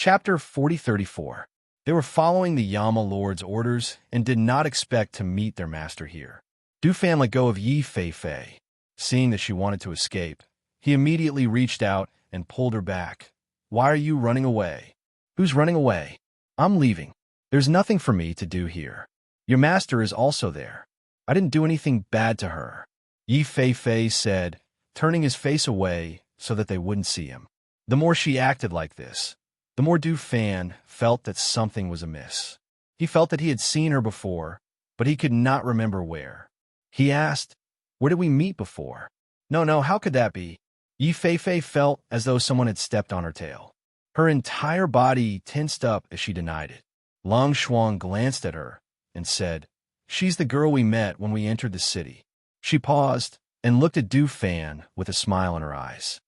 Chapter 4034. They were following the Yama Lord's orders and did not expect to meet their master here. Du Fan let go of Yi Fei Fei. Seeing that she wanted to escape, he immediately reached out and pulled her back. "Why are you running away?" "Who's running away? I'm leaving. There's nothing for me to do here. Your master is also there. I didn't do anything bad to her," Yi Fei Fei said, turning his face away so that they wouldn't see him. The more she acted like this, the more Du Fan felt that something was amiss. He felt that he had seen her before, but he could not remember where. He asked, "Where did we meet before?" No, how could that be?" Yi Fei Fei felt as though someone had stepped on her tail. Her entire body tensed up as she denied it. Long Shuang glanced at her and said, "She's the girl we met when we entered the city." She paused and looked at Du Fan with a smile in her eyes.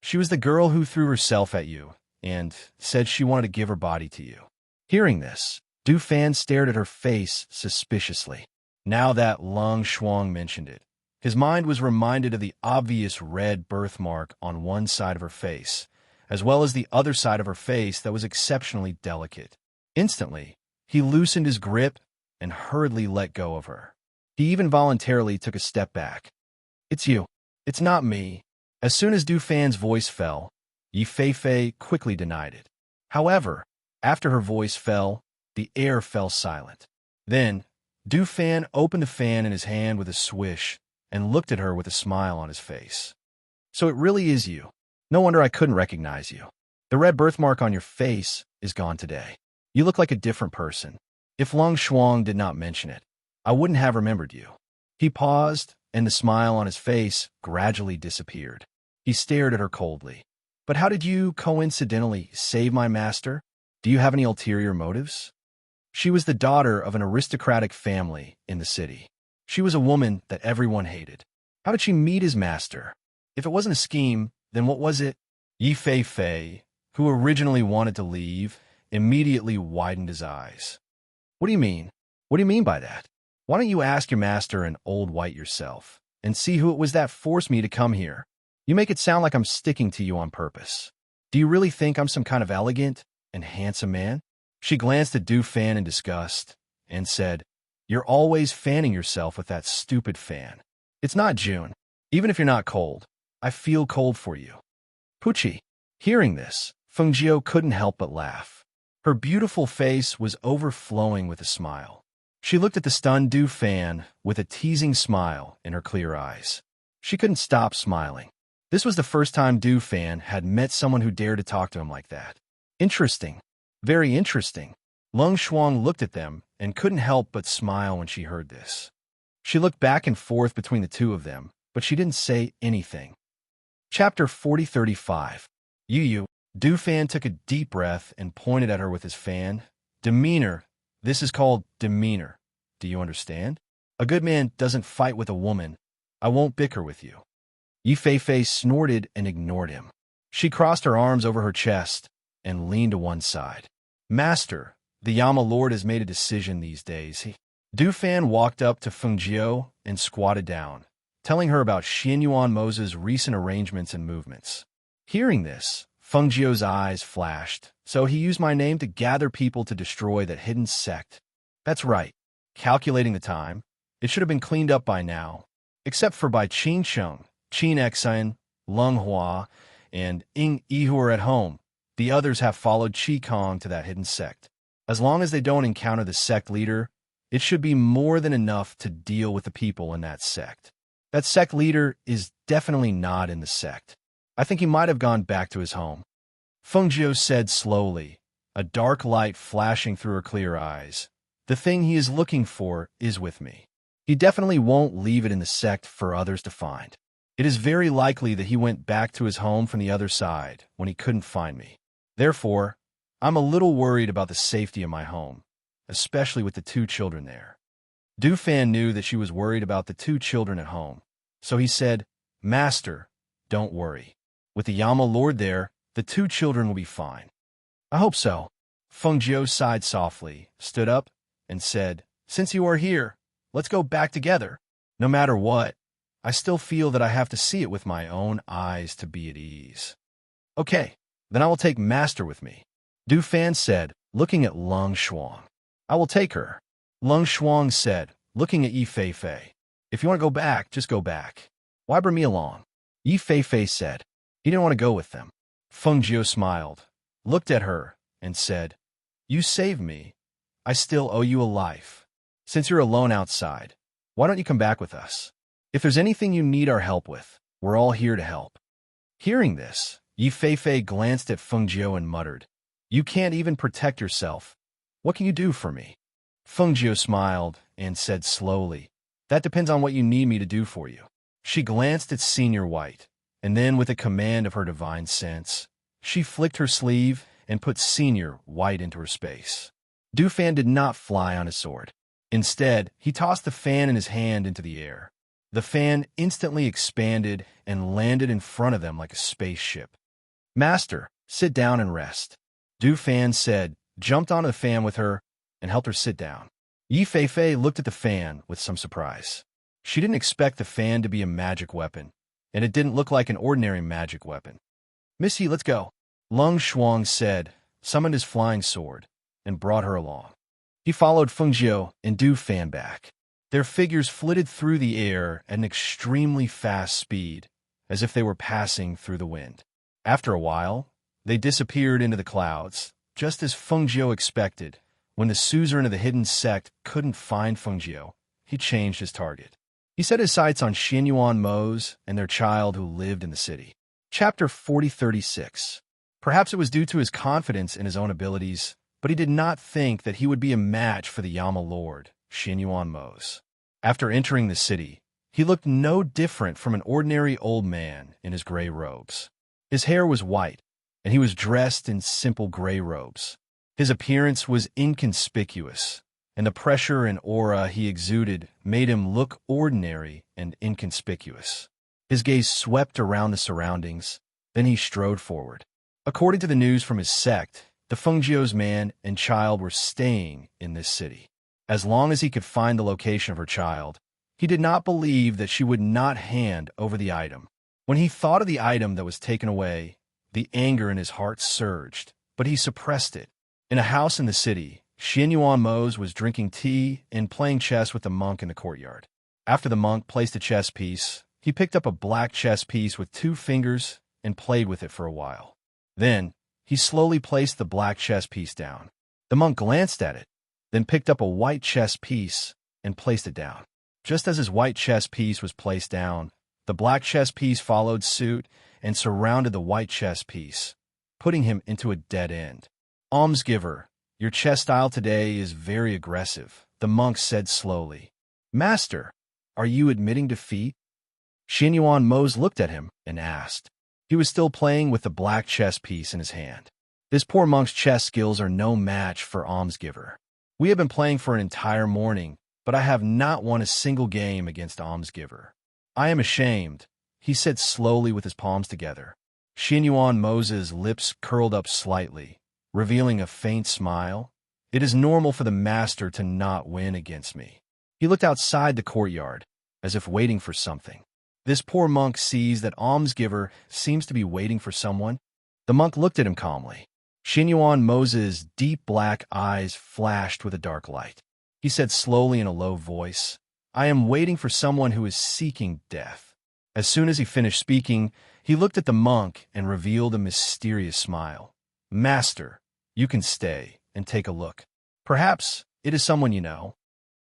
"She was the girl who threw herself at you and said she wanted to give her body to you." Hearing this, Du Fan stared at her face suspiciously. Now that Long Shuang mentioned it, his mind was reminded of the obvious red birthmark on one side of her face, as well as the other side of her face that was exceptionally delicate. Instantly, he loosened his grip and hurriedly let go of her. He even voluntarily took a step back. "It's you. It's not me." As soon as Du Fan's voice fell, Yi Fei Fei quickly denied it. However, after her voice fell, the air fell silent. Then, Du Fan opened the fan in his hand with a swish and looked at her with a smile on his face. "So it really is you. No wonder I couldn't recognize you. The red birthmark on your face is gone today. You look like a different person. If Long Shuang did not mention it, I wouldn't have remembered you." He paused, and the smile on his face gradually disappeared. He stared at her coldly. "But how did you coincidentally save my master? Do you have any ulterior motives?" She was the daughter of an aristocratic family in the city. She was a woman that everyone hated. How did she meet his master? If it wasn't a scheme, then what was it? Yi Fei Fei, who originally wanted to leave, immediately widened his eyes. "What do you mean? What do you mean by that? Why don't you ask your master and Old White yourself, and see who it was that forced me to come here? You make it sound like I'm sticking to you on purpose. Do you really think I'm some kind of elegant and handsome man?" She glanced at Du Fan in disgust and said, "You're always fanning yourself with that stupid fan. It's not June. Even if you're not cold, I feel cold for you." Pucci. Hearing this, Feng Jiao couldn't help but laugh. Her beautiful face was overflowing with a smile. She looked at the stunned Du Fan with a teasing smile in her clear eyes. She couldn't stop smiling. This was the first time Du Fan had met someone who dared to talk to him like that. Interesting. Very interesting. Long Shuang looked at them and couldn't help but smile when she heard this. She looked back and forth between the two of them, but she didn't say anything. Chapter 4035. Yu. Du Fan took a deep breath and pointed at her with his fan. "Demeanor. This is called demeanor. Do you understand? A good man doesn't fight with a woman. I won't bicker with you." Yi Fei Fei snorted and ignored him. She crossed her arms over her chest and leaned to one side. "Master, the Yama Lord has made a decision these days." Du Fan walked up to Feng Jiao and squatted down, telling her about Xian Yuan Mose's recent arrangements and movements. Hearing this, Feng Jiao's eyes flashed. "So he used my name to gather people to destroy that hidden sect." "That's right. Calculating the time, it should have been cleaned up by now. Except for by Qin Sheng, Qin Exin, Leng Hua, and Ying Yi who are at home. The others have followed Qi Kong to that hidden sect. As long as they don't encounter the sect leader, it should be more than enough to deal with the people in that sect. That sect leader is definitely not in the sect. I think he might have gone back to his home." Feng Jiao said slowly, a dark light flashing through her clear eyes. "The thing he is looking for is with me. He definitely won't leave it in the sect for others to find. It is very likely that he went back to his home from the other side when he couldn't find me. Therefore, I'm a little worried about the safety of my home, especially with the two children there." Du Fan knew that she was worried about the two children at home, so he said, "Master, don't worry. With the Yama Lord there, the two children will be fine." "I hope so." Feng Jiao sighed softly, stood up, and said, "Since you are here, let's go back together. No matter what, I still feel that I have to see it with my own eyes to be at ease." "Okay, then I will take Master with me." Du Fan said, looking at Lung Shuang. I will take her. Lung Shuang said, looking at Yi Fei Fei. If you want to go back, just go back. Why bring me along? Yi Fei Fei said. He didn't want to go with them. Feng Jiu smiled, looked at her, and said, You saved me. I still owe you a life. Since you're alone outside, why don't you come back with us? If there's anything you need our help with, we're all here to help. Hearing this, Yi Fei Fei glanced at Feng Jiu and muttered, You can't even protect yourself. What can you do for me? Feng Jiu smiled and said slowly, That depends on what you need me to do for you. She glanced at Senior White, and then with a command of her divine sense, she flicked her sleeve and put Senior White into her space. Du Fan did not fly on his sword. Instead, he tossed the fan in his hand into the air. The fan instantly expanded and landed in front of them like a spaceship. Master, sit down and rest. Du Fan said, jumped onto the fan with her, and helped her sit down. Yi Fei Fei looked at the fan with some surprise. She didn't expect the fan to be a magic weapon, and it didn't look like an ordinary magic weapon. Miss Yi, let's go. Lung Shuang said, summoned his flying sword, and brought her along. He followed Feng Jiu and Du Fan back. Their figures flitted through the air at an extremely fast speed, as if they were passing through the wind. After a while, they disappeared into the clouds, just as Feng Jiu expected. When the suzerain of the hidden sect couldn't find Feng Jiu, he changed his target. He set his sights on Xianyuan Mose and their child who lived in the city. Chapter 4036. Perhaps it was due to his confidence in his own abilities, but he did not think that he would be a match for the Yama Lord, Xianyuan Mose. After entering the city, he looked no different from an ordinary old man in his gray robes. His hair was white, and he was dressed in simple gray robes. His appearance was inconspicuous, and the pressure and aura he exuded made him look ordinary and inconspicuous. His gaze swept around the surroundings, then he strode forward. According to the news from his sect, the Feng Jiu's man and child were staying in this city. As long as he could find the location of her child, he did not believe that she would not hand over the item. When he thought of the item that was taken away, the anger in his heart surged, but he suppressed it. In a house in the city, Xianyuan Mose was drinking tea and playing chess with the monk in the courtyard. After the monk placed a chess piece, he picked up a black chess piece with 2 fingers and played with it for a while. Then, he slowly placed the black chess piece down. The monk glanced at it, then picked up a white chess piece and placed it down. Just as his white chess piece was placed down, the black chess piece followed suit and surrounded the white chess piece, putting him into a dead end. Almsgiver, your chess style today is very aggressive, the monk said slowly. Master, are you admitting defeat? Xianyuan Mose looked at him and asked. He was still playing with the black chess piece in his hand. This poor monk's chess skills are no match for Almsgiver. We have been playing for an entire morning, but I have not won a single game against Almsgiver. I am ashamed, he said slowly with his palms together. Xianyuan Mose's lips curled up slightly, revealing a faint smile. It is normal for the master to not win against me. He looked outside the courtyard, as if waiting for something. This poor monk sees that Almsgiver seems to be waiting for someone. The monk looked at him calmly. Xianyuan Mose's deep black eyes flashed with a dark light. He said slowly in a low voice, I am waiting for someone who is seeking death. As soon as he finished speaking, he looked at the monk and revealed a mysterious smile. Master, you can stay and take a look. Perhaps it is someone you know.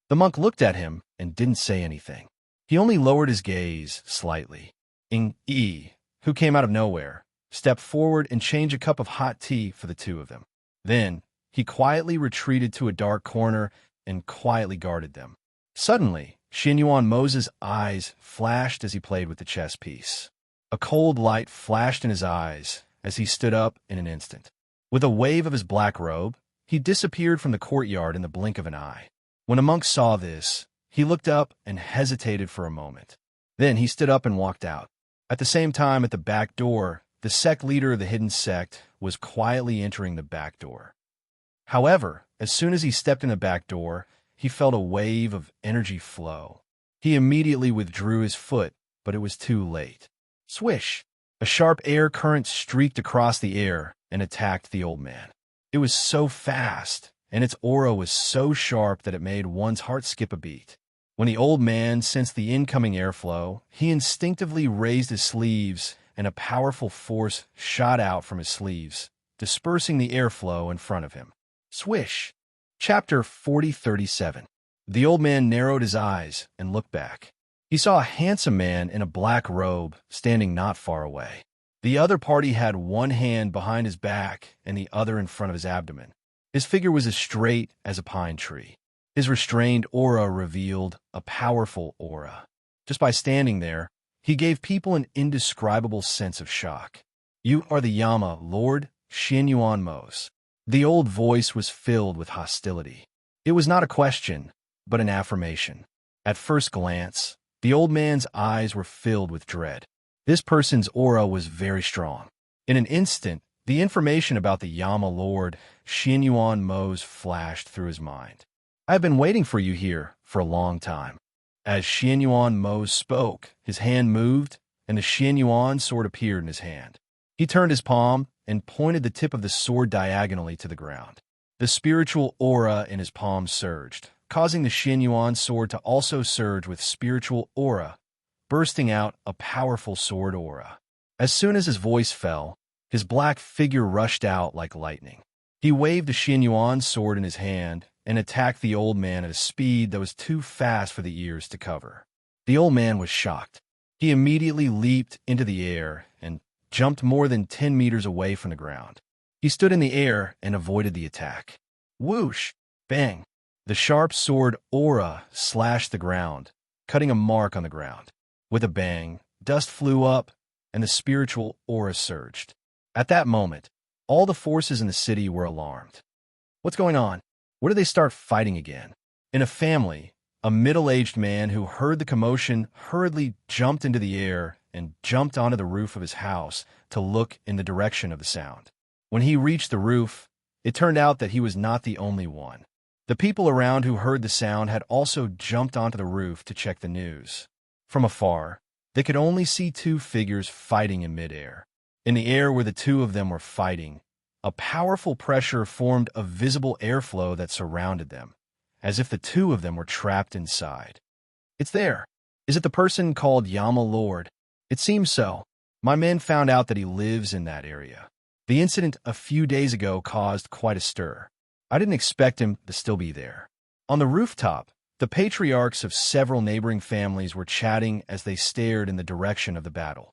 The monk looked at him and didn't say anything. He only lowered his gaze slightly. Yi, who came out of nowhere, stepped forward and changed a cup of hot tea for the two of them. Then, he quietly retreated to a dark corner and quietly guarded them. Suddenly, Xianyuan Mose's eyes flashed as he played with the chess piece. A cold light flashed in his eyes as he stood up in an instant. With a wave of his black robe, he disappeared from the courtyard in the blink of an eye. When a monk saw this, he looked up and hesitated for a moment. Then he stood up and walked out. At the same time, at the back door, the sect leader of the hidden sect was quietly entering the back door. However, as soon as he stepped in the back door, he felt a wave of energy flow. He immediately withdrew his foot, but it was too late. Swish! A sharp air current streaked across the air and attacked the old man. It was so fast, and its aura was so sharp that it made one's heart skip a beat. When the old man sensed the incoming airflow, he instinctively raised his sleeves, and a powerful force shot out from his sleeves, dispersing the airflow in front of him. Swish! Chapter 40:37. The old man narrowed his eyes and looked back. He saw a handsome man in a black robe standing not far away. The other party had one hand behind his back and the other in front of his abdomen. His figure was as straight as a pine tree. His restrained aura revealed a powerful aura. Just by standing there, he gave people an indescribable sense of shock. "You are the Yama, Lord Xianyuan Mos." The old voice was filled with hostility. It was not a question, but an affirmation. At first glance, the old man's eyes were filled with dread. This person's aura was very strong. In an instant, the information about the Yama Lord Xianyuan Mos flashed through his mind. "I have been waiting for you here for a long time." As Xianyuan Mos spoke, his hand moved, and the Xianyuan sword appeared in his hand. He turned his palm and pointed the tip of the sword diagonally to the ground. The spiritual aura in his palm surged, causing the Xianyuan sword to also surge with spiritual aura, bursting out a powerful sword aura. As soon as his voice fell, his black figure rushed out like lightning. He waved the Xianyuan sword in his hand and attacked the old man at a speed that was too fast for the ears to cover. The old man was shocked. He immediately leaped into the air and jumped more than 10 meters away from the ground. He stood in the air and avoided the attack. Whoosh! Bang! The sharp sword aura slashed the ground, cutting a mark on the ground. With a bang, dust flew up, and the spiritual aura surged. At that moment, all the forces in the city were alarmed. What's going on? Where did they start fighting again? In a family, a middle-aged man who heard the commotion hurriedly jumped into the air and jumped onto the roof of his house to look in the direction of the sound. When he reached the roof, it turned out that he was not the only one. The people around who heard the sound had also jumped onto the roof to check the news. From afar, they could only see two figures fighting in midair. In the air where the two of them were fighting, a powerful pressure formed a visible airflow that surrounded them, as if the two of them were trapped inside. "It's there. Is it the person called Yama Lord?" "It seems so. My men found out that he lives in that area. The incident a few days ago caused quite a stir. I didn't expect him to still be there." On the rooftop, the patriarchs of several neighboring families were chatting as they stared in the direction of the battle.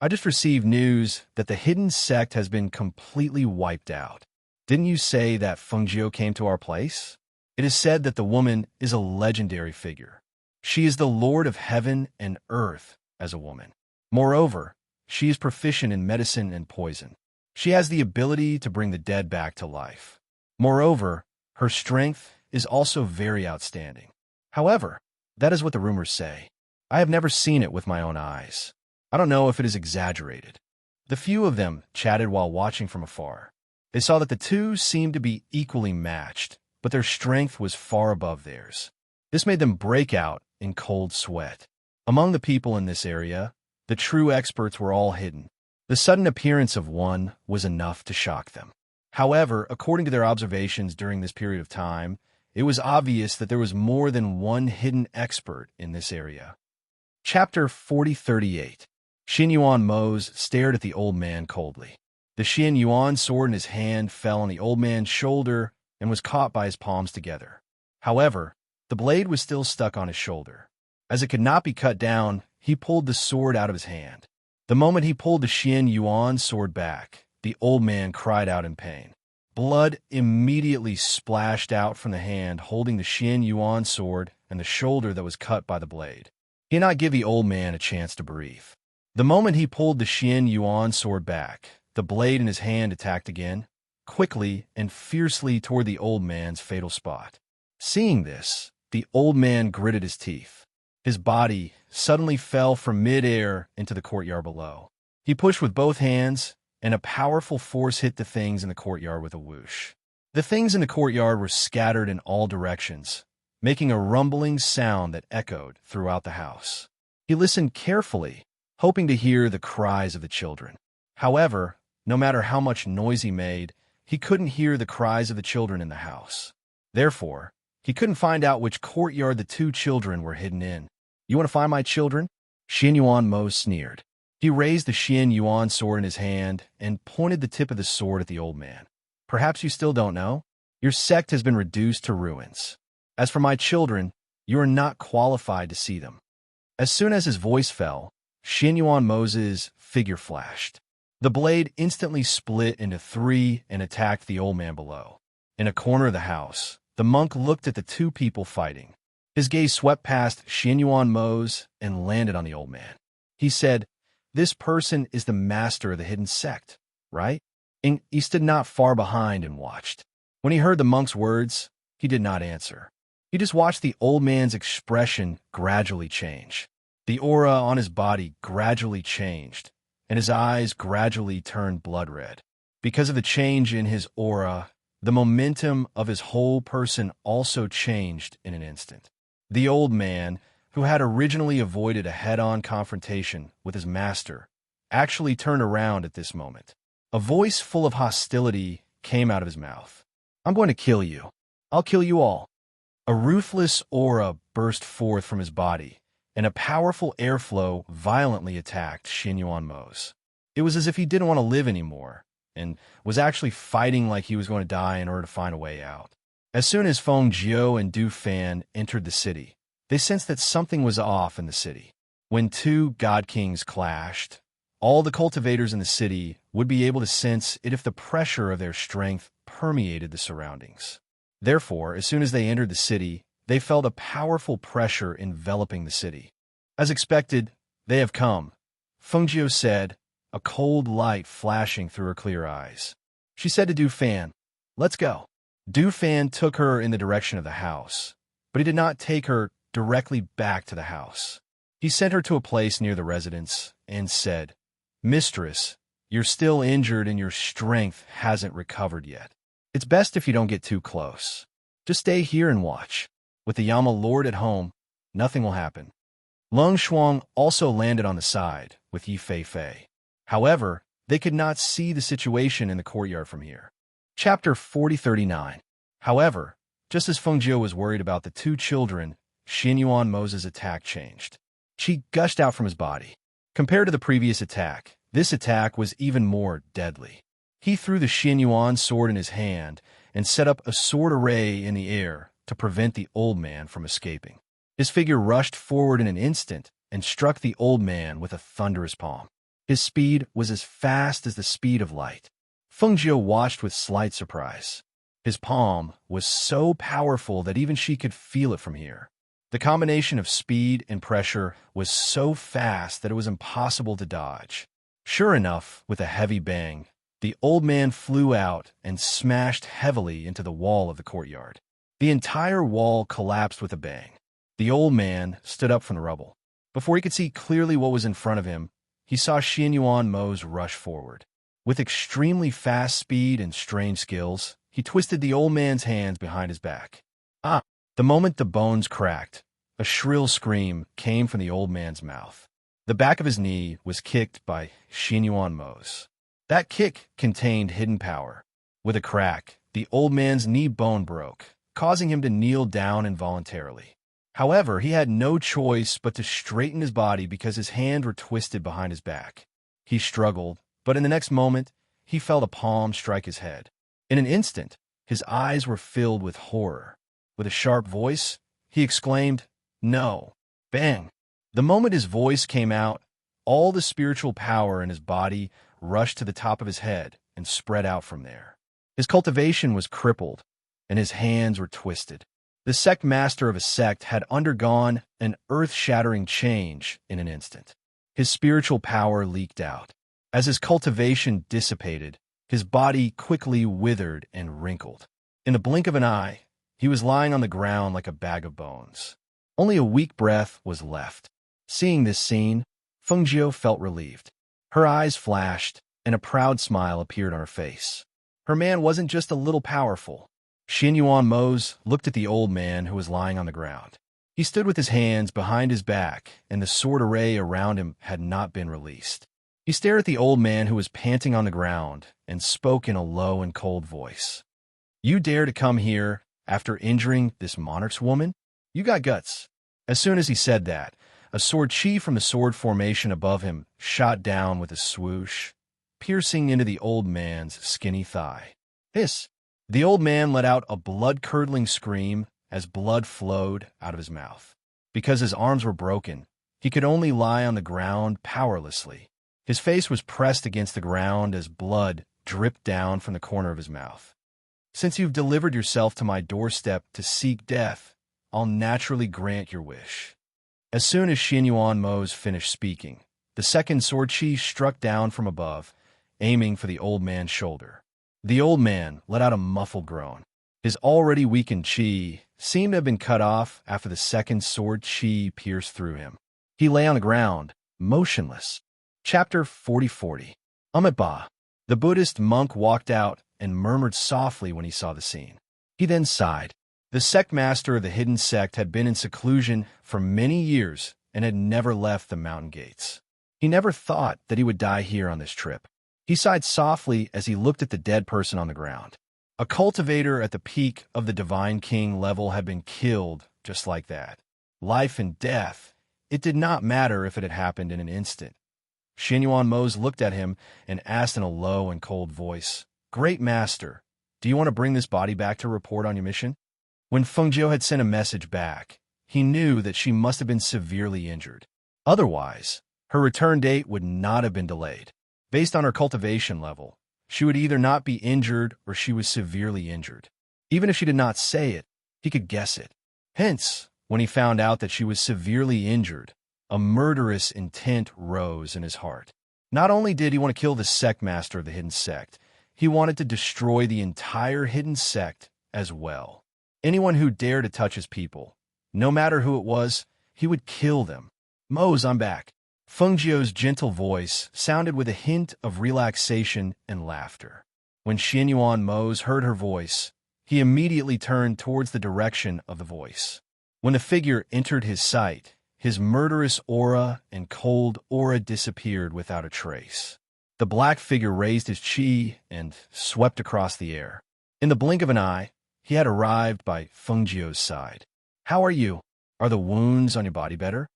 "I just received news that the hidden sect has been completely wiped out. Didn't you say that Fengjiu came to our place? It is said that the woman is a legendary figure. She is the Lord of heaven and earth as a woman. Moreover, she is proficient in medicine and poison. She has the ability to bring the dead back to life. Moreover, her strength is also very outstanding. However, that is what the rumors say. I have never seen it with my own eyes. I don't know if it is exaggerated." The few of them chatted while watching from afar. They saw that the two seemed to be equally matched, but their strength was far above theirs. This made them break out in cold sweat. Among the people in this area, the true experts were all hidden. The sudden appearance of one was enough to shock them. However, according to their observations during this period of time, it was obvious that there was more than one hidden expert in this area. Chapter 40:38. Xianyuan Mos stared at the old man coldly. The Xianyuan sword in his hand fell on the old man's shoulder and was caught by his palms together. However, the blade was still stuck on his shoulder. As it could not be cut down, he pulled the sword out of his hand. The moment he pulled the Xianyuan sword back, the old man cried out in pain. Blood immediately splashed out from the hand holding the Xianyuan sword and the shoulder that was cut by the blade. He did not give the old man a chance to breathe. The moment he pulled the Xianyuan sword back, the blade in his hand attacked again, quickly and fiercely toward the old man's fatal spot. Seeing this, the old man gritted his teeth. His body suddenly fell from mid-air into the courtyard below. He pushed with both hands, and a powerful force hit the things in the courtyard with a whoosh. The things in the courtyard were scattered in all directions, making a rumbling sound that echoed throughout the house. He listened carefully, hoping to hear the cries of the children. However, no matter how much noise he made, he couldn't hear the cries of the children in the house. Therefore, he couldn't find out which courtyard the two children were hidden in. "You want to find my children?" Xian Yuan Mo sneered. He raised the Xian Yuan sword in his hand and pointed the tip of the sword at the old man. "Perhaps you still don't know? Your sect has been reduced to ruins. As for my children, you are not qualified to see them." As soon as his voice fell, Xian Yuan Mo's figure flashed. The blade instantly split into three and attacked the old man below. In a corner of the house, the monk looked at the two people fighting. His gaze swept past Xian Yuan Mo's and landed on the old man. He said, "This person is the master of the hidden sect, right?" And he stood not far behind and watched. When he heard the monk's words, he did not answer. He just watched the old man's expression gradually change. The aura on his body gradually changed, and his eyes gradually turned blood red. Because of the change in his aura, the momentum of his whole person also changed in an instant. The old man, who had originally avoided a head-on confrontation with his master, actually turned around at this moment. A voice full of hostility came out of his mouth. "I'm going to kill you. I'll kill you all." A ruthless aura burst forth from his body, and a powerful airflow violently attacked Xian Yuan Mo's. It was as if he didn't want to live anymore, and was actually fighting like he was going to die in order to find a way out. As soon as Feng Jiu and Du Fan entered the city, they sensed that something was off in the city. When two god kings clashed, all the cultivators in the city would be able to sense it if the pressure of their strength permeated the surroundings. Therefore, as soon as they entered the city, they felt a powerful pressure enveloping the city. "As expected, they have come," Feng Jiu said, a cold light flashing through her clear eyes. She said to Du Fan, "Let's go." Du Fan took her in the direction of the house, but he did not take her directly back to the house. He sent her to a place near the residence and said, "Mistress, you're still injured and your strength hasn't recovered yet. It's best if you don't get too close. Just stay here and watch. With the Yama Lord at home, nothing will happen." Lung Shuang also landed on the side with Yi Fei Fei. However, they could not see the situation in the courtyard from here. Chapter 4039. However, just as Feng Jiu was worried about the two children, Xian Yuan Mo's attack changed. Qi gushed out from his body. Compared to the previous attack, this attack was even more deadly. He threw the Xian Yuan sword in his hand and set up a sword array in the air to prevent the old man from escaping. His figure rushed forward in an instant and struck the old man with a thunderous palm. His speed was as fast as the speed of light. Feng Jiu watched with slight surprise. His palm was so powerful that even she could feel it from here. The combination of speed and pressure was so fast that it was impossible to dodge. Sure enough, with a heavy bang, the old man flew out and smashed heavily into the wall of the courtyard. The entire wall collapsed with a bang. The old man stood up from the rubble. Before he could see clearly what was in front of him, he saw Xian Yuan Mo's rush forward. With extremely fast speed and strange skills, he twisted the old man's hands behind his back. Ah! The moment the bones cracked, a shrill scream came from the old man's mouth. The back of his knee was kicked by Xian Yuan Mo's. That kick contained hidden power. With a crack, the old man's knee bone broke, causing him to kneel down involuntarily. However, he had no choice but to straighten his body because his hands were twisted behind his back. He struggled, but in the next moment, he felt a palm strike his head. In an instant, his eyes were filled with horror. With a sharp voice, he exclaimed, "No!" Bang! The moment his voice came out, all the spiritual power in his body rushed to the top of his head and spread out from there. His cultivation was crippled, and his hands were twisted. The sect master of a sect had undergone an earth-shattering change in an instant. His spiritual power leaked out. As his cultivation dissipated, his body quickly withered and wrinkled. In the blink of an eye, he was lying on the ground like a bag of bones. Only a weak breath was left. Seeing this scene, Feng Jiu felt relieved. Her eyes flashed, and a proud smile appeared on her face. Her man wasn't just a little powerful. Xian Yuan Mo's looked at the old man who was lying on the ground. He stood with his hands behind his back, and the sword array around him had not been released. He stared at the old man who was panting on the ground and spoke in a low and cold voice. You dare to come here after injuring this monarch's woman? You got guts. As soon as he said that, a sword chi from the sword formation above him shot down with a swoosh, piercing into the old man's skinny thigh. Hiss! The old man let out a blood-curdling scream as blood flowed out of his mouth. Because his arms were broken, he could only lie on the ground powerlessly. His face was pressed against the ground as blood dripped down from the corner of his mouth. Since you've delivered yourself to my doorstep to seek death, I'll naturally grant your wish. As soon as Xianyuan Mo's finished speaking, the second sword chi struck down from above, aiming for the old man's shoulder. The old man let out a muffled groan. His already weakened chi seemed to have been cut off after the second sword chi pierced through him. He lay on the ground, motionless. Chapter 40. Amitabha. The Buddhist monk walked out and murmured softly when he saw the scene. He then sighed. The sect master of the hidden sect had been in seclusion for many years and had never left the mountain gates. He never thought that he would die here on this trip. He sighed softly as he looked at the dead person on the ground. A cultivator at the peak of the Divine King level had been killed just like that. Life and death. It did not matter if it had happened in an instant. Xianyuan Mose looked at him and asked in a low and cold voice, Great Master, do you want to bring this body back to report on your mission? When Fengjiu had sent a message back, he knew that she must have been severely injured. Otherwise, her return date would not have been delayed. Based on her cultivation level, she would either not be injured or she was severely injured. Even if she did not say it, he could guess it. Hence, when he found out that she was severely injured, a murderous intent rose in his heart. Not only did he want to kill the sect master of the hidden sect, he wanted to destroy the entire hidden sect as well. Anyone who dared to touch his people, no matter who it was, he would kill them. Mose, I'm back. Fengjiu's gentle voice sounded with a hint of relaxation and laughter. When Xianyuan Mose heard her voice, he immediately turned towards the direction of the voice. When the figure entered his sight, his murderous aura and cold aura disappeared without a trace. The black figure raised his chi and swept across the air. In the blink of an eye, he had arrived by Fengjiu's side. How are you? Are the wounds on your body better?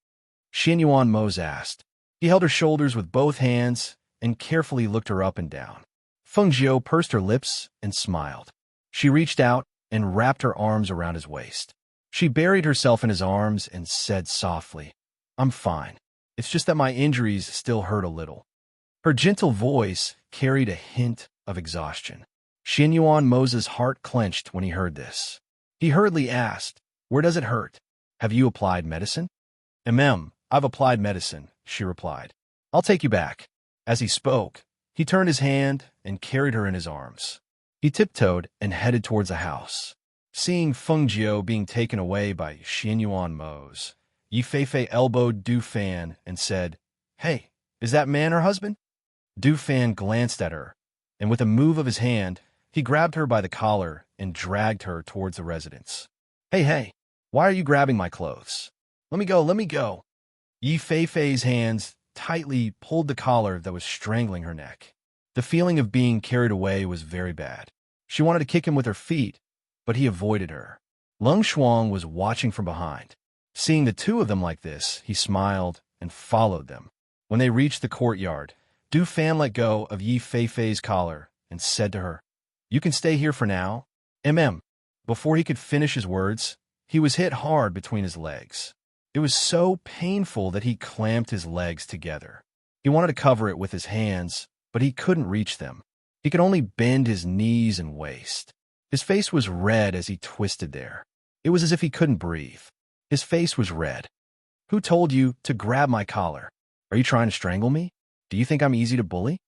Xianyuan Mose asked. He held her shoulders with both hands and carefully looked her up and down. Fengjiu pursed her lips and smiled. She reached out and wrapped her arms around his waist. She buried herself in his arms and said softly, I'm fine. It's just that my injuries still hurt a little. Her gentle voice carried a hint of exhaustion. Xianyuan Mose's heart clenched when he heard this. He hurriedly asked, Where does it hurt? Have you applied medicine? I've applied medicine, she replied. I'll take you back. As he spoke, he turned his hand and carried her in his arms. He tiptoed and headed towards the house. Seeing Fengjiu being taken away by Xianyuan Mose, Yi Feifei elbowed Du Fan and said, Hey, is that man her husband? Du Fan glanced at her, and with a move of his hand, he grabbed her by the collar and dragged her towards the residence. Hey, why are you grabbing my clothes? Let me go. Yi Feifei's hands tightly pulled the collar that was strangling her neck. The feeling of being carried away was very bad. She wanted to kick him with her feet, but he avoided her. Lung Shuang was watching from behind. Seeing the two of them like this, he smiled and followed them. When they reached the courtyard, Du Fan let go of Yi Feifei's collar and said to her, You can stay here for now. Before he could finish his words, he was hit hard between his legs. It was so painful that he clamped his legs together. He wanted to cover it with his hands, but he couldn't reach them. He could only bend his knees and waist. His face was red as he twisted there. It was as if he couldn't breathe. His face was red. Who told you to grab my collar? Are you trying to strangle me? Do you think I'm easy to bully?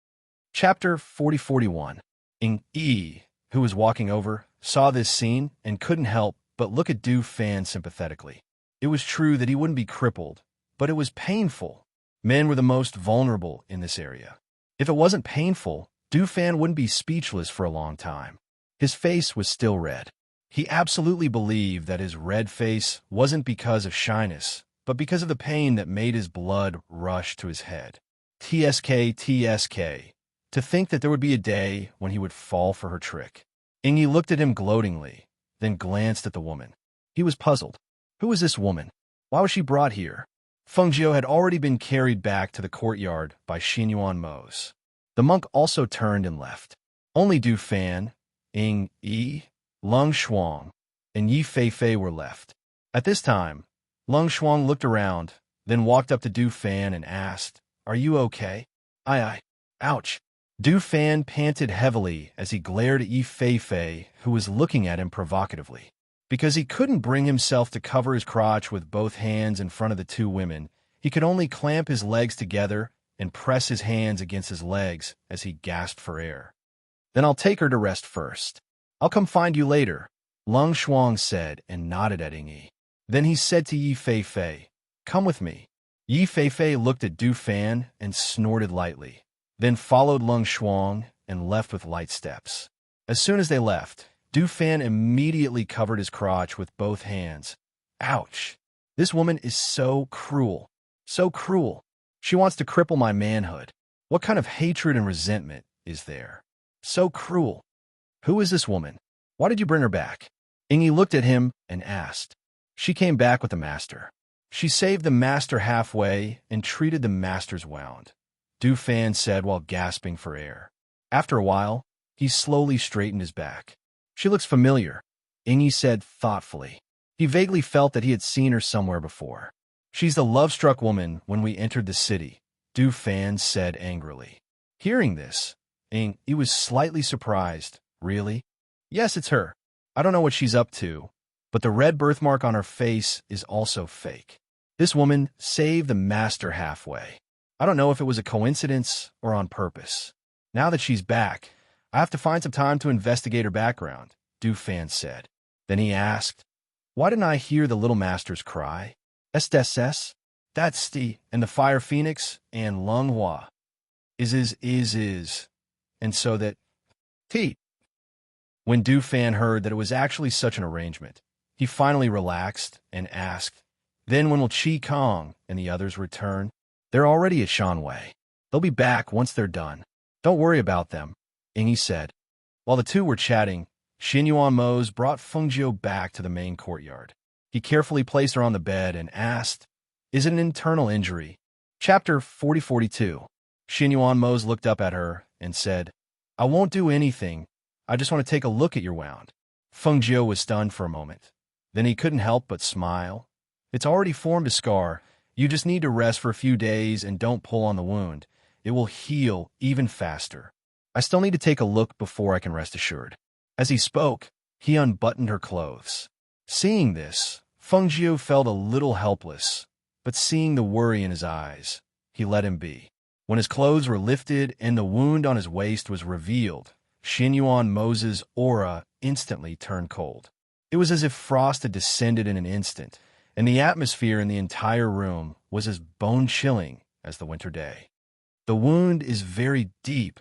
Chapter 41. Ing Yi, who was walking over, saw this scene and couldn't help but look at Du Fan sympathetically. It was true that he wouldn't be crippled, but it was painful. Men were the most vulnerable in this area. If it wasn't painful, Du Fan wouldn't be speechless for a long time. His face was still red. He absolutely believed that his red face wasn't because of shyness, but because of the pain that made his blood rush to his head. TSK, TSK. To think that there would be a day when he would fall for her trick. Ingi looked at him gloatingly, then glanced at the woman. He was puzzled. Who was this woman? Why was she brought here? Fengjiu had already been carried back to the courtyard by Xinyuan Mose. The monk also turned and left. Only Du Fan, Ing Yi, Lung Shuang, and Yi Feifei were left. At this time, Lung Shuang looked around, then walked up to Du Fan and asked, "Are you okay?" Aye. Ouch. Du Fan panted heavily as he glared at Yi Feifei, who was looking at him provocatively. Because he couldn't bring himself to cover his crotch with both hands in front of the two women, he could only clamp his legs together and press his hands against his legs as he gasped for air. "Then I'll take her to rest first. I'll come find you later," Lung Shuang said and nodded at Yi. Then he said to Yi Feifei, "Come with me." Yi Feifei looked at Du Fan and snorted lightly, then followed Lung Shuang and left with light steps. As soon as they left, Du Fan immediately covered his crotch with both hands. Ouch! This woman is so cruel. So cruel. She wants to cripple my manhood. What kind of hatred and resentment is there? So cruel. Who is this woman? Why did you bring her back? Ingi looked at him and asked. She came back with the master. She saved the master halfway and treated the master's wound, Du Fan said while gasping for air. After a while, he slowly straightened his back. She looks familiar, Ingi said thoughtfully. He vaguely felt that he had seen her somewhere before. She's the love-struck woman when we entered the city, Du Fan said angrily. Hearing this, Ingi was slightly surprised. Really? Yes, it's her. I don't know what she's up to, but the red birthmark on her face is also fake. This woman saved the master halfway. I don't know if it was a coincidence or on purpose. Now that she's back, I have to find some time to investigate her background, Du Fan said. Then he asked, why didn't I hear the little masters cry? SSS? That's Sti and the Fire Phoenix and Lung Hua. Is. And so that T. When Du Fan heard that it was actually such an arrangement, he finally relaxed and asked, then when will Qi Kong and the others return? They're already at Shanwei. They'll be back once they're done. Don't worry about them, Ingi said. While the two were chatting, Xinyuan Mose brought Fengjiu back to the main courtyard. He carefully placed her on the bed and asked, is it an internal injury? Chapter 4042. Xinyuan Mose looked up at her and said, I won't do anything. I just want to take a look at your wound. Fengjiu was stunned for a moment. Then he couldn't help but smile. It's already formed a scar. You just need to rest for a few days and don't pull on the wound. It will heal even faster. I still need to take a look before I can rest assured. As he spoke, he unbuttoned her clothes. Seeing this, Fengjiu felt a little helpless, but seeing the worry in his eyes, he let him be. When his clothes were lifted and the wound on his waist was revealed, Xinyuan Mose's aura instantly turned cold. It was as if frost had descended in an instant, and the atmosphere in the entire room was as bone-chilling as the winter day. The wound is very deep.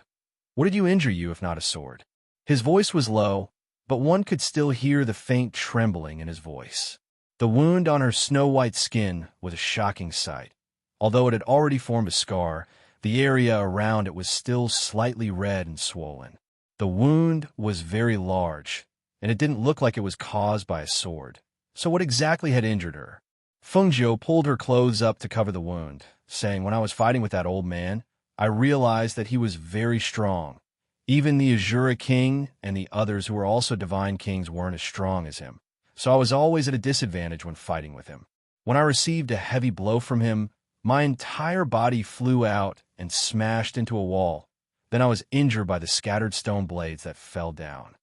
What did you injure you if not a sword? His voice was low, but one could still hear the faint trembling in his voice. The wound on her snow-white skin was a shocking sight. Although it had already formed a scar, the area around it was still slightly red and swollen. The wound was very large, and it didn't look like it was caused by a sword. So what exactly had injured her? Fengjiu pulled her clothes up to cover the wound, saying, when I was fighting with that old man, I realized that he was very strong. Even the Azura King and the others who were also divine kings weren't as strong as him. So I was always at a disadvantage when fighting with him. When I received a heavy blow from him, my entire body flew out and smashed into a wall. Then I was injured by the scattered stone blades that fell down.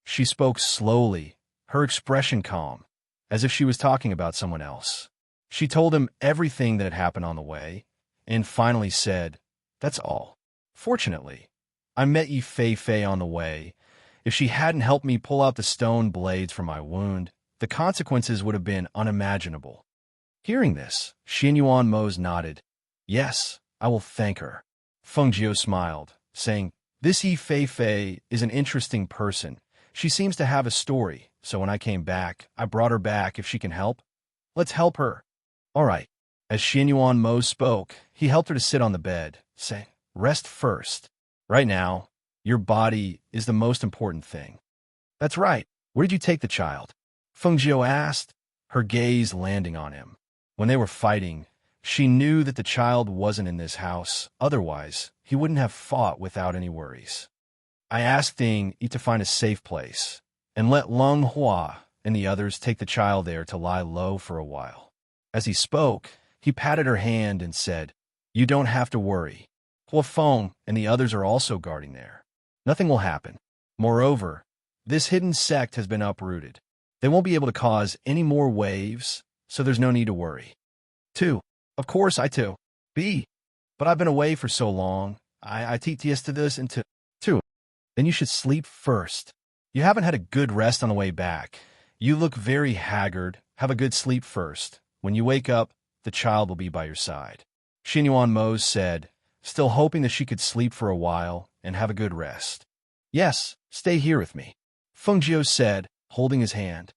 She spoke slowly, her expression calm, as if she was talking about someone else. She told him everything that had happened on the way, and finally said, that's all. Fortunately, I met Yi Feifei on the way. If she hadn't helped me pull out the stone blades from my wound, the consequences would have been unimaginable. Hearing this, Xinyuan Mose nodded. Yes, I will thank her. Fengjiu smiled, saying, this Yi Feifei is an interesting person. She seems to have a story, so when I came back, I brought her back if she can help. Let's help her. All right. As Xianyuan Mo spoke, he helped her to sit on the bed, saying, "Rest first. Right now, your body is the most important thing." "That's right. Where did you take the child?" Feng Jiu asked, her gaze landing on him. When they were fighting, she knew that the child wasn't in this house, otherwise he wouldn't have fought without any worries. "I asked Ding Yi to find a safe place, and let Leng Hua and the others take the child there to lie low for a while." As he spoke, he patted her hand and said, "You don't have to worry. Hua Feng and the others are also guarding there. Nothing will happen. Moreover, this hidden sect has been uprooted. They won't be able to cause any more waves, so there's no need to worry." 2. Of course, I too. B. But I've been away for so long. I TTS to this and to 2. Then you should sleep first. You haven't had a good rest on the way back. You look very haggard. Have a good sleep first. When you wake up, the child will be by your side. Xianyuan Mo said, still hoping that she could sleep for a while and have a good rest. "Yes, stay here with me," Feng Jiu said, holding his hand.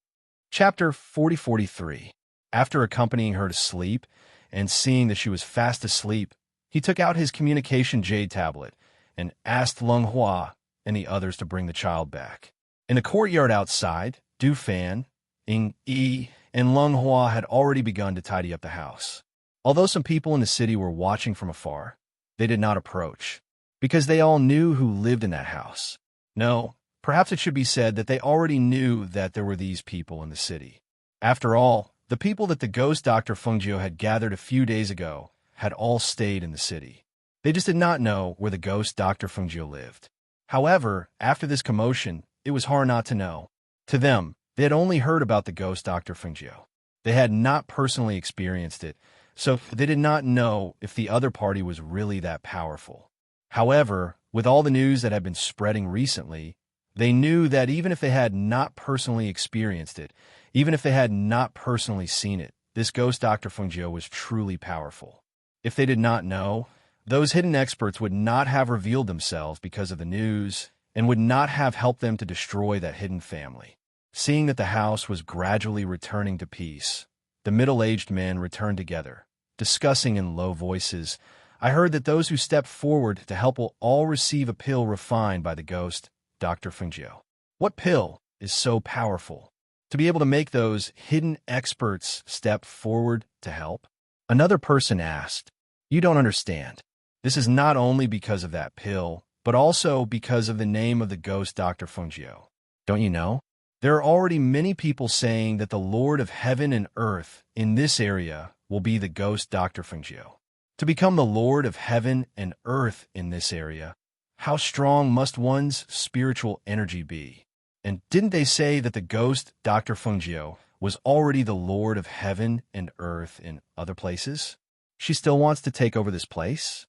Chapter 40-43. After accompanying her to sleep and seeing that she was fast asleep, he took out his communication jade tablet and asked Leng Hua and the others to bring the child back. In the courtyard outside, Du Fan, Ying Yi, and Leng Hua had already begun to tidy up the house. Although some people in the city were watching from afar, they did not approach, because they all knew who lived in that house. No, perhaps it should be said that they already knew that there were these people in the city. After all, the people that the ghost Dr. Feng Jiu had gathered a few days ago had all stayed in the city. They just did not know where the ghost Dr. Feng Jiu lived. However, after this commotion, it was hard not to know. To them, they had only heard about the ghost Dr. Feng Jiu. They had not personally experienced it, so they did not know if the other party was really that powerful. However, with all the news that had been spreading recently, they knew that even if they had not personally experienced it, even if they had not personally seen it, this ghost Dr. Feng Jiu was truly powerful. If they did not know, those hidden experts would not have revealed themselves because of the news and would not have helped them to destroy that hidden family. Seeing that the house was gradually returning to peace, the middle-aged men returned together, discussing in low voices. "I heard that those who step forward to help will all receive a pill refined by the ghost Dr. Feng Jiu." What pill is so powerful to be able to make those hidden experts step forward to help? Another person asked, "You don't understand. This is not only because of that pill, but also because of the name of the ghost Dr. Feng Jiu. Don't you know? There are already many people saying that the Lord of Heaven and Earth in this area will be the ghost Dr. Feng Jiu. To become the Lord of Heaven and Earth in this area, how strong must one's spiritual energy be? And didn't they say that the ghost Dr. Feng Jiu was already the Lord of Heaven and Earth in other places? She still wants to take over this place?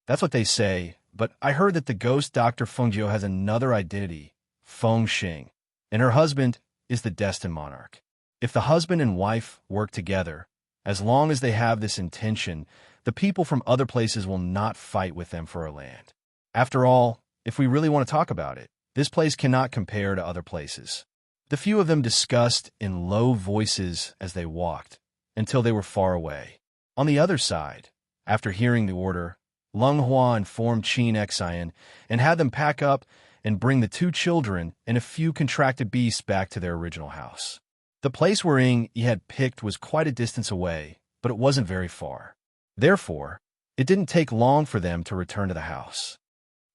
That's what they say, but I heard that the ghost Dr. Feng Jiu has another identity, Feng Xing, and her husband is the destined monarch. If the husband and wife work together, as long as they have this intention, the people from other places will not fight with them for our land. After all, if we really want to talk about it, this place cannot compare to other places." The few of them discussed in low voices as they walked, until they were far away. On the other side, after hearing the order, Leng Hua informed Qin Xian and had them pack up and bring the 2 children and a few contracted beasts back to their original house. The place where Ying Yi had picked was quite a distance away, but it wasn't very far. Therefore, it didn't take long for them to return to the house.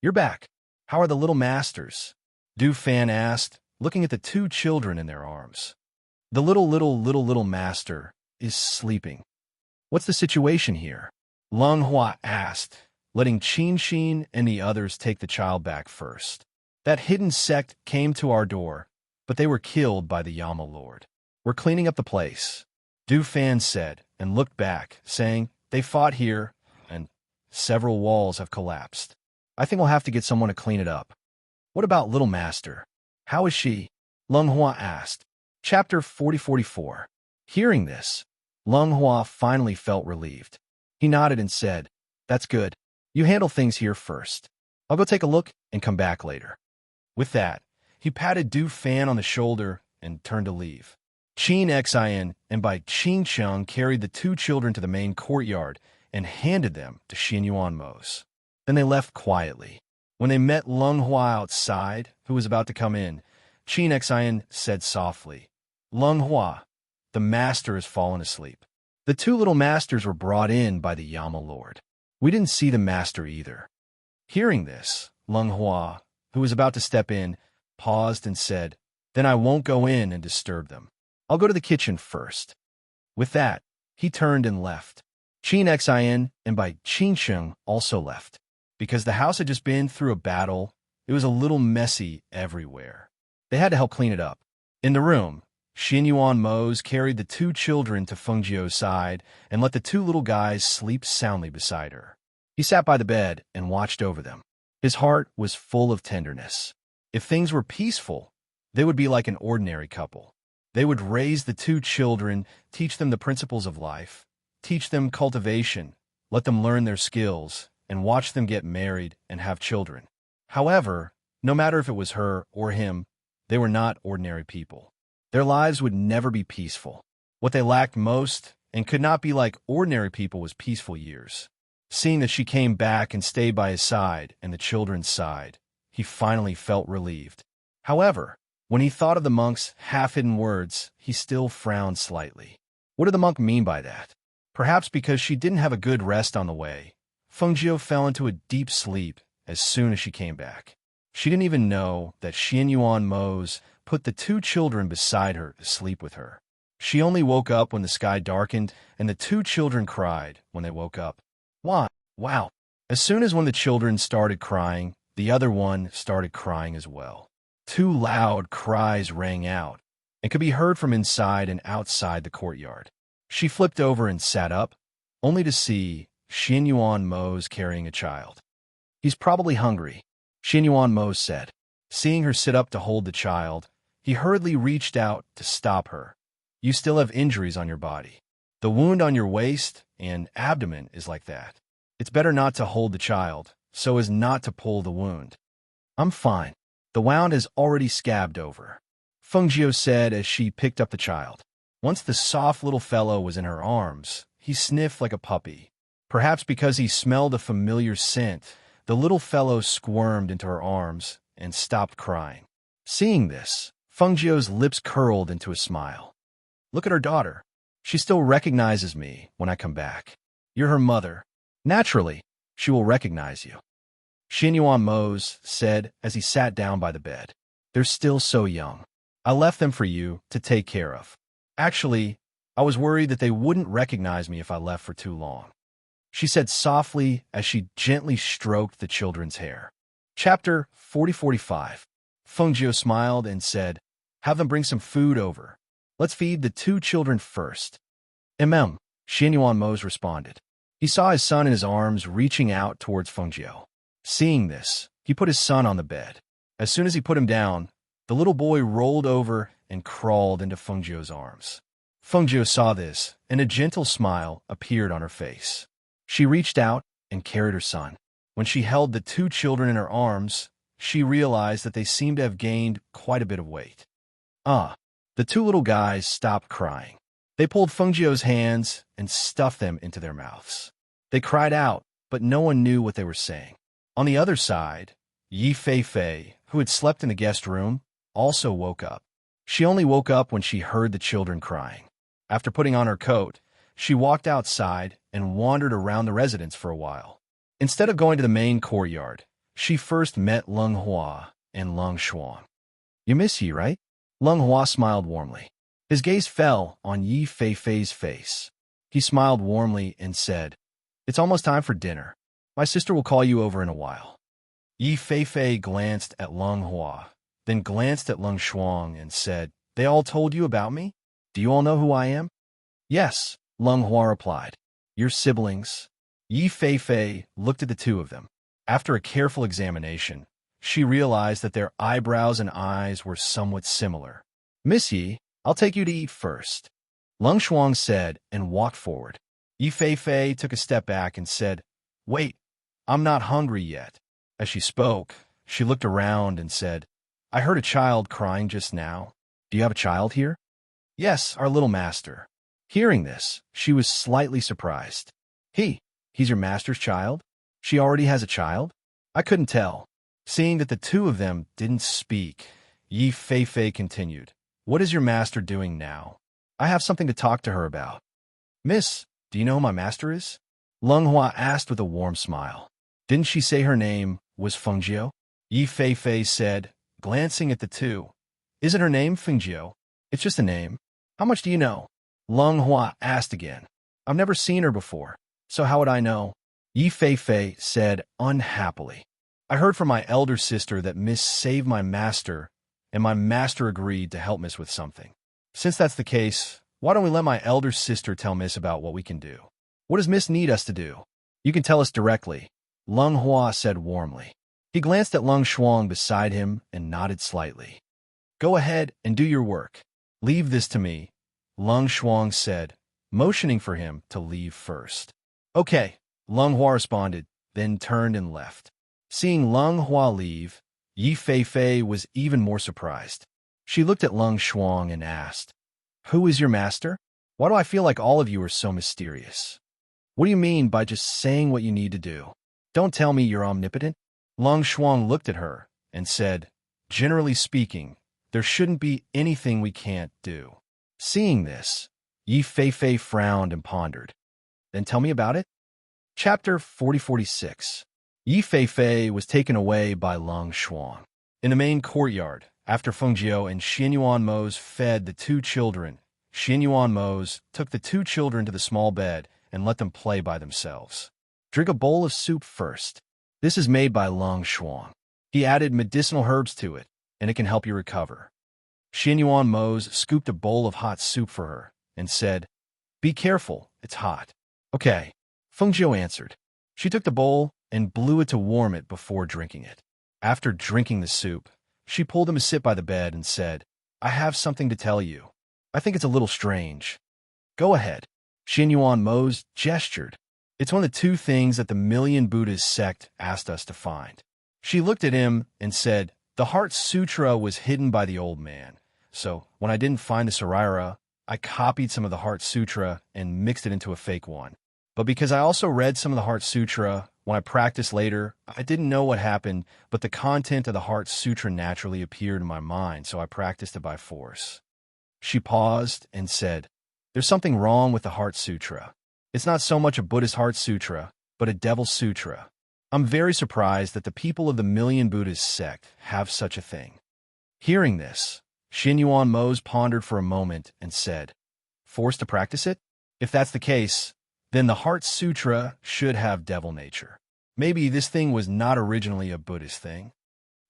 "You're back. How are the little masters?" Du Fan asked, looking at the 2 children in their arms. "The little master is sleeping." "What's the situation here?" Leng Hua asked, letting Qin and the others take the child back first. "That hidden sect came to our door, but they were killed by the Yama Lord. We're cleaning up the place," Du Fan said, and looked back, saying, "They fought here, and several walls have collapsed. I think we'll have to get someone to clean it up." "What about Little Master? How is she?" Leng Hua asked. Chapter 40-44. Hearing this, Leng Hua finally felt relieved. He nodded and said, "That's good. You handle things here first. I'll go take a look and come back later." With that, he patted Du Fan on the shoulder and turned to leave. Qin Xin and by Qin Cheng carried the two children to the main courtyard and handed them to Xian Yuan Mo's. Then they left quietly. When they met Leng Hua outside, who was about to come in, Qin Xin said softly, "Leng Hua, the master has fallen asleep." The two little masters were brought in by the Yama Lord. We didn't see the master either. Hearing this, Leng Hua, who was about to step in, paused and said, "Then I won't go in and disturb them. I'll go to the kitchen first." With that, he turned and left. Qin Xin and by Qin Sheng also left. Because the house had just been through a battle, it was a little messy everywhere. They had to help clean it up. In the room, Xian Yuan Mo's carried the two children to Feng Jiu's side and let the two little guys sleep soundly beside her. He sat by the bed and watched over them. His heart was full of tenderness. If things were peaceful, they would be like an ordinary couple. They would raise the two children, teach them the principles of life, teach them cultivation, let them learn their skills, and watch them get married and have children. However, no matter if it was her or him, they were not ordinary people. Their lives would never be peaceful. What they lacked most and could not be like ordinary people was peaceful years. Seeing that she came back and stayed by his side and the children's side, he finally felt relieved. However, when he thought of the monk's half-hidden words, he still frowned slightly. What did the monk mean by that? Perhaps because she didn't have a good rest on the way, Feng Jiu fell into a deep sleep as soon as she came back. She didn't even know that Xian Yuan Mo's put the two children beside her to sleep with her. She only woke up when the sky darkened, and the two children cried when they woke up. Why? Wow. As soon as one of the children started crying, the other one started crying as well. Two loud cries rang out and could be heard from inside and outside the courtyard. She flipped over and sat up, only to see Xian Yuan Mo's carrying a child. "He's probably hungry," Xian Yuan Mo said. Seeing her sit up to hold the child, he hurriedly reached out to stop her. "You still have injuries on your body. The wound on your waist and abdomen is like that. It's better not to hold the child, so as not to pull the wound." "I'm fine. The wound has already scabbed over," Feng Jiu said as she picked up the child. Once the soft little fellow was in her arms, he sniffed like a puppy. Perhaps because he smelled a familiar scent, the little fellow squirmed into her arms and stopped crying. Seeing this, Feng Jiu's lips curled into a smile. "Look at her daughter. She still recognizes me when I come back. You're her mother. Naturally, she will recognize you," Xian Yuan Mo's said as he sat down by the bed. "They're still so young. I left them for you to take care of. Actually, I was worried that they wouldn't recognize me if I left for too long," she said softly as she gently stroked the children's hair. Chapter 40-45. Feng Jiu smiled and said, "Have them bring some food over. Let's feed the two children first." Xian Yuan Mo's responded. He saw his son in his arms reaching out towards Feng Jiu. Seeing this, he put his son on the bed. As soon as he put him down, the little boy rolled over and crawled into Feng Jiu's arms. Feng Jiu saw this, and a gentle smile appeared on her face. She reached out and carried her son. When she held the two children in her arms, she realized that they seemed to have gained quite a bit of weight. The two little guys stopped crying. They pulled Feng Jiu's hands and stuffed them into their mouths. They cried out, but no one knew what they were saying. On the other side, Yi Fei, who had slept in the guest room, also woke up. She only woke up when she heard the children crying. After putting on her coat, she walked outside and wandered around the residence for a while. Instead of going to the main courtyard, she first met Leng Hua and Leng Shuang. "You miss Yi, right?" Leng Hua smiled warmly. His gaze fell on Yi Fei's face. He smiled warmly and said, "It's almost time for dinner. My sister will call you over in a while." Yi Fei glanced at Leng Hua, then glanced at Leng Shuang and said, "They all told you about me? Do you all know who I am?" "Yes," Leng Hua replied. "Your siblings." Yi Fei looked at the two of them. After a careful examination, she realized that their eyebrows and eyes were somewhat similar. "Miss Yi, I'll take you to eat first," Leng Shuang said and walked forward. Yi Fei took a step back and said, "Wait, I'm not hungry yet." As she spoke, she looked around and said, "I heard a child crying just now. Do you have a child here?" Yes, our little master. Hearing this, she was slightly surprised. He's your master's child? She already has a child? I couldn't tell. Seeing that the two of them didn't speak, Yi Fei continued. What is your master doing now? I have something to talk to her about. Miss, do you know who my master is? Leng Hua asked with a warm smile. Didn't she say her name was Fengjiu? Yi Fei said, glancing at the two. Isn't her name Fengjiu? It's just a name. How much do you know? Leng Hua asked again. I've never seen her before, so how would I know? Yi Fei said unhappily. I heard from my elder sister that Miss saved my master, and my master agreed to help Miss with something. Since that's the case, why don't we let my elder sister tell Miss about what we can do? What does Miss need us to do? You can tell us directly, Leng Hua said warmly. He glanced at Leng Shuang beside him and nodded slightly. Go ahead and do your work. Leave this to me, Leng Shuang said, motioning for him to leave first. Okay, Leng Hua responded, then turned and left. Seeing Leng Hua leave, Yi Fei was even more surprised. She looked at Leng Shuang and asked, Who is your master? Why do I feel like all of you are so mysterious? What do you mean by just saying what you need to do? Don't tell me you're omnipotent. Leng Shuang looked at her and said, Generally speaking, there shouldn't be anything we can't do. Seeing this, Yi Fei frowned and pondered. Then tell me about it. Chapter 4046. Yi Fei was taken away by Leng Shuang. In the main courtyard, after Fengjiu and Xianyuan Mose fed the two children, Xianyuan Mose took the two children to the small bed and let them play by themselves. Drink a bowl of soup first. This is made by Leng Shuang. He added medicinal herbs to it, and it can help you recover. Xianyuan Mose scooped a bowl of hot soup for her and said, Be careful, it's hot. Okay, Fengjiu answered. She took the bowl and blew it to warm it before drinking it. After drinking the soup, she pulled him to sit by the bed and said, I have something to tell you. I think it's a little strange. Go ahead. Xianyuan Mose gestured. It's one of the two things that the Million Buddhas sect asked us to find. She looked at him and said, The Heart Sutra was hidden by the old man. So when I didn't find the Saraira, I copied some of the Heart Sutra and mixed it into a fake one. But because I also read some of the Heart Sutra, when I practiced later, I didn't know what happened, but the content of the Heart Sutra naturally appeared in my mind, so I practiced it by force. She paused and said, There's something wrong with the Heart Sutra. It's not so much a Buddhist Heart Sutra, but a Devil Sutra. I'm very surprised that the people of the Million Buddhas sect have such a thing. Hearing this, Xianyuan Mose pondered for a moment and said, Forced to practice it? If that's the case, then the Heart Sutra should have devil nature. Maybe this thing was not originally a Buddhist thing.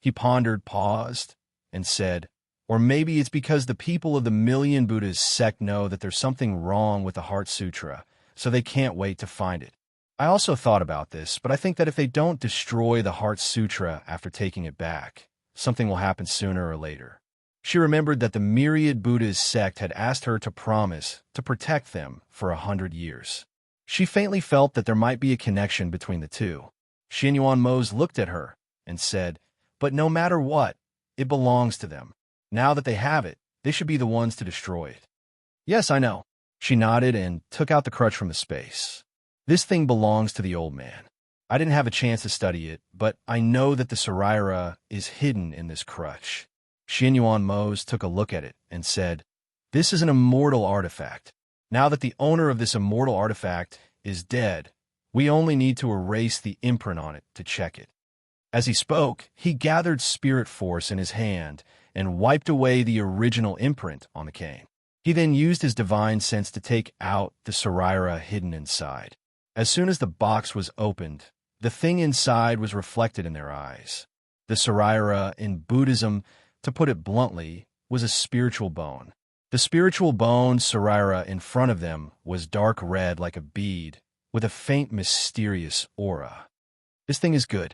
He pondered, paused, and said, Or maybe it's because the people of the Million Buddhas sect know that there's something wrong with the Heart Sutra, so they can't wait to find it. I also thought about this, but I think that if they don't destroy the Heart Sutra after taking it back, something will happen sooner or later. She remembered that the Myriad Buddhas sect had asked her to promise to protect them for 100 years. She faintly felt that there might be a connection between the two. Xianyuan Mose looked at her and said, But no matter what, it belongs to them. Now that they have it, they should be the ones to destroy it. Yes, I know. She nodded and took out the crutch from the space. This thing belongs to the old man. I didn't have a chance to study it, but I know that the Saraira is hidden in this crutch. Xianyuan Mose took a look at it and said, This is an immortal artifact. Now that the owner of this immortal artifact is dead, we only need to erase the imprint on it to check it. As he spoke, he gathered spirit force in his hand and wiped away the original imprint on the cane. He then used his divine sense to take out the Saraira hidden inside. As soon as the box was opened, the thing inside was reflected in their eyes. The Saraira in Buddhism, to put it bluntly, was a spiritual bone. The spiritual bone Saraira in front of them was dark red like a bead, with a faint mysterious aura. This thing is good,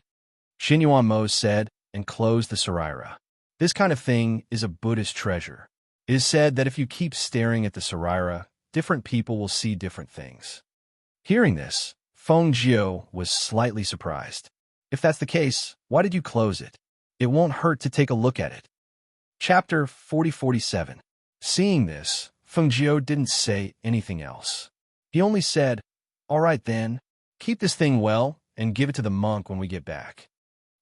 Xianyuan Mose said, and closed the Saraira. This kind of thing is a Buddhist treasure. It is said that if you keep staring at the Saraira, different people will see different things. Hearing this, Fengjiu was slightly surprised. If that's the case, why did you close it? It won't hurt to take a look at it. Chapter 4047. Seeing this, Feng Jiu didn't say anything else. He only said, "All right then, keep this thing well and give it to the monk when we get back."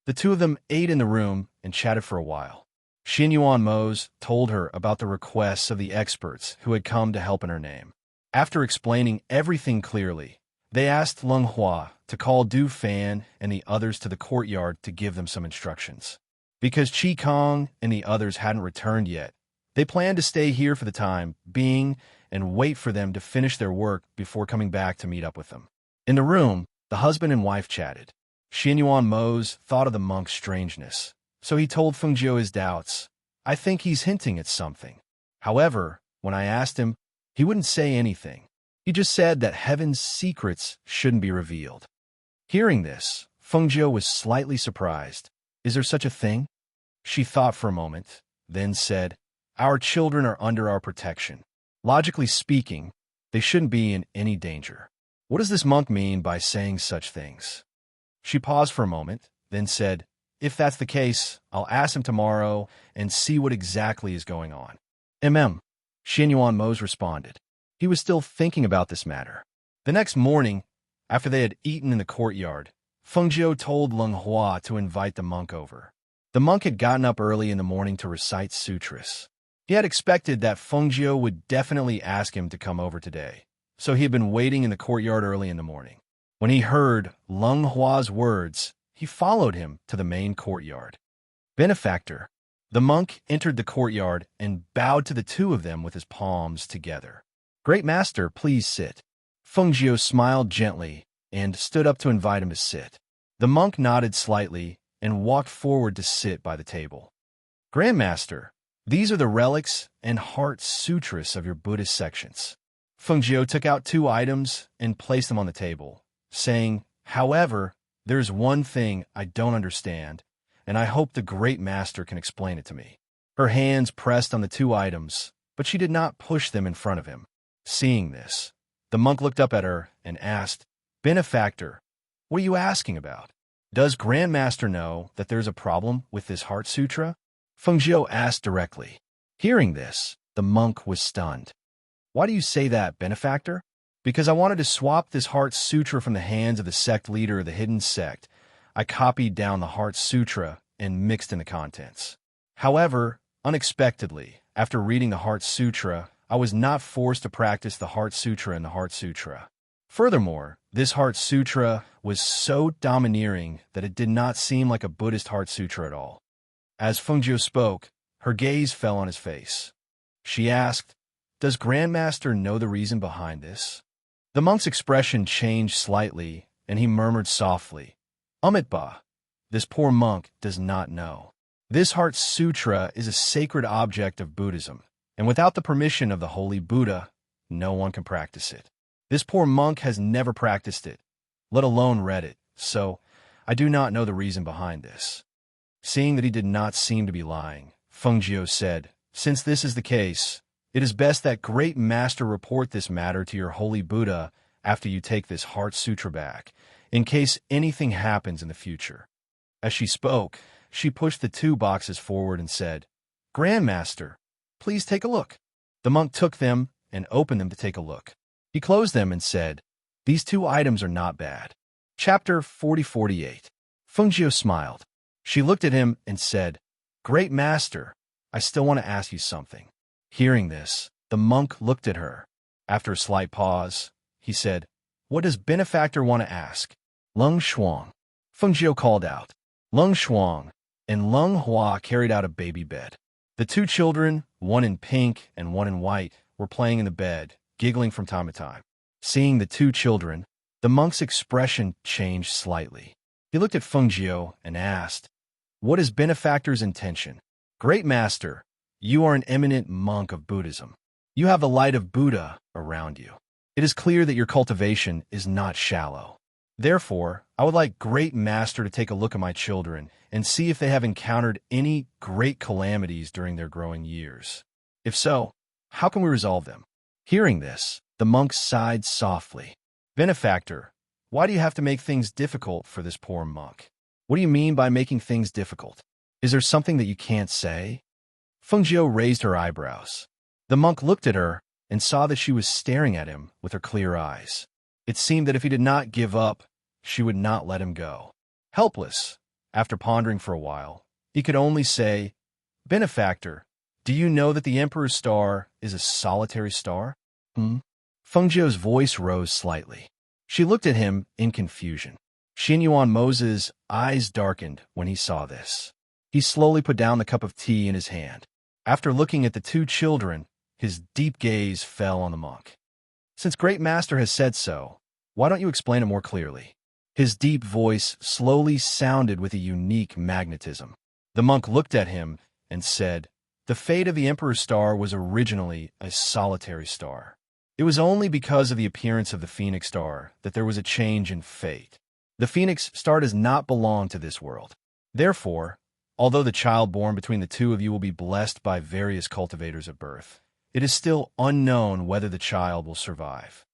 The two of them ate in the room and chatted for a while. Xin Yuan Mose told her about the requests of the experts who had come to help in her name. After explaining everything clearly, they asked Leng Hua to call Du Fan and the others to the courtyard to give them some instructions. Because Qi Kong and the others hadn't returned yet, they planned to stay here for the time being and wait for them to finish their work before coming back to meet up with them. In the room, the husband and wife chatted. Xin Yuan Mose thought of the monk's strangeness, so he told Feng Jiu his doubts. "I think he's hinting at something. However, when I asked him, he wouldn't say anything. He just said that heaven's secrets shouldn't be revealed." Hearing this, Feng Jiu was slightly surprised. "Is there such a thing?" She thought for a moment, then said, "Our children are under our protection. Logically speaking, they shouldn't be in any danger. What does this monk mean by saying such things?" She paused for a moment, then said, "If that's the case, I'll ask him tomorrow and see what exactly is going on." Xin Yuan Mose responded. He was still thinking about this matter. The next morning, after they had eaten in the courtyard, Feng Jiu told Leng Hua to invite the monk over. The monk had gotten up early in the morning to recite sutras. He had expected that Feng Jiu would definitely ask him to come over today, so he had been waiting in the courtyard early in the morning. When he heard Leng Hua's words, he followed him to the main courtyard. "Benefactor." The monk entered the courtyard and bowed to the two of them with his palms together. "Great master, please sit." Feng Jiu smiled gently and stood up to invite him to sit. The monk nodded slightly and walked forward to sit by the table. "Grandmaster, these are the relics and heart sutras of your Buddhist sections." Feng Jiu took out 2 items and placed them on the table, saying, "However, there's one thing I don't understand, and I hope the great master can explain it to me." Her hands pressed on the 2 items, but she did not push them in front of him. Seeing this, the monk looked up at her and asked, "Benefactor, what are you asking about? Does Grandmaster know that there's a problem with this Heart Sutra?" Feng Jiu asked directly. Hearing this, the monk was stunned. "Why do you say that, Benefactor?" "Because I wanted to swap this Heart Sutra from the hands of the sect leader of the hidden sect. I copied down the Heart Sutra and mixed in the contents. However, unexpectedly, after reading the Heart Sutra, I was not forced to practice the Heart Sutra in the Heart Sutra. Furthermore, this Heart Sutra was so domineering that it did not seem like a Buddhist Heart Sutra at all." As Feng Jiu spoke, her gaze fell on his face. She asked, "Does Grandmaster know the reason behind this?" The monk's expression changed slightly, and he murmured softly, "Amitabha, this poor monk does not know. This Heart Sutra is a sacred object of Buddhism, and without the permission of the Holy Buddha, no one can practice it. This poor monk has never practiced it, let alone read it, so I do not know the reason behind this." Seeing that he did not seem to be lying, Feng Jiu said, "Since this is the case, it is best that Great Master report this matter to your Holy Buddha after you take this Heart Sutra back, in case anything happens in the future." As she spoke, she pushed the 2 boxes forward and said, "Grandmaster, please take a look." The monk took them and opened them to take a look. He closed them and said, "These 2 items are not bad." Chapter 40-48. Feng Jiu smiled. She looked at him and said, "Great Master, I still want to ask you something." Hearing this, the monk looked at her. After a slight pause, he said, "What does Benefactor want to ask?" "Leng Shuang." Feng Jiu called out. Leng Shuang and Leng Hua carried out a baby bed. The 2 children, one in pink and one in white, were playing in the bed, giggling from time to time. Seeing the 2 children, the monk's expression changed slightly. He looked at Feng Jiu and asked, "What is Benefactor's intention?" "Great Master, you are an eminent monk of Buddhism. You have the light of Buddha around you. It is clear that your cultivation is not shallow. Therefore, I would like Great Master to take a look at my children and see if they have encountered any great calamities during their growing years. If so, how can we resolve them?" Hearing this, the monk sighed softly. "Benefactor, why do you have to make things difficult for this poor monk? What do you mean by making things difficult? Is there something that you can't say?" Feng Jiu raised her eyebrows. The monk looked at her and saw that she was staring at him with her clear eyes. It seemed that if he did not give up, she would not let him go. Helpless, after pondering for a while, he could only say, "Benefactor, do you know that the Emperor's star is a solitary star?" Fengjiu's voice rose slightly. She looked at him in confusion. Xinyuan Moses' eyes darkened when he saw this. He slowly put down the cup of tea in his hand. After looking at the two children, his deep gaze fell on the monk. "Since Great Master has said so, why don't you explain it more clearly?" His deep voice slowly sounded with a unique magnetism. The monk looked at him and said, "The fate of the Emperor's star was originally a solitary star. It was only because of the appearance of the Phoenix star that there was a change in fate. The Phoenix star does not belong to this world. Therefore, although the child born between the two of you will be blessed by various cultivators at birth, it is still unknown whether the child will survive."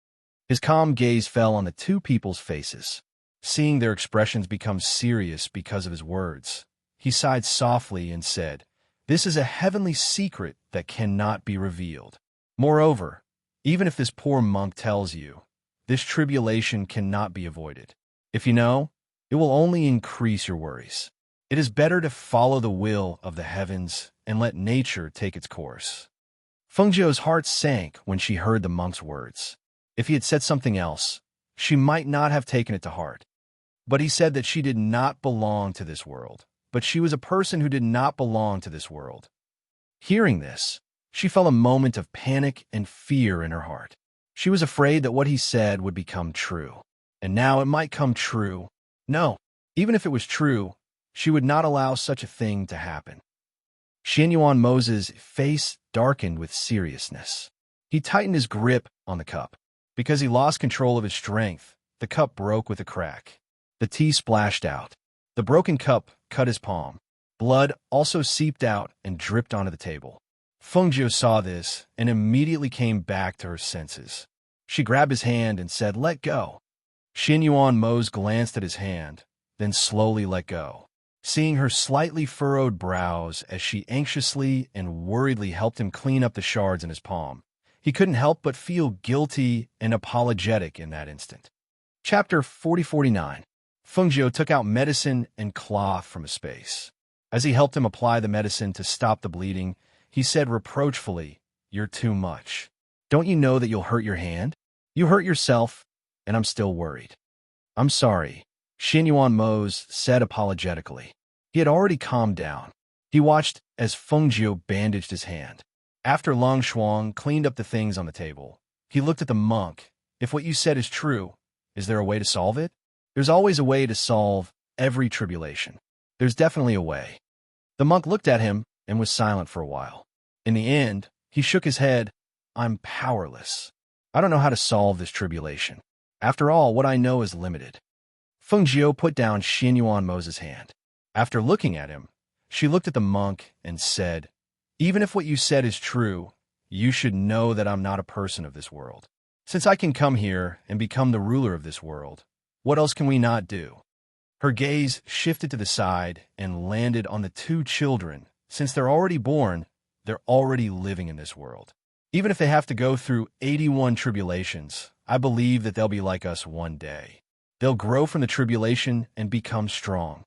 His calm gaze fell on the two people's faces. Seeing their expressions become serious because of his words, he sighed softly and said, "This is a heavenly secret that cannot be revealed. Moreover, even if this poor monk tells you, this tribulation cannot be avoided. If you know, it will only increase your worries. It is better to follow the will of the heavens and let nature take its course." Fengjiu's heart sank when she heard the monk's words. If he had said something else, she might not have taken it to heart. But he said that she did not belong to this world, but she was a person who did not belong to this world. Hearing this, she felt a moment of panic and fear in her heart. She was afraid that what he said would become true. And now it might come true. No, even if it was true, she would not allow such a thing to happen. Xinyuan Moses' face darkened with seriousness. He tightened his grip on the cup. Because he lost control of his strength, the cup broke with a crack. The tea splashed out. The broken cup cut his palm. Blood also seeped out and dripped onto the table. Fengjiu saw this and immediately came back to her senses. She grabbed his hand and said, "Let go." Xinyuan Mose glanced at his hand, then slowly let go. Seeing her slightly furrowed brows as she anxiously and worriedly helped him clean up the shards in his palm, he couldn't help but feel guilty and apologetic in that instant. Chapter 4049. Fengjiu took out medicine and cloth from a space. As he helped him apply the medicine to stop the bleeding, he said reproachfully, "You're too much. Don't you know that you'll hurt your hand? You hurt yourself, and I'm still worried." "I'm sorry," Xinyuan Mose said apologetically. He had already calmed down. He watched as Fengjiu bandaged his hand. After Long Shuang cleaned up the things on the table, he looked at the monk. "If what you said is true, is there a way to solve it?" "There's always a way to solve every tribulation. There's definitely a way." The monk looked at him and was silent for a while. In the end, he shook his head. "I'm powerless. I don't know how to solve this tribulation. After all, what I know is limited." Fengjiu put down Xinyuan Moses' hand. After looking at him, she looked at the monk and said, "Even if what you said is true, you should know that I'm not a person of this world. Since I can come here and become the ruler of this world, what else can we not do?" Her gaze shifted to the side and landed on the two children. Since they're already born, they're already living in this world. Even if they have to go through 81 tribulations, I believe that they'll be like us one day. They'll grow from the tribulation and become strong.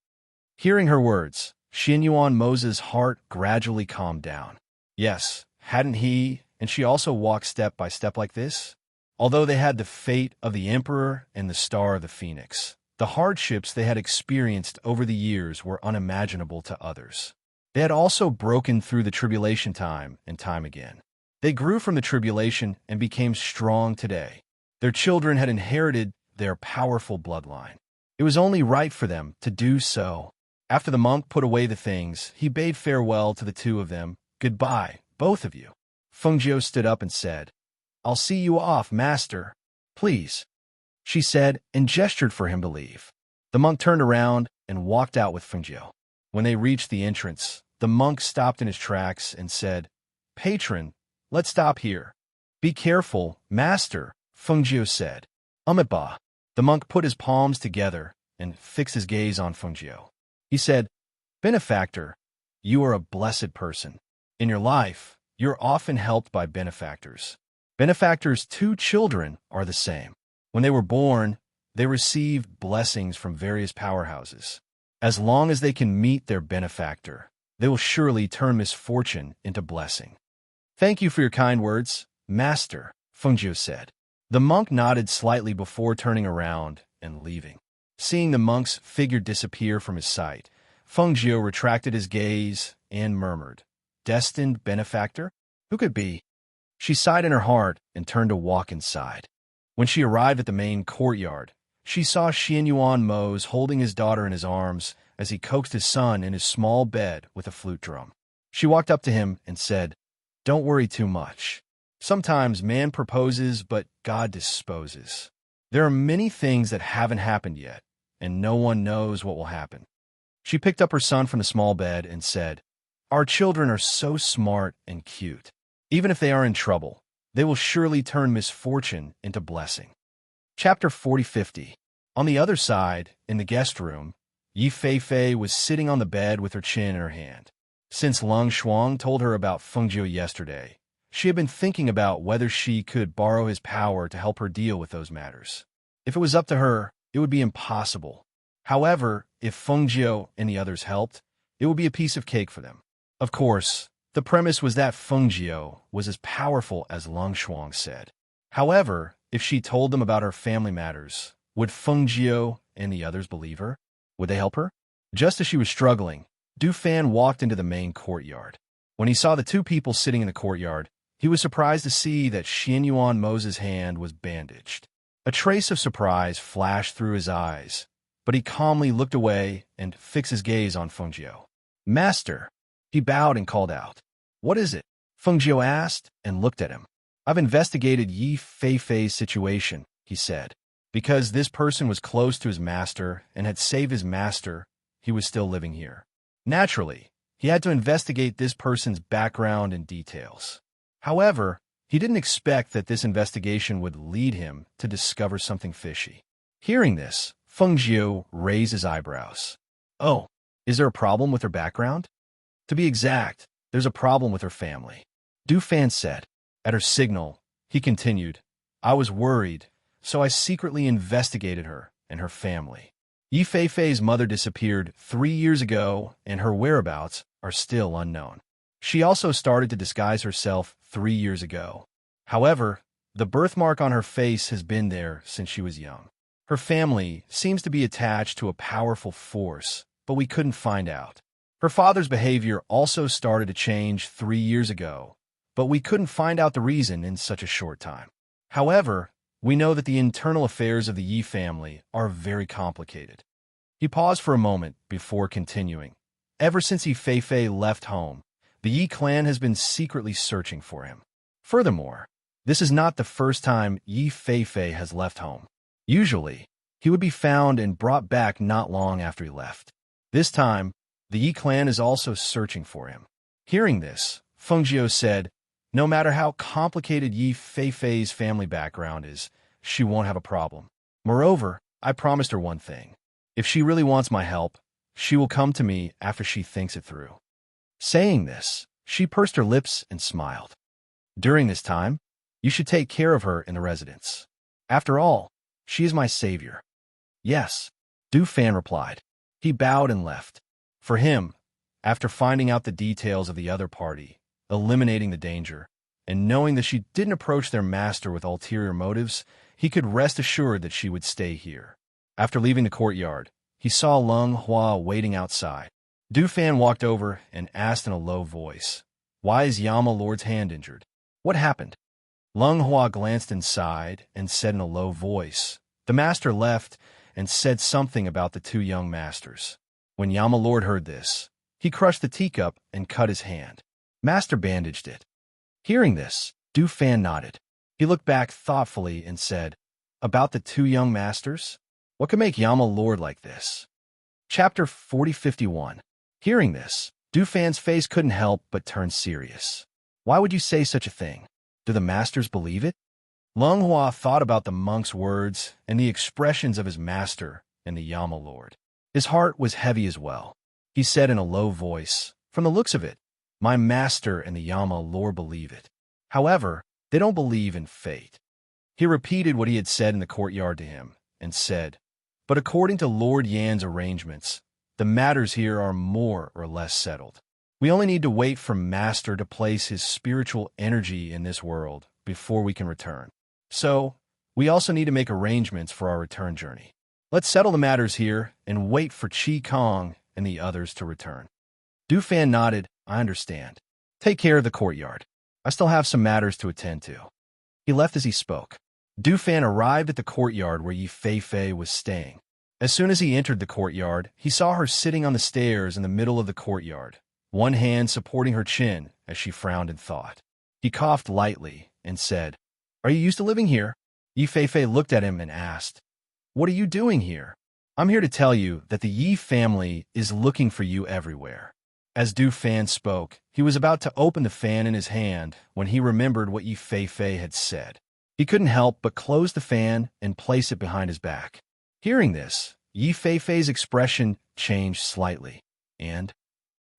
Hearing her words, Xinyuan Moses' heart gradually calmed down. Yes, hadn't he and she also walked step by step like this? Although they had the fate of the Emperor and the star of the Phoenix, the hardships they had experienced over the years were unimaginable to others. They had also broken through the tribulation time and time again. They grew from the tribulation and became strong today. Their children had inherited their powerful bloodline. It was only right for them to do so. After the monk put away the things, he bade farewell to the two of them. "Goodbye, both of you." Fengjiu stood up and said, "I'll see you off, master. Please," she said and gestured for him to leave. The monk turned around and walked out with Fengjiu. When they reached the entrance, the monk stopped in his tracks and said, "Patron, let's stop here." "Be careful, master," Fengjiu said. "Ba." The monk put his palms together and fixed his gaze on Fengjiu. He said, "Benefactor, you are a blessed person. In your life, you're often helped by benefactors. Benefactors' two children are the same. When they were born, they received blessings from various powerhouses. As long as they can meet their benefactor, they will surely turn misfortune into blessing. Thank you for your kind words, Master, Fengjiu said. The monk nodded slightly before turning around and leaving. Seeing the monk's figure disappear from his sight, Fengjiu retracted his gaze and murmured, "Destined benefactor? Who could be?" She sighed in her heart and turned to walk inside. When she arrived at the main courtyard, she saw Xianyuan Mose holding his daughter in his arms as he coaxed his son in his small bed with a flute drum. She walked up to him and said, "Don't worry too much. Sometimes man proposes, but God disposes. There are many things that haven't happened yet, and no one knows what will happen." She picked up her son from the small bed and said, "Our children are so smart and cute. Even if they are in trouble, they will surely turn misfortune into blessing." Chapter 40-50. On the other side, in the guest room, Yi Feifei was sitting on the bed with her chin in her hand. Since Lung Shuang told her about Fengjiu yesterday, she had been thinking about whether she could borrow his power to help her deal with those matters. If it was up to her, it would be impossible. However, if Fengjiu and the others helped, it would be a piece of cake for them. Of course, the premise was that Fengjiu was as powerful as Lung Shuang said. However, if she told them about her family matters, would Fengjiu and the others believe her? Would they help her? Just as she was struggling, Du Fan walked into the main courtyard. When he saw the two people sitting in the courtyard, he was surprised to see that Xianyuan Mose's hand was bandaged. A trace of surprise flashed through his eyes, but he calmly looked away and fixed his gaze on Fengjiu. "Master!" He bowed and called out. "What is it?" Fengjiu asked and looked at him. "I've investigated Yi Feifei's situation," he said. Because this person was close to his master and had saved his master, he was still living here. Naturally, he had to investigate this person's background and details. However, he didn't expect that this investigation would lead him to discover something fishy. Hearing this, Fengjiu raised his eyebrows. "Oh, is there a problem with her background?" "To be exact, there's a problem with her family," Du Fan said. At her signal, he continued, "I was worried, so I secretly investigated her and her family. Yi Feifei's mother disappeared 3 years ago, and her whereabouts are still unknown. She also started to disguise herself 3 years ago. However, the birthmark on her face has been there since she was young. Her family seems to be attached to a powerful force, but we couldn't find out. Her father's behavior also started to change 3 years ago, but we couldn't find out the reason in such a short time. However, we know that the internal affairs of the Yi family are very complicated." He paused for a moment before continuing. "Ever since Yi Feifei left home, the Yi clan has been secretly searching for him. Furthermore, this is not the first time Yi Feifei has left home. Usually, he would be found and brought back not long after he left. This time, the Yi clan is also searching for him." Hearing this, Fengjiu said, "No matter how complicated Yi Feifei's family background is, she won't have a problem. Moreover, I promised her one thing. If she really wants my help, she will come to me after she thinks it through." Saying this, she pursed her lips and smiled. "During this time, you should take care of her in the residence. After all, she is my savior." "Yes," Du Fan replied. He bowed and left. For him, after finding out the details of the other party, eliminating the danger, and knowing that she didn't approach their master with ulterior motives, he could rest assured that she would stay here. After leaving the courtyard, he saw Lung Hua waiting outside. Du Fan walked over and asked in a low voice, "Why is Yama Lord's hand injured? What happened?" Lung Hua glanced inside and said in a low voice, "The master left and said something about the two young masters." When Yama Lord heard this, he crushed the teacup and cut his hand. Master bandaged it. Hearing this, Du Fan nodded. He looked back thoughtfully and said, "About the two young masters? What could make Yama Lord like this?" Chapter 40-51. Hearing this, Du Fan's face couldn't help but turn serious. "Why would you say such a thing? Do the masters believe it?" Lung Hua thought about the monk's words and the expressions of his master and the Yama Lord. His heart was heavy as well. He said in a low voice, "From the looks of it, my master and the Yama Lord believe it. However, They don't believe in fate. He repeated what he had said in the courtyard to him, and said, but according to Lord Yan's arrangements, the matters here are more or less settled. We only need to wait for Master to place his spiritual energy in this world before we can return. So, we also need to make arrangements for our return journey. Let's settle the matters here and wait for Chi Kong and the others to return. Du Fan nodded. I understand. Take care of the courtyard. I still have some matters to attend to. He left as he spoke. Du Fan arrived at the courtyard where Yi Fei was staying. As soon as he entered the courtyard, he saw her sitting on the stairs in the middle of the courtyard, one hand supporting her chin as she frowned in thought. He coughed lightly and said, Are you used to living here? Yi Fei looked at him and asked, What are you doing here? I'm here to tell you that the Yi family is looking for you everywhere. As Du Fan spoke, he was about to open the fan in his hand when he remembered what Yi Fei had said. He couldn't help but close the fan and place it behind his back. Hearing this, Yi Fei's expression changed slightly, and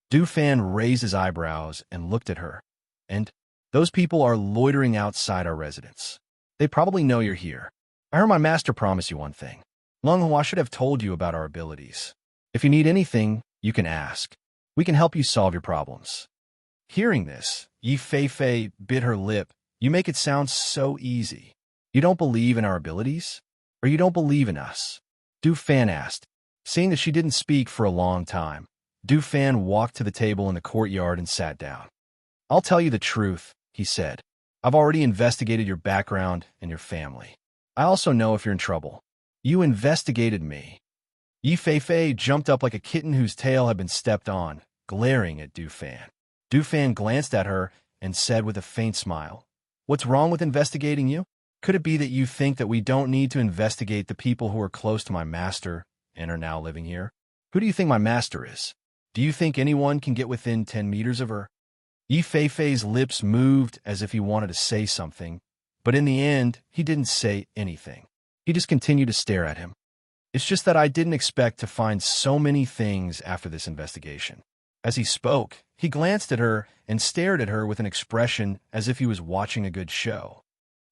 Du Fan raised his eyebrows and looked at her. And those people are loitering outside our residence. They probably know you're here. I heard my master promise you one thing. Longhua should have told you about our abilities. If you need anything, you can ask. We can help you solve your problems. Hearing this, Yi Fei bit her lip. You make it sound so easy. You don't believe in our abilities? Or you don't believe in us? Du Fan asked. Seeing that she didn't speak for a long time, Du Fan walked to the table in the courtyard and sat down. I'll tell you the truth, he said. I've already investigated your background and your family. I also know if you're in trouble. You investigated me. Yi Fei jumped up like a kitten whose tail had been stepped on, glaring at Du Fan. Du Fan glanced at her and said with a faint smile, What's wrong with investigating you? Could it be that you think that we don't need to investigate the people who are close to my master and are now living here? Who do you think my master is? Do you think anyone can get within 10 meters of her? Yi Fei's lips moved as if he wanted to say something, but in the end, he didn't say anything. He just continued to stare at him. It's just that I didn't expect to find so many things after this investigation. As he spoke, he glanced at her and stared at her with an expression as if he was watching a good show.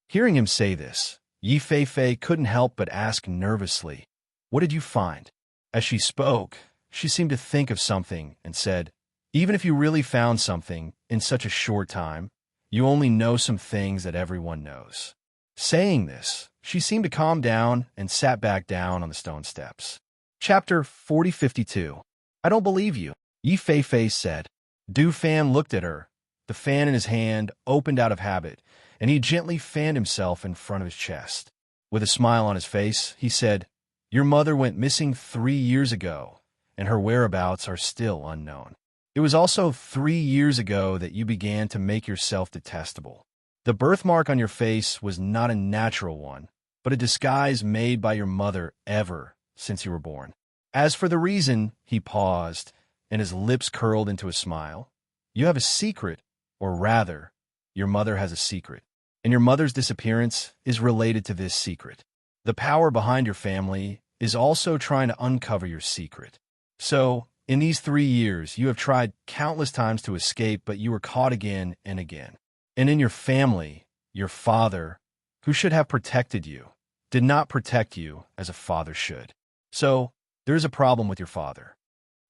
Hearing him say this, Yi Fei couldn't help but ask nervously, What did you find? As she spoke, she seemed to think of something and said, Even if you really found something in such a short time, you only know some things that everyone knows. Saying this, she seemed to calm down and sat back down on the stone steps. Chapter 4052. I don't believe you, Yi Fei said. Du Fan looked at her. The fan in his hand opened out of habit, and he gently fanned himself in front of his chest. With a smile on his face, he said, Your mother went missing 3 years ago, and her whereabouts are still unknown. It was also 3 years ago that you began to make yourself detestable. The birthmark on your face was not a natural one, but a disguise made by your mother ever since you were born. As for the reason, he paused, and his lips curled into a smile. You have a secret, or rather, your mother has a secret, and your mother's disappearance is related to this secret. The power behind your family is also trying to uncover your secret. So, in these 3 years, you have tried countless times to escape, but you were caught again and again. And in your family, your father, who should have protected you, did not protect you as a father should. So, there is a problem with your father.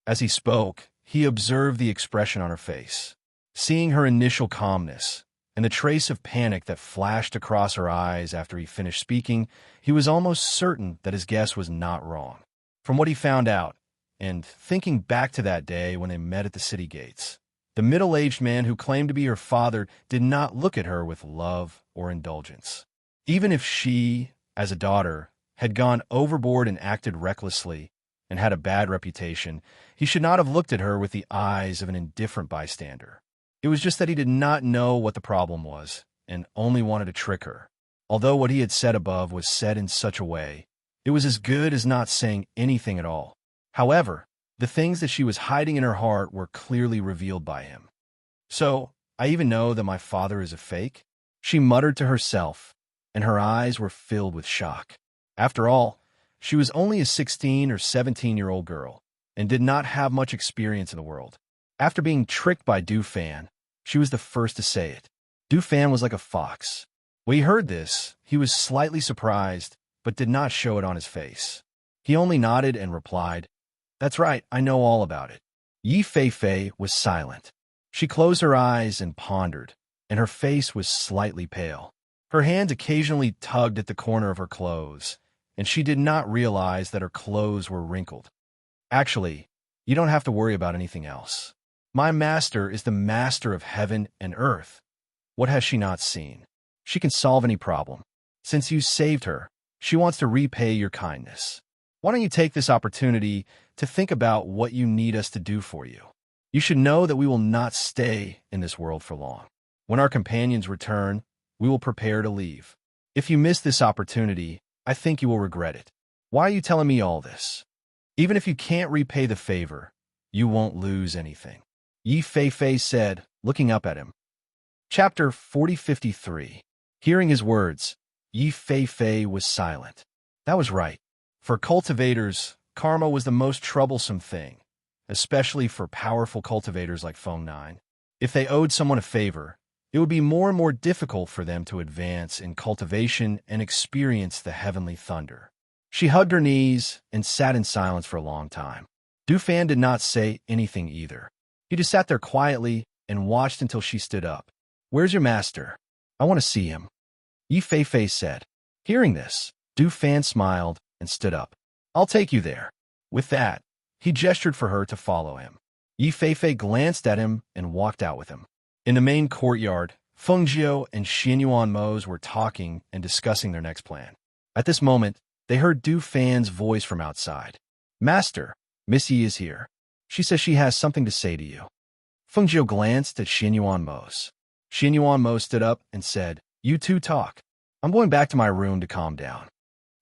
As he spoke, he observed the expression on her face. Seeing her initial calmness and the trace of panic that flashed across her eyes after he finished speaking, he was almost certain that his guess was not wrong. From what he found out, and thinking back to that day when they met at the city gates, the middle-aged man who claimed to be her father did not look at her with love or indulgence. Even if she, as a daughter, had gone overboard and acted recklessly and had a bad reputation, he should not have looked at her with the eyes of an indifferent bystander. It was just that he did not know what the problem was and only wanted to trick her. Although what he had said above was said in such a way, it was as good as not saying anything at all. However, the things that she was hiding in her heart were clearly revealed by him. So, I even know that my father is a fake? She muttered to herself, and her eyes were filled with shock. After all, she was only a 16 or 17-year-old girl and did not have much experience in the world. After being tricked by Du Fan, she was the first to say it. Du Fan was like a fox. When he heard this, he was slightly surprised, but did not show it on his face. He only nodded and replied, "That's right, I know all about it." Yi Fei was silent. She closed her eyes and pondered, and her face was slightly pale. Her hands occasionally tugged at the corner of her clothes, and she did not realize that her clothes were wrinkled. "Actually, you don't have to worry about anything else. My master is the master of heaven and earth. What has she not seen? She can solve any problem. Since you saved her, she wants to repay your kindness. Why don't you take this opportunity to think about what you need us to do for you? You should know that we will not stay in this world for long. When our companions return, we will prepare to leave. If you miss this opportunity, I think you will regret it. Why are you telling me all this? Even if you can't repay the favor, you won't lose anything." Yi Fei said, looking up at him. Chapter 4053. Hearing his words, Yi Fei was silent. That was right. For cultivators, karma was the most troublesome thing, especially for powerful cultivators like Feng Nine. If they owed someone a favor, it would be more and more difficult for them to advance in cultivation and experience the heavenly thunder. She hugged her knees and sat in silence for a long time. Du Fan did not say anything either. He just sat there quietly and watched until she stood up. "Where's your master? I want to see him," Yi Fei said. Hearing this, Du Fan smiled and stood up. "I'll take you there." With that, he gestured for her to follow him. Yi Fei glanced at him and walked out with him. In the main courtyard, Feng Jiu and Xianyuan Mose were talking and discussing their next plan. At this moment, they heard Du Fan's voice from outside. "Master, Miss Yi is here. She says she has something to say to you." Feng Jiu glanced at Xianyuan Mose. Xianyuan Mose stood up and said, "You two talk. I'm going back to my room to calm down."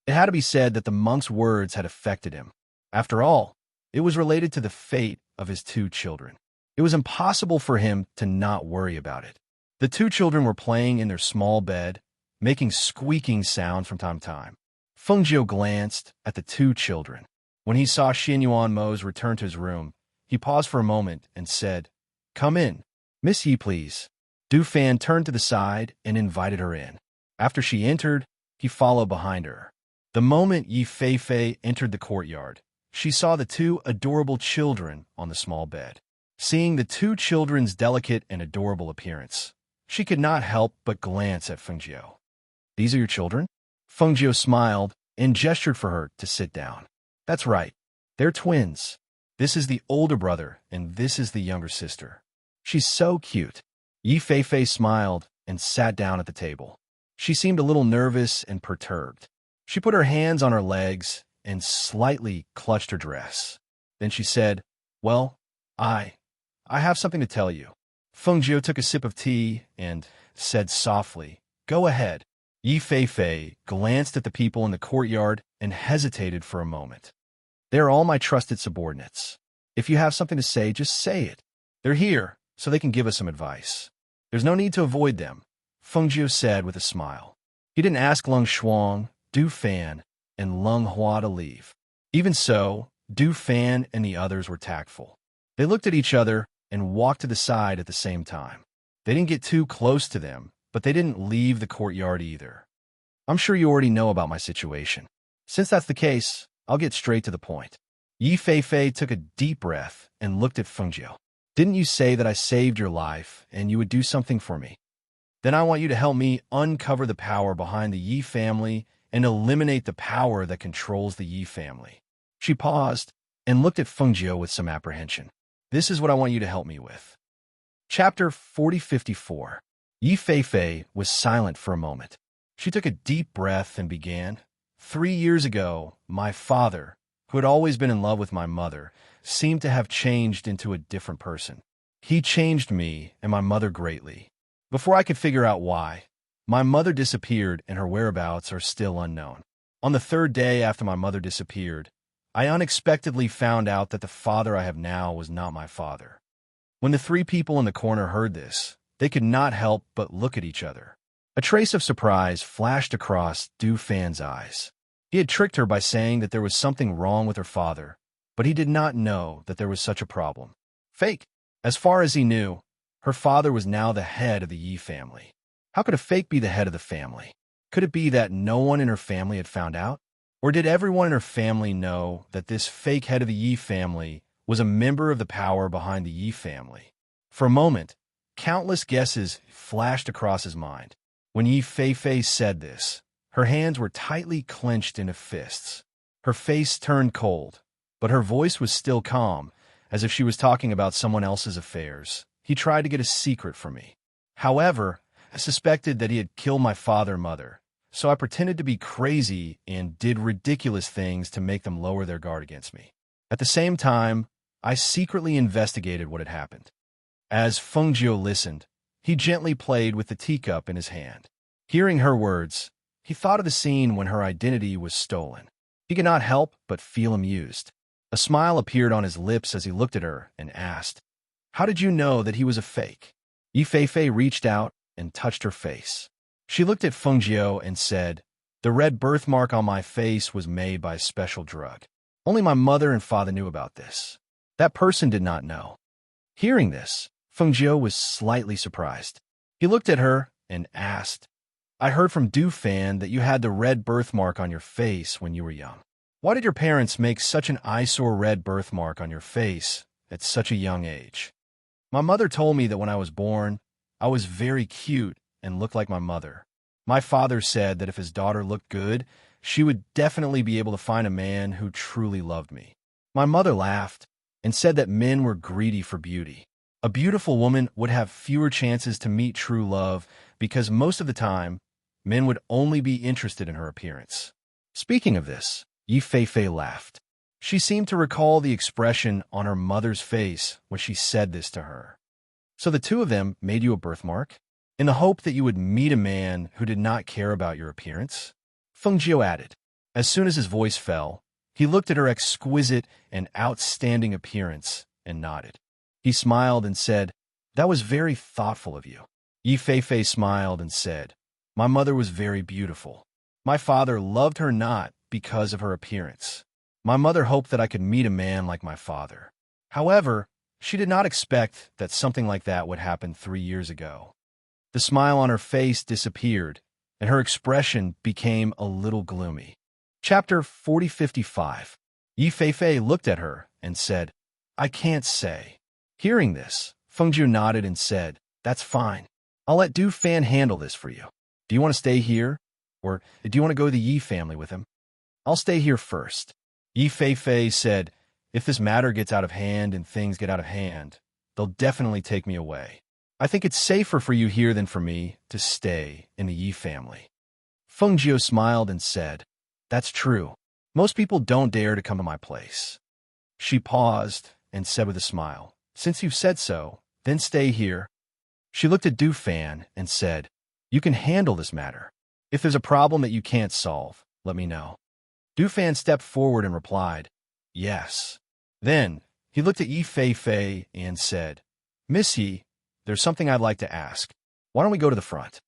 It had to be said that the monk's words had affected him. After all, it was related to the fate of his two children. It was impossible for him to not worry about it. The two children were playing in their small bed, making squeaking sounds from time to time. Feng Jiu glanced at the two children. When he saw Xianyuan Mose return to his room, he paused for a moment and said, "Come in. Miss Yi, please." Du Fan turned to the side and invited her in. After she entered, he followed behind her. The moment Yi Fei entered the courtyard, she saw the two adorable children on the small bed. Seeing the two children's delicate and adorable appearance, she could not help but glance at Feng Jiu. "These are your children?" Feng Jiu smiled and gestured for her to sit down. "That's right. They're twins. This is the older brother, and this is the younger sister. She's so cute." Yi Fei smiled and sat down at the table. She seemed a little nervous and perturbed. She put her hands on her legs and slightly clutched her dress. Then she said, "Well, I have something to tell you." Feng Jiu took a sip of tea and said softly, "Go ahead." Yi Fei glanced at the people in the courtyard and hesitated for a moment. "They are all my trusted subordinates. If you have something to say, just say it. They're here, so they can give us some advice. There's no need to avoid them," Feng Jiu said with a smile. He didn't ask Lung Shuang, Du Fan, and Lung Hua to leave. Even so, Du Fan and the others were tactful. They looked at each other and walked to the side at the same time. They didn't get too close to them, but they didn't leave the courtyard either. "I'm sure you already know about my situation. Since that's the case, I'll get straight to the point." Yi Fei took a deep breath and looked at Feng Jiu. "Didn't you say that I saved your life and you would do something for me? Then I want you to help me uncover the power behind the Yi family and eliminate the power that controls the Yi family." She paused and looked at Feng Jiu with some apprehension. "This is what I want you to help me with." Chapter 4054. Yi Fei was silent for a moment. She took a deep breath and began, 3 years ago, my father, who had always been in love with my mother, seemed to have changed into a different person. He changed me and my mother greatly. Before I could figure out why, my mother disappeared and her whereabouts are still unknown. On the 3rd day after my mother disappeared, I unexpectedly found out that the father I have now was not my father. When the 3 people in the corner heard this, they could not help but look at each other. A trace of surprise flashed across Du Fan's eyes. He had tricked her by saying that there was something wrong with her father, but he did not know that there was such a problem. Fake. As far as he knew, her father was now the head of the Yi family. How could a fake be the head of the family? Could it be that no one in her family had found out? Or did everyone in her family know that this fake head of the Yi family was a member of the power behind the Yi family? For a moment, countless guesses flashed across his mind. When Yi Feifei said this, her hands were tightly clenched into fists. Her face turned cold, but her voice was still calm, as if she was talking about someone else's affairs. He tried to get a secret from me. However, I suspected that he had killed my father and mother, so I pretended to be crazy and did ridiculous things to make them lower their guard against me. At the same time, I secretly investigated what had happened. As Feng Jiu listened, he gently played with the teacup in his hand. Hearing her words, he thought of the scene when her identity was stolen. He could not help but feel amused. A smile appeared on his lips as he looked at her and asked, "How did you know that he was a fake?" Yi Feifei reached out and touched her face. She looked at Feng Jiu and said, "The red birthmark on my face was made by a special drug. Only my mother and father knew about this. That person did not know." Hearing this, Feng Jiu was slightly surprised. He looked at her and asked, "I heard from Du Fan that you had the red birthmark on your face when you were young. Why did your parents make such an eyesore red birthmark on your face at such a young age?" "My mother told me that when I was born, I was very cute and looked like my mother. My father said that if his daughter looked good, she would definitely be able to find a man who truly loved me. My mother laughed and said that men were greedy for beauty. A beautiful woman would have fewer chances to meet true love because most of the time, men would only be interested in her appearance." Speaking of this, Yi Feifei laughed. She seemed to recall the expression on her mother's face when she said this to her. "So the two of them made you a birthmark, in the hope that you would meet a man who did not care about your appearance?" Feng Jiu added. As soon as his voice fell, he looked at her exquisite and outstanding appearance and nodded. He smiled and said, "That was very thoughtful of you." Yi Feifei smiled and said, "My mother was very beautiful. My father loved her not because of her appearance. My mother hoped that I could meet a man like my father. However, she did not expect that something like that would happen 3 years ago." The smile on her face disappeared, and her expression became a little gloomy. Chapter 4055. Yi Feifei looked at her and said, "I can't say." Hearing this, Feng Jiu nodded and said, "That's fine. I'll let Du Fan handle this for you. Do you want to stay here? Or do you want to go to the Yi family with him?" "I'll stay here first." Yi Feifei said, "If this matter gets out of hand and things get out of hand, they'll definitely take me away. I think it's safer for you here than for me to stay in the Yi family." Feng Jiu smiled and said, "That's true. Most people don't dare to come to my place." She paused and said with a smile, "Since you've said so, then stay here." She looked at Du Fan and said, "You can handle this matter. If there's a problem that you can't solve, let me know." Du Fan stepped forward and replied, "Yes." Then he looked at Yi Feifei and said, "Miss Yi, there's something I'd like to ask. Why don't we go to the front?"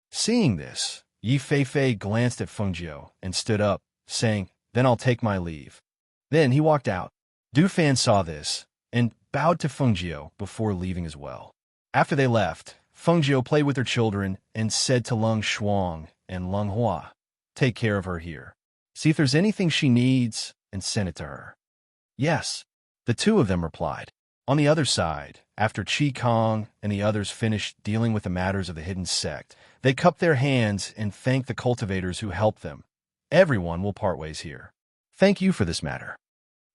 Seeing this, Yi Feifei glanced at Feng Jiu and stood up, saying, "Then I'll take my leave." Then he walked out. Du Fan saw this and bowed to Feng Jiu before leaving as well. After they left, Feng Jiu played with her children and said to Leng Shuang and Leng Hua, "Take care of her here. See if there's anything she needs and send it to her." "Yes," the two of them replied. On the other side, after Qi Kong and the others finished dealing with the matters of the hidden sect, they cupped their hands and thanked the cultivators who helped them. "Everyone will part ways here. Thank you for this matter.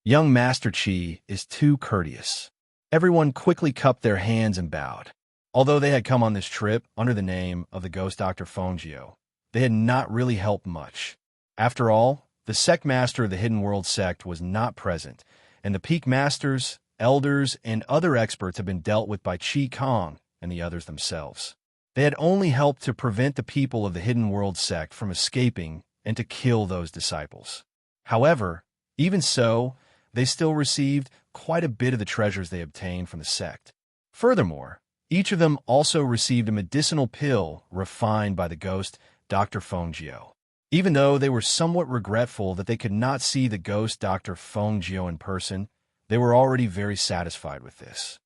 Young Master Qi is too courteous." Everyone quickly cupped their hands and bowed. Although they had come on this trip under the name of the Ghost Dr. Feng Jiu, they had not really helped much. After all, the sect master of the Hidden World sect was not present, and the peak masters, elders, and other experts had been dealt with by Qi Kong and the others themselves. They had only helped to prevent the people of the Hidden World sect from escaping and to kill those disciples. However, even so, they still received quite a bit of the treasures they obtained from the sect. Furthermore, each of them also received a medicinal pill refined by the ghost Dr. Feng Jiu. Even though they were somewhat regretful that they could not see the ghost Dr. Feng Jiu in person, they were already very satisfied with this.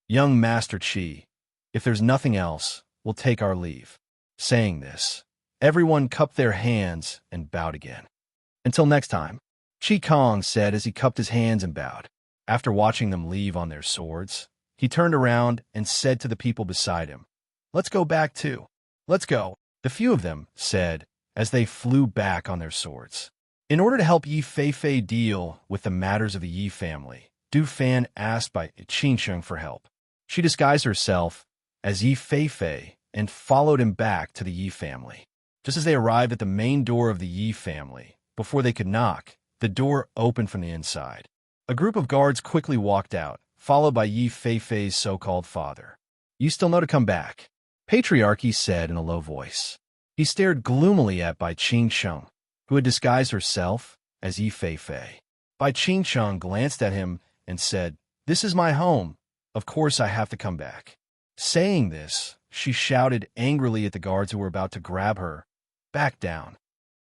"Young Master Qi, if there's nothing else, we'll take our leave." Saying this, everyone cupped their hands and bowed again. Until next time, Chi Kong said as he cupped his hands and bowed. After watching them leave on their swords, he turned around and said to the people beside him, "Let's go back too. Let's go." The few of them said as they flew back on their swords. In order to help Yi Feifei deal with the matters of the Yi family, Du Fan asked by Qingsheng for help. She disguised herself as Yi Feifei and followed him back to the Yi family. Just as they arrived at the main door of the Yi family, before they could knock, the door opened from the inside. A group of guards quickly walked out, followed by Yi Feifei's so-called father. "You still know to come back," Patriarchy said in a low voice. He stared gloomily at Bai Qingsheng, who had disguised herself as Yi Feifei. Bai Qingsheng glanced at him and said, "This is my home. Of course I have to come back." Saying this, she shouted angrily at the guards who were about to grab her. "Back down."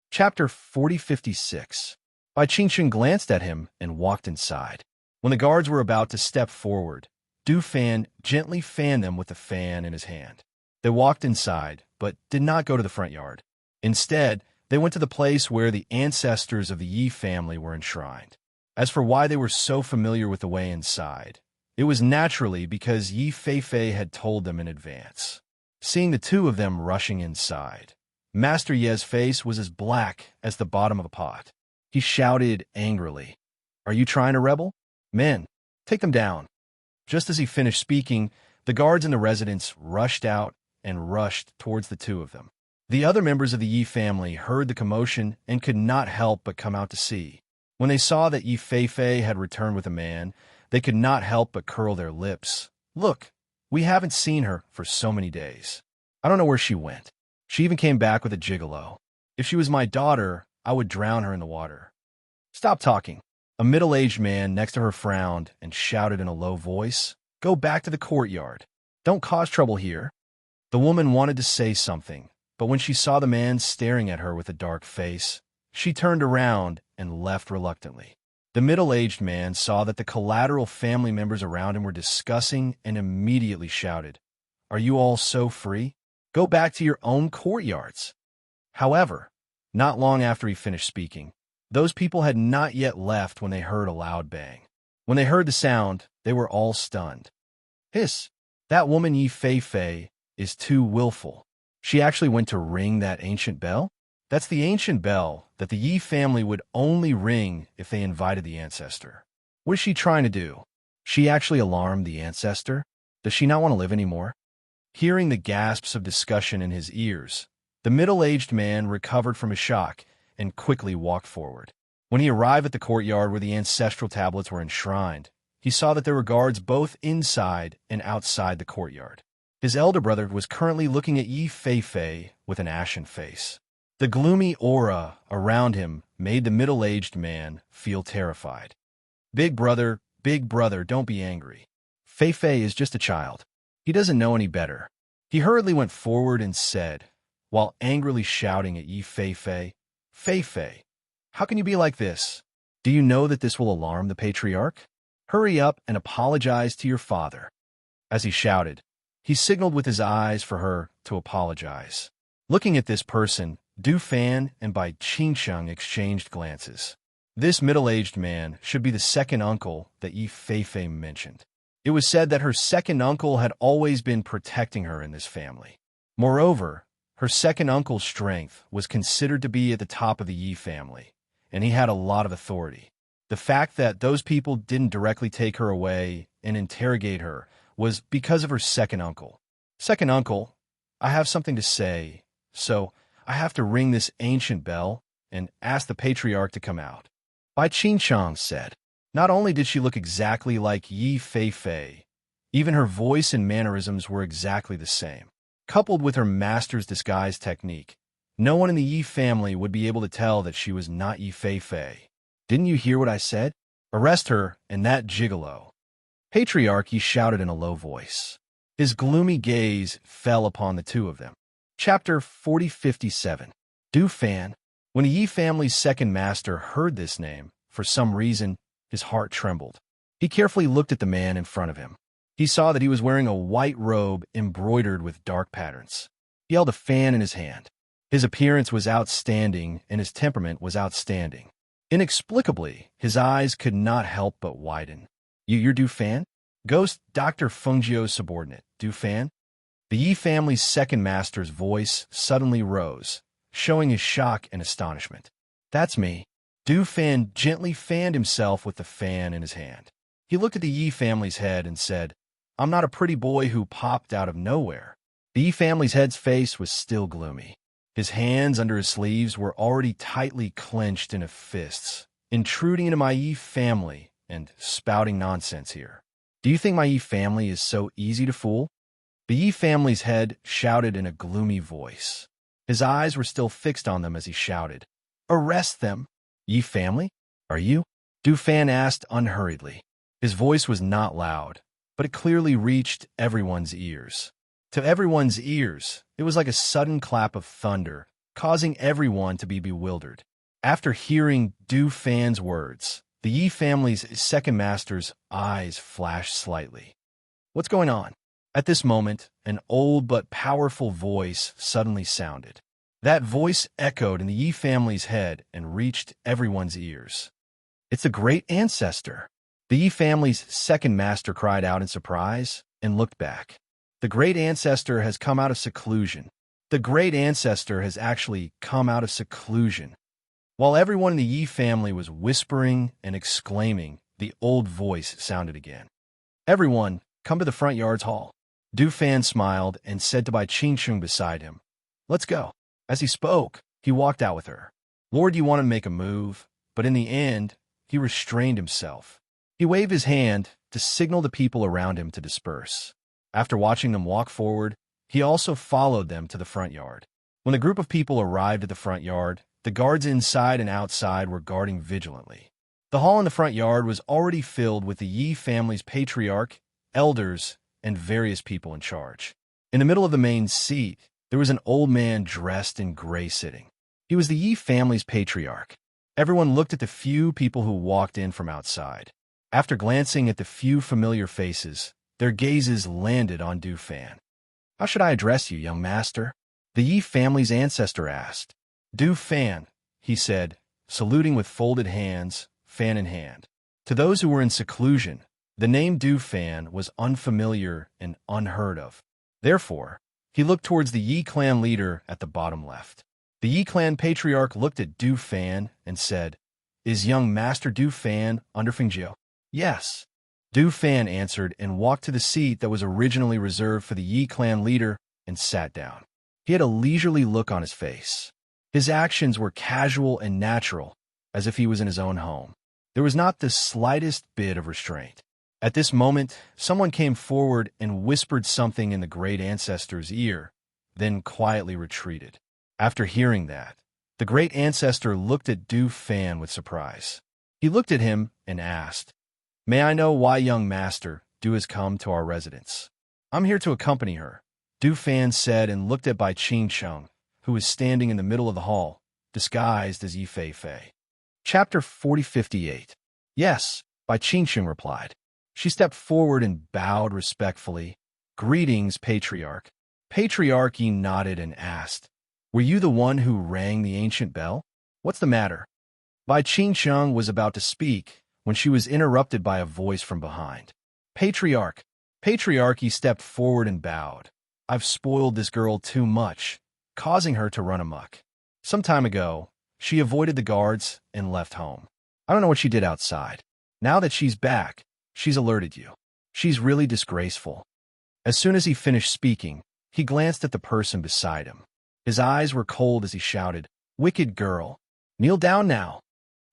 Chapter 4056. Bai Qingsheng glanced at him and walked inside. When the guards were about to step forward, Du Fan gently fanned them with the fan in his hand. They walked inside, but did not go to the front yard. Instead, they went to the place where the ancestors of the Yi family were enshrined. As for why they were so familiar with the way inside, it was naturally because Yi Feifei had told them in advance. Seeing the two of them rushing inside, Master Ye's face was as black as the bottom of a pot. He shouted angrily, "Are you trying to rebel? Men, take them down." Just as he finished speaking, the guards in the residence rushed out and rushed towards the two of them. The other members of the Yi family heard the commotion and could not help but come out to see. When they saw that Yi Feifei had returned with a man, they could not help but curl their lips. "Look, we haven't seen her for so many days. I don't know where she went. She even came back with a gigolo. If she was my daughter, I would drown her in the water." "Stop talking." A middle-aged man next to her frowned and shouted in a low voice, "Go back to the courtyard. Don't cause trouble here." The woman wanted to say something, but when she saw the man staring at her with a dark face, she turned around and left reluctantly. The middle-aged man saw that the collateral family members around him were discussing and immediately shouted, "Are you all so free? Go back to your own courtyards." However, not long after he finished speaking, those people had not yet left when they heard a loud bang. When they heard the sound, they were all stunned. "Hiss, that woman Yi Feifei is too willful. She actually went to ring that ancient bell? That's the ancient bell that the Yi family would only ring if they invited the ancestor. What is she trying to do? She actually alarmed the ancestor? Does she not want to live anymore?" Hearing the gasps of discussion in his ears, the middle-aged man recovered from his shock and quickly walked forward. When he arrived at the courtyard where the ancestral tablets were enshrined, he saw that there were guards both inside and outside the courtyard. His elder brother was currently looking at Yi Feifei with an ashen face. The gloomy aura around him made the middle-aged man feel terrified. Big brother, don't be angry. Feifei is just a child. He doesn't know any better." He hurriedly went forward and said, while angrily shouting at Yi Feifei, "Feifei, how can you be like this? Do you know that this will alarm the patriarch? Hurry up and apologize to your father." As he shouted, he signaled with his eyes for her to apologize. Looking at this person, Du Fan and Bai Qingsheng exchanged glances. This middle-aged man should be the second uncle that Yi Feifei mentioned. It was said that her second uncle had always been protecting her in this family. Moreover, her second uncle's strength was considered to be at the top of the Yi family, and he had a lot of authority. The fact that those people didn't directly take her away and interrogate her was because of her second uncle. "Second uncle, I have something to say, so I have to ring this ancient bell and ask the patriarch to come out." Bai Qingsheng said. Not only did she look exactly like Yi Feifei, even her voice and mannerisms were exactly the same. Coupled with her master's disguise technique, no one in the Yi family would be able to tell that she was not Yi Feifei. "Didn't you hear what I said? Arrest her and that gigolo." Patriarchy shouted in a low voice. His gloomy gaze fell upon the two of them. Chapter 4057. Du Fan. When the Yi family's second master heard this name, for some reason, his heart trembled. He carefully looked at the man in front of him. He saw that he was wearing a white robe embroidered with dark patterns. He held a fan in his hand. His appearance was outstanding, and his temperament was outstanding. Inexplicably, his eyes could not help but widen. You're Du Fan? Ghost Dr. Fungio's subordinate, Du Fan? The Yi family's second master's voice suddenly rose, showing his shock and astonishment. That's me. Du Fan gently fanned himself with the fan in his hand. He looked at the Yi family's head and said, I'm not a pretty boy who popped out of nowhere. The Yi family's head's face was still gloomy. His hands under his sleeves were already tightly clenched into fists, intruding into my Yi family and spouting nonsense here. Do you think my Yi family is so easy to fool? The Yi family's head shouted in a gloomy voice. His eyes were still fixed on them as he shouted, Arrest them! Yi family? Are you? Du Fan asked unhurriedly. His voice was not loud, but it clearly reached everyone's ears. To everyone's ears, it was like a sudden clap of thunder, causing everyone to be bewildered. After hearing Du Fan's words, the Yi family's second master's eyes flashed slightly. What's going on? At this moment, an old but powerful voice suddenly sounded. That voice echoed in the Yi family's head and reached everyone's ears. It's the great ancestor. The Yi family's second master cried out in surprise and looked back. The great ancestor has come out of seclusion. The great ancestor has actually come out of seclusion. While everyone in the Yi family was whispering and exclaiming, the old voice sounded again. Everyone, come to the front yard's hall. Du Fan smiled and said to Bai Qingsheng beside him, Let's go. As he spoke, he walked out with her. Lord, you want to make a move, but in the end, he restrained himself. He waved his hand to signal the people around him to disperse. After watching them walk forward, he also followed them to the front yard. When the group of people arrived at the front yard, the guards inside and outside were guarding vigilantly. The hall in the front yard was already filled with the Yi family's patriarch, elders, and various people in charge. In the middle of the main seat, there was an old man dressed in gray sitting. He was the Yi family's patriarch. Everyone looked at the few people who walked in from outside. After glancing at the few familiar faces, their gazes landed on Du Fan. How should I address you, young master? The Yi family's ancestor asked. Du Fan, he said, saluting with folded hands, fan in hand. To those who were in seclusion, the name Du Fan was unfamiliar and unheard of. Therefore, he looked towards the Yi clan leader at the bottom left. The Yi clan patriarch looked at Du Fan and said, Is young master Du Fan under Fengjiu? Yes. Du Fan answered and walked to the seat that was originally reserved for the Yi clan leader and sat down. He had a leisurely look on his face. His actions were casual and natural, as if he was in his own home. There was not the slightest bit of restraint. At this moment, someone came forward and whispered something in the great ancestor's ear, then quietly retreated. After hearing that, the great ancestor looked at Du Fan with surprise. He looked at him and asked, May I know why young master Du has come to our residence? I'm here to accompany her, Du Fan said and looked at Bai Qingsheng, who was standing in the middle of the hall, disguised as Yi Fei. Chapter 4058. Yes, Bai Qingsheng replied. She stepped forward and bowed respectfully. Greetings, Patriarch. Patriarch Yi nodded and asked, Were you the one who rang the ancient bell? What's the matter? Bai Qingsheng was about to speak when she was interrupted by a voice from behind. Patriarch. Patriarch Yi stepped forward and bowed. I've spoiled this girl too much, causing her to run amok. Some time ago, she avoided the guards and left home. I don't know what she did outside. Now that she's back, she's alerted you. She's really disgraceful. As soon as he finished speaking, he glanced at the person beside him. His eyes were cold as he shouted, Wicked girl, kneel down now.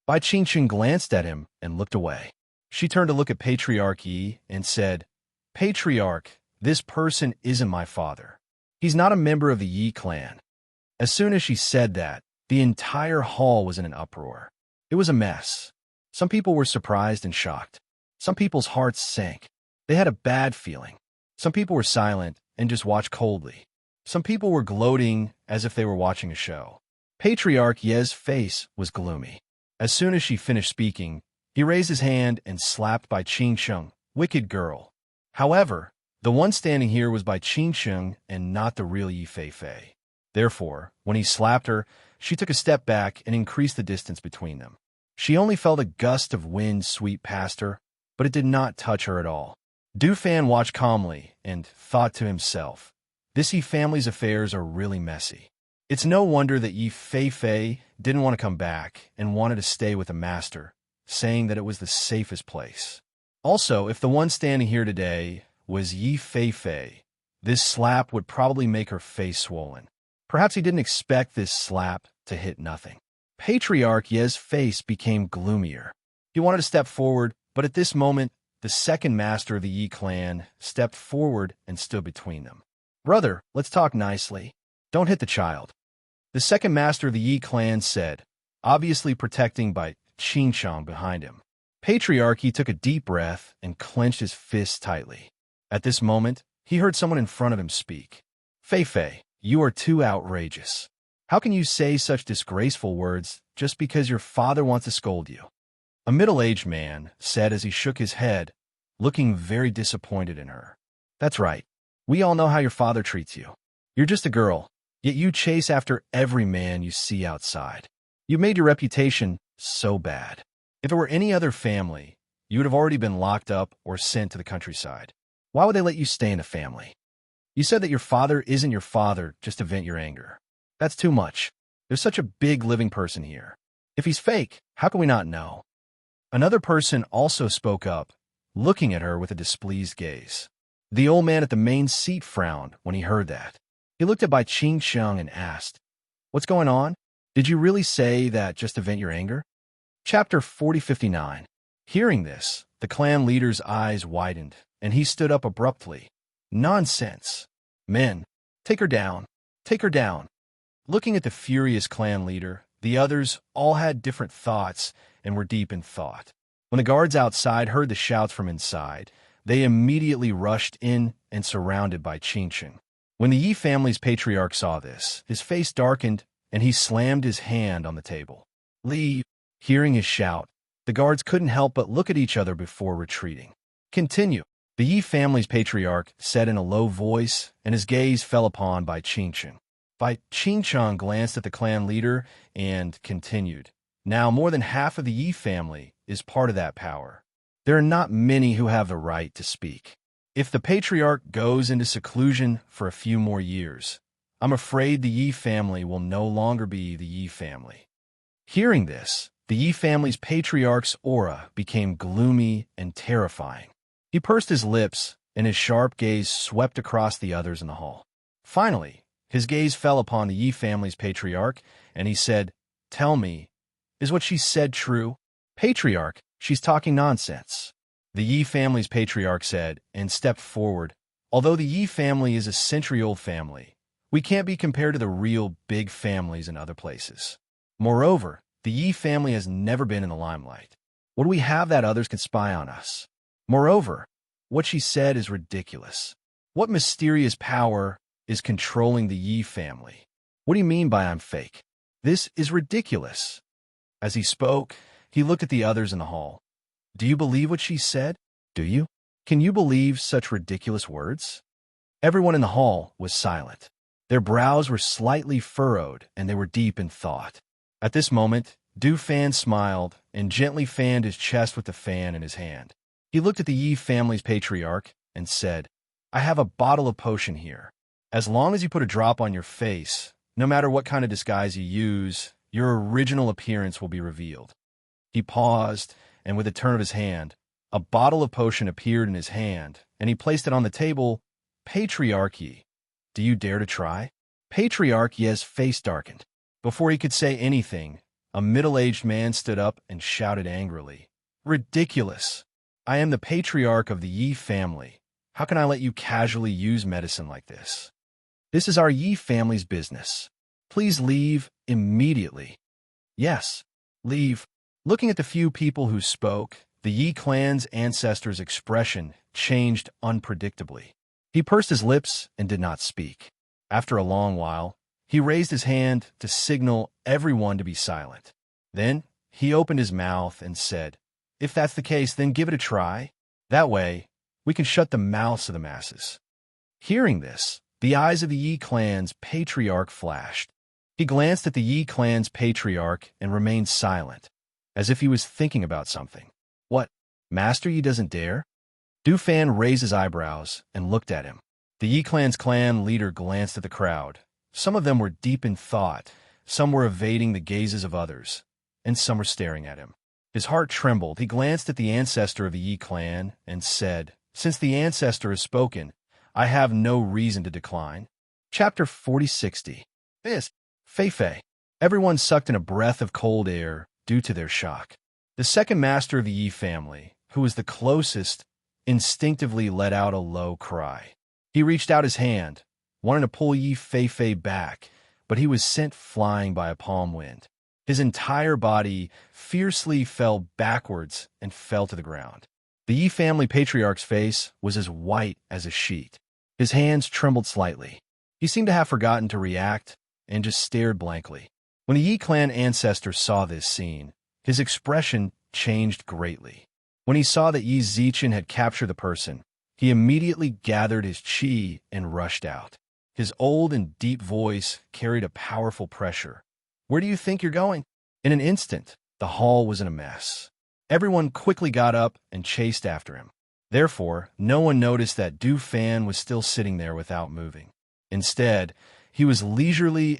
Bai Qingsheng glanced at him and looked away. She turned to look at Patriarch Yi and said, Patriarch, this person isn't my father. He's not a member of the Yi clan. As soon as she said that, the entire hall was in an uproar. It was a mess. Some people were surprised and shocked. Some people's hearts sank. They had a bad feeling. Some people were silent and just watched coldly. Some people were gloating as if they were watching a show. Patriarch Ye's face was gloomy. As soon as she finished speaking, he raised his hand and slapped Bai Qingsheng, Wicked girl. However, The one standing here was by Qin Sheng and not the real Yi Fei. Therefore, when he slapped her, she took a step back and increased the distance between them. She only felt a gust of wind sweep past her, but it did not touch her at all. Du Fan watched calmly and thought to himself, this Yi family's affairs are really messy. It's no wonder that Yi Fei didn't want to come back and wanted to stay with the master, saying that it was the safest place. Also, if the one standing here today was Yi Fei, this slap would probably make her face swollen. Perhaps he didn't expect this slap to hit nothing. Patriarch Ye's face became gloomier. He wanted to step forward, but at this moment, the second master of the Yi clan stepped forward and stood between them. Brother, let's talk nicely. Don't hit the child. The second master of the Yi clan said, obviously protecting by Qin Sheng behind him. Patriarch Yi took a deep breath and clenched his fists tightly. At this moment, he heard someone in front of him speak. Fei, you are too outrageous. How can you say such disgraceful words just because your father wants to scold you? A middle-aged man said as he shook his head, looking very disappointed in her. That's right. We all know how your father treats you. You're just a girl, yet you chase after every man you see outside. You made your reputation so bad. If it were any other family, you would have already been locked up or sent to the countryside. Why would they let you stay in the family? You said that your father isn't your father just to vent your anger. That's too much. There's such a big living person here. If he's fake, how can we not know? Another person also spoke up, looking at her with a displeased gaze. The old man at the main seat frowned when he heard that. He looked at Bai Qin Sheng and asked, what's going on? Did you really say that just to vent your anger? Chapter 4059. Hearing this, the clan leader's eyes widened, and he stood up abruptly. Nonsense. Men, take her down. Take her down. Looking at the furious clan leader, the others all had different thoughts and were deep in thought. When the guards outside heard the shouts from inside, they immediately rushed in and surrounded Bai Qin Sheng. When the Yi family's patriarch saw this, his face darkened and he slammed his hand on the table. Leave! Hearing his shout, the guards couldn't help but look at each other before retreating. Continue, the Yi family's patriarch said in a low voice, and his gaze fell upon Bai Qin Sheng. Bai Qin Sheng glanced at the clan leader and continued. Now more than half of the Yi family is part of that power. There are not many who have the right to speak. If the patriarch goes into seclusion for a few more years, I'm afraid the Yi family will no longer be the Yi family. Hearing this, the Yi family's patriarch's aura became gloomy and terrifying. He pursed his lips, and his sharp gaze swept across the others in the hall. Finally, his gaze fell upon the Yi family's patriarch, and he said, Tell me, is what she said true? Patriarch, she's talking nonsense. The Yi family's patriarch said, and stepped forward. Although the Yi family is a century-old family, we can't be compared to the real big families in other places. Moreover, the Yi family has never been in the limelight. What do we have that others can spy on us? Moreover, what she said is ridiculous. What mysterious power is controlling the Yi family? What do you mean by I'm fake? This is ridiculous. As he spoke, he looked at the others in the hall. Do you believe what she said? Do you? Can you believe such ridiculous words? Everyone in the hall was silent. Their brows were slightly furrowed, and they were deep in thought. At this moment, Du Fan smiled and gently fanned his chest with the fan in his hand. He looked at the Yi family's patriarch and said, I have a bottle of potion here. As long as you put a drop on your face, no matter what kind of disguise you use, your original appearance will be revealed. He paused, and with a turn of his hand, a bottle of potion appeared in his hand, and he placed it on the table. Patriarch Yi, do you dare to try? Patriarch Ye's face darkened. Before he could say anything, a middle-aged man stood up and shouted angrily, Ridiculous! I am the patriarch of the Yi family. How can I let you casually use medicine like this? This is our Yi family's business. Please leave immediately. Yes, leave. Looking at the few people who spoke, the Yi clan's ancestors' expression changed unpredictably. He pursed his lips and did not speak. After a long while, he raised his hand to signal everyone to be silent. Then he opened his mouth and said, If that's the case, then give it a try. That way, We can shut the mouths of the masses." Hearing this, the eyes of the Yi clan's patriarch flashed. He glanced at the Yi clan's patriarch and remained silent, as if he was thinking about something. "What? Master Yi doesn't dare?" Du Fan raised his eyebrows and looked at him. The Yi clan's clan leader glanced at the crowd. Some of them were deep in thought, some were evading the gazes of others, and some were staring at him. His heart trembled. He glanced at the ancestor of the Yi clan and said, "Since the ancestor has spoken, I have no reason to decline." Chapter 4060. This. Fei Fei. Everyone sucked in a breath of cold air due to their shock. The second master of the Yi family, who was the closest, instinctively let out a low cry. He reached out his hand, wanting to pull Yi Fei Fei back, but he was sent flying by a palm wind. His entire body fiercely fell backwards and fell to the ground. The Yi family patriarch's face was as white as a sheet. His hands trembled slightly. He seemed to have forgotten to react and just stared blankly. When the Yi clan ancestor saw this scene, his expression changed greatly. When he saw that Yi Zichen had captured the person, he immediately gathered his chi and rushed out. His old and deep voice carried a powerful pressure. "Where do you think you're going?" In an instant, the hall was in a mess. Everyone quickly got up and chased after him. Therefore, no one noticed that Du Fan was still sitting there without moving. Instead, he was leisurely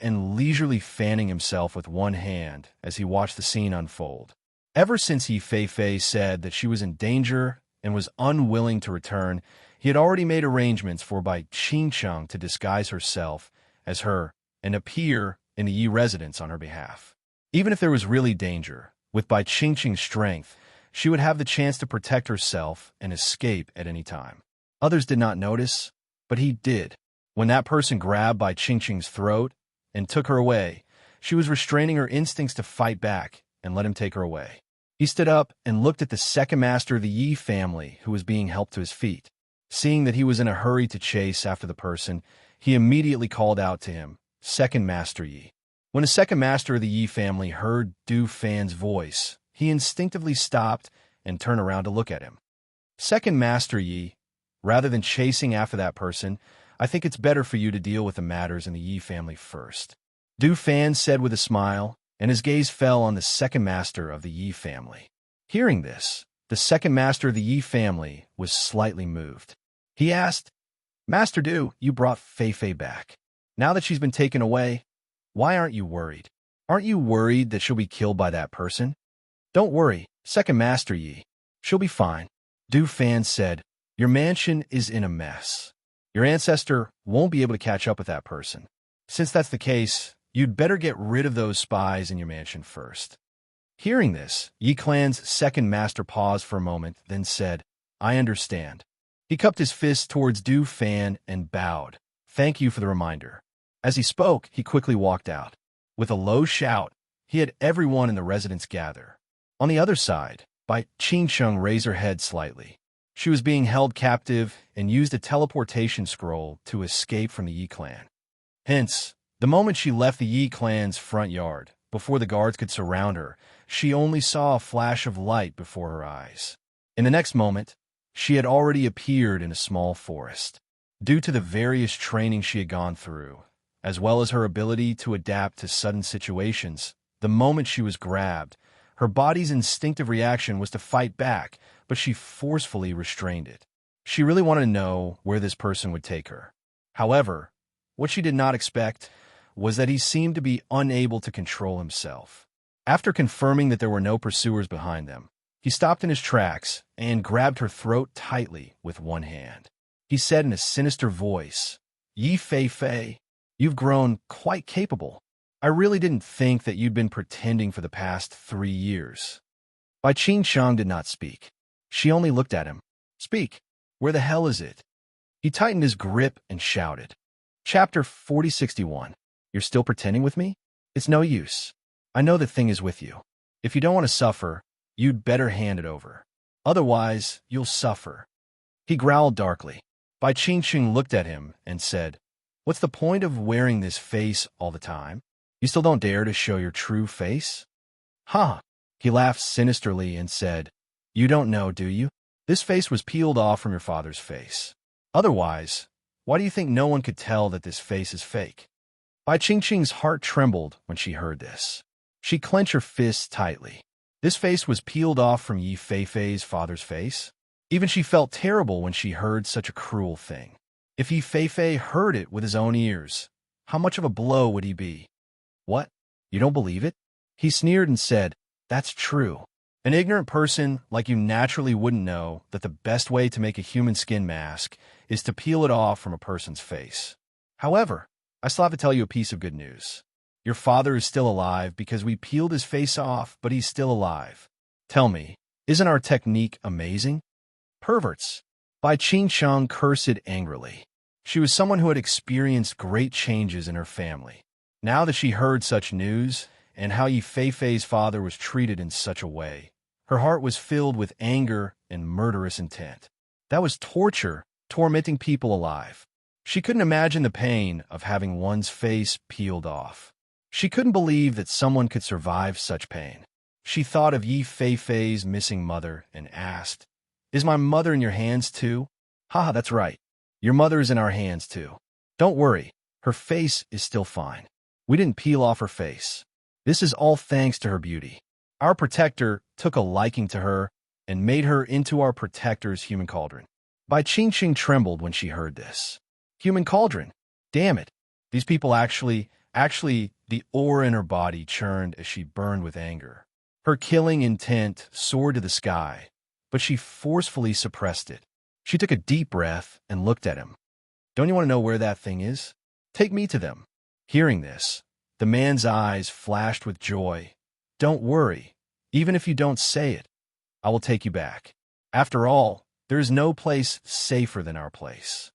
fanning himself with one hand as he watched the scene unfold. Ever since Yi Fei Fei said that she was in danger and was unwilling to return, he had already made arrangements for Bai Qingcheng to disguise herself as her and appear in the Yi residence on her behalf. Even if there was really danger, with Bai Qingcheng's strength, she would have the chance to protect herself and escape at any time. Others did not notice, but he did. When that person grabbed Bai Qingcheng's throat and took her away, she was restraining her instincts to fight back and let him take her away. He stood up and looked at the second master of the Yi family, who was being helped to his feet. Seeing that he was in a hurry to chase after the person, he immediately called out to him, "Second Master Yi." When the second master of the Yi family heard Du Fan's voice, he instinctively stopped and turned around to look at him. "Second Master Yi, rather than chasing after that person, I think it's better for you to deal with the matters in the Yi family first," Du Fan said with a smile, and his gaze fell on the second master of the Yi family. Hearing this, the second master of the Yi family was slightly moved. He asked, "Master Du, you brought Fei Fei back. Now that she's been taken away, why aren't you worried? Aren't you worried that she'll be killed by that person?" "Don't worry, Second Master Yi. She'll be fine." Du Fan said, "Your mansion is in a mess. Your ancestor won't be able to catch up with that person. Since that's the case, you'd better get rid of those spies in your mansion first." Hearing this, Yi clan's second master paused for a moment, then said, "I understand." He cupped his fist towards Du Fan and bowed. "Thank you for the reminder." As he spoke, he quickly walked out. With a low shout, he had everyone in the residence gather. On the other side, Bai Qingcheng raised her head slightly. She was being held captive and used a teleportation scroll to escape from the Yi clan. Hence, the moment she left the Yi clan's front yard, before the guards could surround her, she only saw a flash of light before her eyes. In the next moment, she had already appeared in a small forest. Due to the various training she had gone through, as well as her ability to adapt to sudden situations, the moment she was grabbed, her body's instinctive reaction was to fight back, but she forcefully restrained it. She really wanted to know where this person would take her. However, what she did not expect was that he seemed to be unable to control himself. After confirming that there were no pursuers behind them, he stopped in his tracks and grabbed her throat tightly with one hand. He said in a sinister voice, "Yi Fei Fei, you've grown quite capable. I really didn't think that you'd been pretending for the past 3 years." Bai Qingcheng did not speak. She only looked at him. "Speak. Where the hell is it?" He tightened his grip and shouted. Chapter 4061. You're still pretending with me? It's no use. I know the thing is with you. If you don't want to suffer, you'd better hand it over. Otherwise, you'll suffer. He growled darkly. Bai Qingcheng looked at him and said, "What's the point of wearing this face all the time? You still don't dare to show your true face?" "Huh." He laughed sinisterly and said, "You don't know, do you? This face was peeled off from your father's face. Otherwise, why do you think no one could tell that this face is fake? Bai Qingqing's heart trembled when she heard this. She clenched her fists tightly. This face was peeled off from Yi Feifei's father's face? Even she felt terrible when she heard such a cruel thing. If Yi Feifei heard it with his own ears, how much of a blow would he be? What? You don't believe it? He sneered and said, That's true. An ignorant person like you naturally wouldn't know that the best way to make a human skin mask is to peel it off from a person's face. However, I still have to tell you a piece of good news. Your father is still alive because we peeled his face off, but he's still alive. Tell me, isn't our technique amazing? Perverts. Bai Qingqiang cursed angrily. She was someone who had experienced great changes in her family. Now that she heard such news, and how Yi Feifei's father was treated in such a way, her heart was filled with anger and murderous intent. That was torture, tormenting people alive. She couldn't imagine the pain of having one's face peeled off. She couldn't believe that someone could survive such pain. She thought of Yi Feifei's missing mother and asked, Is my mother in your hands too? Haha, that's right. Your mother is in our hands too. Don't worry, her face is still fine. We didn't peel off her face. This is all thanks to her beauty. Our protector took a liking to her and made her into our protector's human cauldron. Bai Qingqing trembled when she heard this. Human cauldron? Damn it. These people actually, the aura in her body churned as she burned with anger. Her killing intent soared to the sky, but she forcefully suppressed it. She took a deep breath and looked at him. Don't you want to know where that thing is? Take me to them. Hearing this, the man's eyes flashed with joy. Don't worry, even if you don't say it, I will take you back. After all, there is no place safer than our place.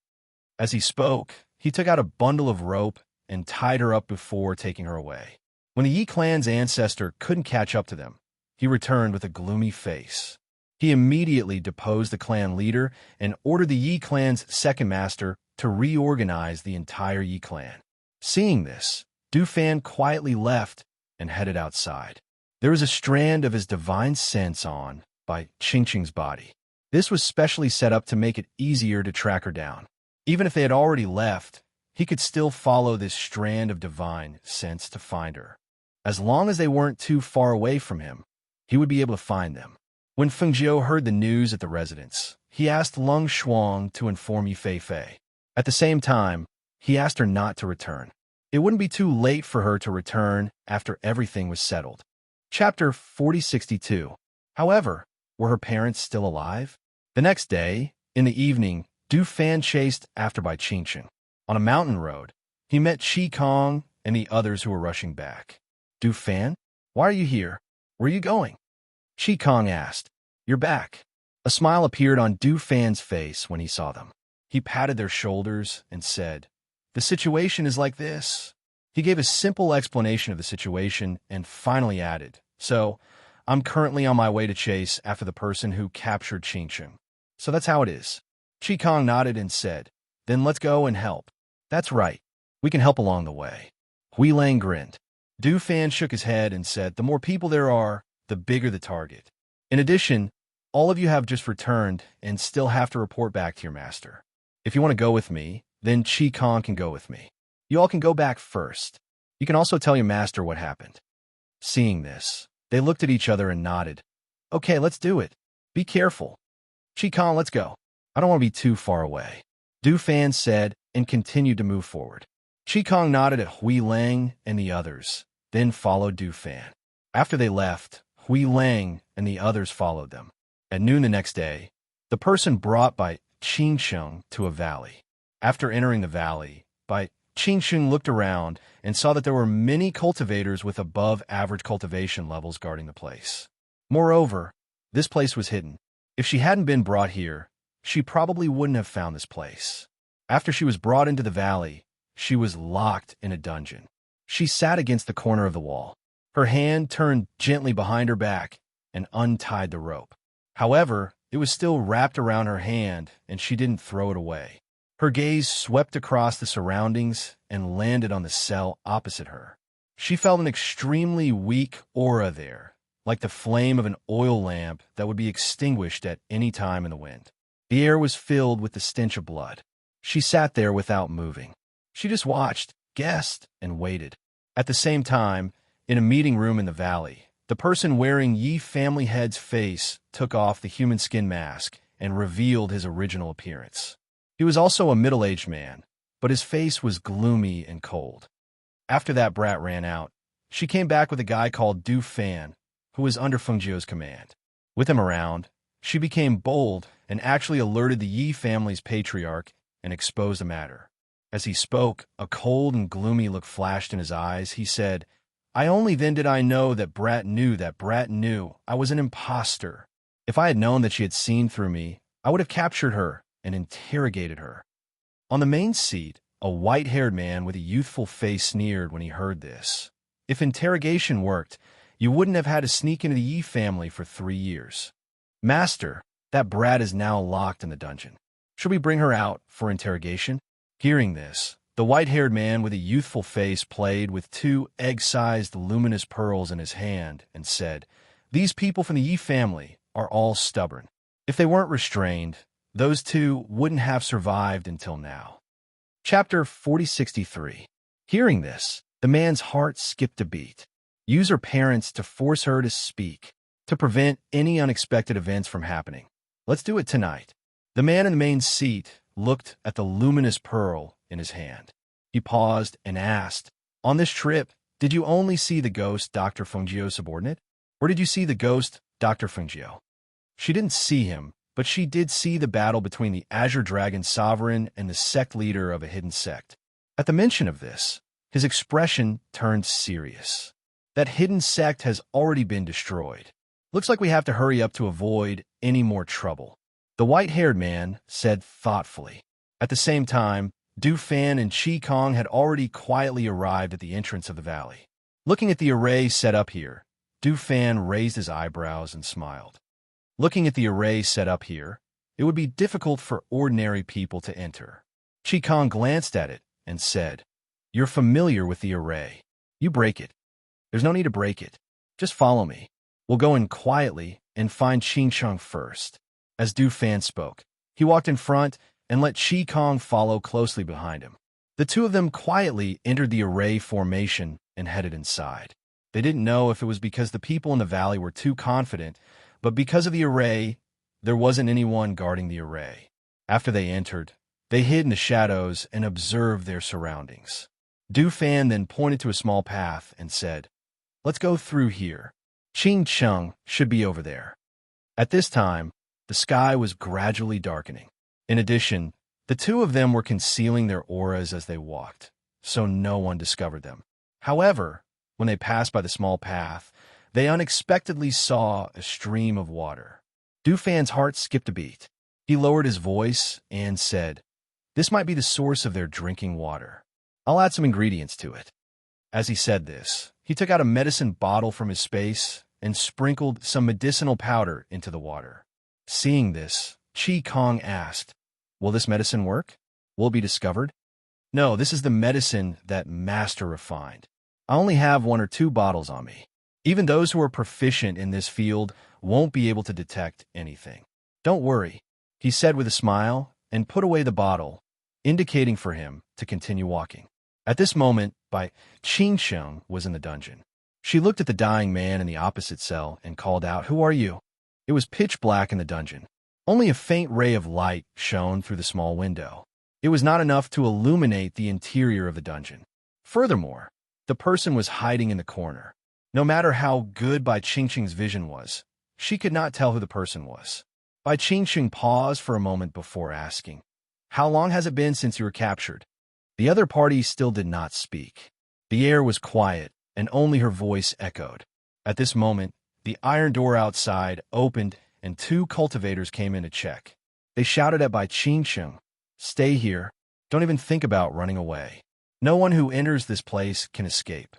As he spoke, he took out a bundle of rope and tied her up before taking her away. When the Yi clan's ancestor couldn't catch up to them, he returned with a gloomy face. He immediately deposed the clan leader and ordered the Yi clan's second master to reorganize the entire Yi clan. Seeing this, Du Fan quietly left and headed outside. There was a strand of his divine sense on Bai Qingqing's body. This was specially set up to make it easier to track her down. Even if they had already left, he could still follow this strand of divine sense to find her. As long as they weren't too far away from him, he would be able to find them. When Feng Jiu heard the news at the residence, he asked Leng Shuang to inform Yi Feifei. At the same time, he asked her not to return. It wouldn't be too late for her to return after everything was settled. Chapter 4062. However, were her parents still alive? The next day, in the evening, Du Fan chased after Bai Qingqing. On a mountain road, he met Qi Kong and the others who were rushing back. Du Fan, why are you here? Where are you going? Qi Kong asked. You're back. A smile appeared on Du Fan's face when he saw them. He patted their shoulders and said, The situation is like this. He gave a simple explanation of the situation and finally added, So, I'm currently on my way to chase after the person who captured Qingqing. So that's how it is. Qi Kong nodded and said, Then let's go and help. That's right. We can help along the way. Hui Lang grinned. Du Fan shook his head and said, The more people there are, the bigger the target. In addition, all of you have just returned and still have to report back to your master. If you want to go with me, then Qi Kong can go with me. You all can go back first. You can also tell your master what happened. Seeing this, they looked at each other and nodded. Okay, let's do it. Be careful. Qi Kong, let's go. I don't want to be too far away. Du Fan said and continued to move forward. Qi Kong nodded at Hui Lang and the others, then followed Du Fan. After they left, Hui Lang and the others followed them. At noon the next day, the person brought Bai Qingqing to a valley. After entering the valley, Bai Qingqing looked around and saw that there were many cultivators with above-average cultivation levels guarding the place. Moreover, this place was hidden. If she hadn't been brought here, she probably wouldn't have found this place. After she was brought into the valley, she was locked in a dungeon. She sat against the corner of the wall. Her hand turned gently behind her back and untied the rope. However, it was still wrapped around her hand, and she didn't throw it away. Her gaze swept across the surroundings and landed on the cell opposite her. She felt an extremely weak aura there, like the flame of an oil lamp that would be extinguished at any time in the wind. The air was filled with the stench of blood. She sat there without moving. She just watched, guessed, and waited. At the same time, in a meeting room in the valley, the person wearing Yi family head's face took off the human skin mask and revealed his original appearance. He was also a middle-aged man, but his face was gloomy and cold. After that brat ran out, she came back with a guy called Du Fan, who was under Fengjiu's command. With him around, she became bold and actually alerted the Yi family's patriarch and exposed the matter. As he spoke, a cold and gloomy look flashed in his eyes. He said, "I only then did I know that Brat knew I was an imposter. If I had known that she had seen through me, I would have captured her and interrogated her." On the main seat, a white-haired man with a youthful face sneered when he heard this. If interrogation worked, you wouldn't have had to sneak into the Yi family for 3 years. "Master, that brat is now locked in the dungeon. Should we bring her out for interrogation?" Hearing this, the white-haired man with a youthful face played with 2 egg-sized luminous pearls in his hand and said, "These people from the Yi family are all stubborn. If they weren't restrained, those 2 wouldn't have survived until now." Chapter 4063. Hearing this, the man's heart skipped a beat. Use her parents to force her to speak, to prevent any unexpected events from happening. Let's do it tonight. The man in the main seat looked at the luminous pearl in his hand. He paused and asked, "On this trip, did you only see the ghost Dr. Fengjiu's subordinate? Or did you see the ghost Dr. Fengjiu?" She didn't see him, but she did see the battle between the Azure Dragon Sovereign and the sect leader of a hidden sect. At the mention of this, his expression turned serious. That hidden sect has already been destroyed. Looks like we have to hurry up to avoid any more trouble, the white-haired man said thoughtfully. At the same time, Du Fan and Qi Kong had already quietly arrived at the entrance of the valley. Looking at the array set up here, Du Fan raised his eyebrows and smiled. Looking at the array set up here, it would be difficult for ordinary people to enter. Qi Kong glanced at it and said, "You're familiar with the array. You break it. There's no need to break it. Just follow me. We'll go in quietly and find Qin Cheng first." As Du Fan spoke, he walked in front and let Qi Kong follow closely behind him. The 2 of them quietly entered the array formation and headed inside. They didn't know if it was because the people in the valley were too confident, but because of the array, there wasn't anyone guarding the array. After they entered, they hid in the shadows and observed their surroundings. Du Fan then pointed to a small path and said, "Let's go through here. Qin Cheng should be over there." At this time, the sky was gradually darkening. In addition, the 2 of them were concealing their auras as they walked, so no one discovered them. However, when they passed by the small path, they unexpectedly saw a stream of water. Du Fan's heart skipped a beat. He lowered his voice and said, "This might be the source of their drinking water. I'll add some ingredients to it." As he said this, he took out a medicine bottle from his space and sprinkled some medicinal powder into the water. Seeing this, Qi Kong asked, "Will this medicine work? Will it be discovered?" "No, this is the medicine that Master refined. I only have 1 or 2 bottles on me. Even those who are proficient in this field won't be able to detect anything. Don't worry," he said with a smile and put away the bottle, indicating for him to continue walking. At this moment, Qin Cheng was in the dungeon. She looked at the dying man in the opposite cell and called out, "Who are you?" It was pitch black in the dungeon. Only a faint ray of light shone through the small window. It was not enough to illuminate the interior of the dungeon. Furthermore, the person was hiding in the corner. No matter how good Bai Qingqing's vision was, she could not tell who the person was. Bai Qingqing paused for a moment before asking, "How long has it been since you were captured?" The other party still did not speak. The air was quiet, and only her voice echoed. At this moment, the iron door outside opened, and 2 cultivators came in to check. They shouted at Bai Qingqing, "Stay here. Don't even think about running away. No one who enters this place can escape."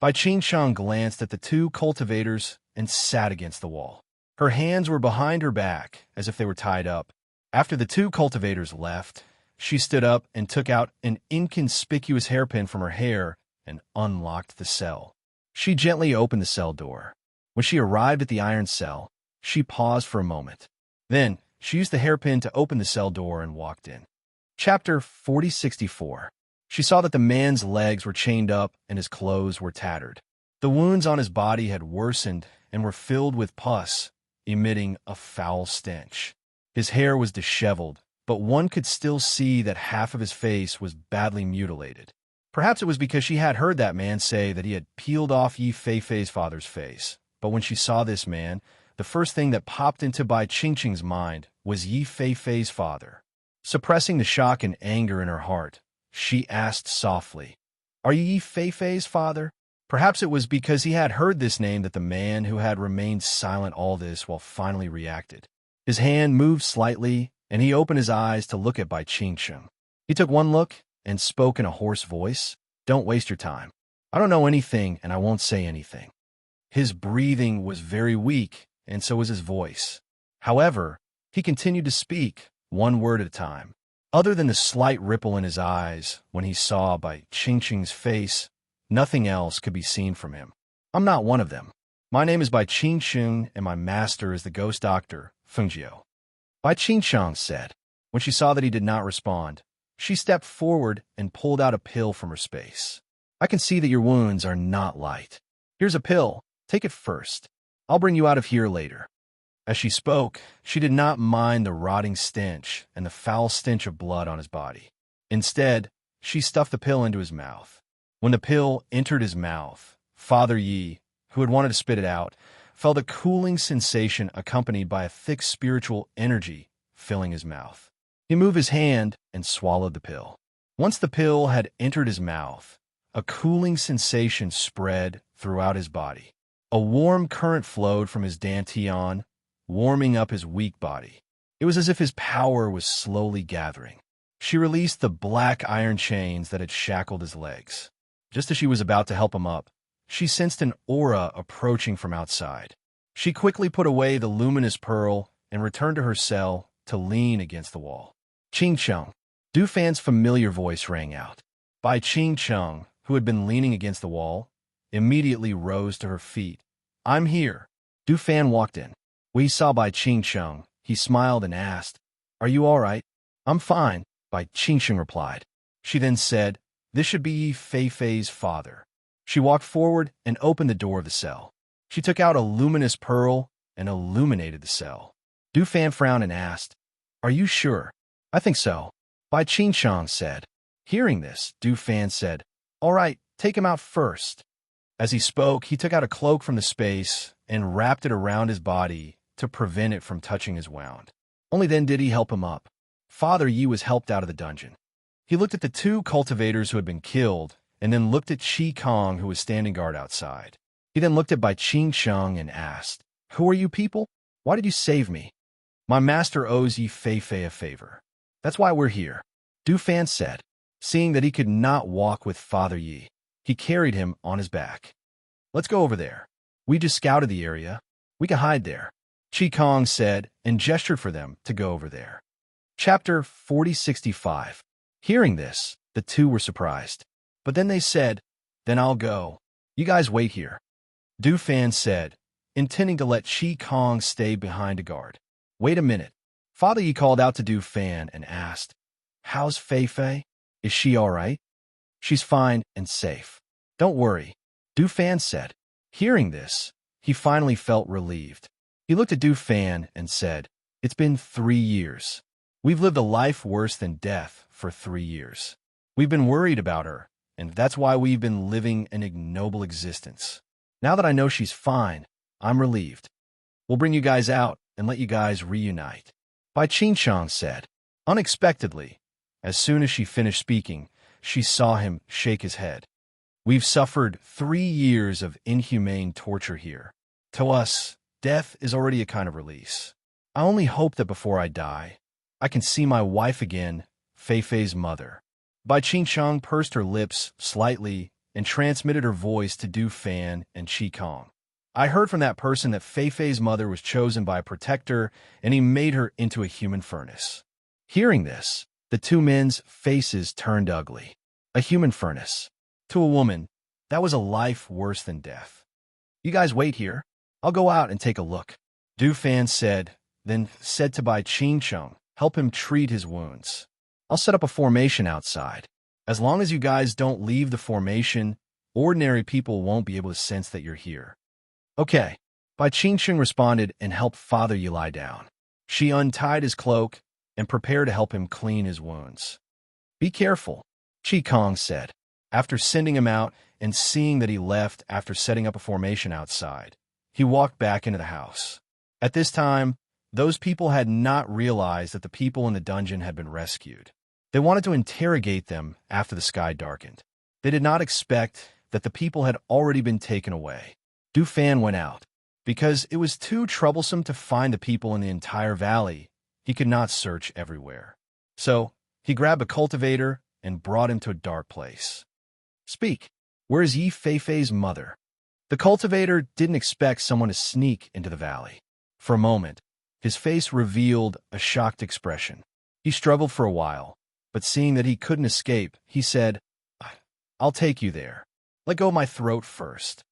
Bai Qingqing glanced at the 2 cultivators and sat against the wall. Her hands were behind her back, as if they were tied up. After the 2 cultivators left, she stood up and took out an inconspicuous hairpin from her hair and unlocked the cell. She gently opened the cell door. When she arrived at the iron cell, she paused for a moment. Then, she used the hairpin to open the cell door and walked in. Chapter 4064. She saw that the man's legs were chained up and his clothes were tattered. The wounds on his body had worsened and were filled with pus, emitting a foul stench. His hair was disheveled, but one could still see that half of his face was badly mutilated. Perhaps it was because she had heard that man say that he had peeled off Yi Feifei's father's face. But when she saw this man, the first thing that popped into Bai Qingqing's mind was Yi Feifei's father. Suppressing the shock and anger in her heart, she asked softly, "Are you Yi Feifei's father?" Perhaps it was because he had heard this name that the man who had remained silent all this while finally reacted. His hand moved slightly, and he opened his eyes to look at Bai Qingqing. He took one look and spoke in a hoarse voice, "Don't waste your time. I don't know anything, and I won't say anything." His breathing was very weak, and so was his voice. However, he continued to speak, one word at a time. Other than the slight ripple in his eyes when he saw Bai Qingqing's face, nothing else could be seen from him. "I'm not one of them. My name is Bai Qingqing, and my master is the ghost doctor, Fengjiu." Bai Qingqing said. When she saw that he did not respond, she stepped forward and pulled out a pill from her space. "I can see that your wounds are not light. Here's a pill. Take it first. I'll bring you out of here later." As she spoke, she did not mind the rotting stench and the foul stench of blood on his body. Instead, she stuffed the pill into his mouth. When the pill entered his mouth, Father Yi, who had wanted to spit it out, felt a cooling sensation accompanied by a thick spiritual energy filling his mouth. He moved his hand and swallowed the pill. Once the pill had entered his mouth, a cooling sensation spread throughout his body. A warm current flowed from his dantian, warming up his weak body. It was as if his power was slowly gathering. She released the black iron chains that had shackled his legs. Just as she was about to help him up, she sensed an aura approaching from outside. She quickly put away the luminous pearl and returned to her cell to lean against the wall. "Qingqing." Du Fan's familiar voice rang out. Bai Qingqing, who had been leaning against the wall, immediately rose to her feet. "I'm here." Du Fan walked in. When he saw Bai Qingqing, he smiled and asked, "Are you all right?" "I'm fine," Bai Qingqing replied. She then said, "This should be Yi Feifei's father." She walked forward and opened the door of the cell. She took out a luminous pearl and illuminated the cell. Du Fan frowned and asked, "Are you sure?" "I think so," Bai Qingqing said. Hearing this, Du Fan said, "All right, take him out first." As he spoke, he took out a cloak from the space and wrapped it around his body to prevent it from touching his wound. Only then did he help him up. Father Yi was helped out of the dungeon. He looked at the two cultivators who had been killed, and then looked at Qi Kong, who was standing guard outside. He then looked at Bai Qingqing and asked, "Who are you people? Why did you save me?" "My master owes Yi Feifei a favor. That's why we're here," Du Fan said. Seeing that he could not walk with Father Yi, he carried him on his back. "Let's go over there. We just scouted the area. We can hide there," Qi Kong said and gestured for them to go over there. Chapter 4065. Hearing this, the two were surprised. But then they said, "Then I'll go. You guys wait here," Du Fan said, intending to let Qi Kong stay behind to guard. "Wait a minute." Father Yi called out to Du Fan and asked, "How's Feifei? Is she all right?" "She's fine and safe. Don't worry," Du Fan said. Hearing this, he finally felt relieved. He looked at Du Fan and said, "It's been 3 years. We've lived a life worse than death for 3 years. We've been worried about her, and that's why we've been living an ignoble existence. Now that I know she's fine, I'm relieved. We'll bring you guys out and let you guys reunite," Bai Qingqing said. Unexpectedly, as soon as she finished speaking, she saw him shake his head. "We've suffered 3 years of inhumane torture here. To us, death is already a kind of release. I only hope that before I die, I can see my wife again, Feifei's mother." Bai Qingqing pursed her lips slightly and transmitted her voice to Du Fan and Qi Kong. "I heard from that person that Feifei's mother was chosen by a protector, and he made her into a human furnace." Hearing this, the two men's faces turned ugly. A human furnace. To a woman, that was a life worse than death. "You guys wait here. I'll go out and take a look. Du Fan said, then said to Bai Ching-chung, help him treat his wounds. I'll set up a formation outside. As long as you guys don't leave the formation, ordinary people won't be able to sense that you're here. Okay. Bai Ching-chung responded and helped Father Yi lie down. She untied his cloak and prepared to help him clean his wounds. Be careful, Chi Kong said. After sending him out and seeing that he left after setting up a formation outside, he walked back into the house. At this time, those people had not realized that the people in the dungeon had been rescued. They wanted to interrogate them after the sky darkened. They did not expect that the people had already been taken away. Du Fan went out. Because it was too troublesome to find the people in the entire valley, he could not search everywhere. So, he grabbed a cultivator and brought him to a dark place. Speak, where is Yi Feifei's mother? The cultivator didn't expect someone to sneak into the valley. For a moment, his face revealed a shocked expression. He struggled for a while, but seeing that he couldn't escape, he said, I'll take you there. Let go of my throat first.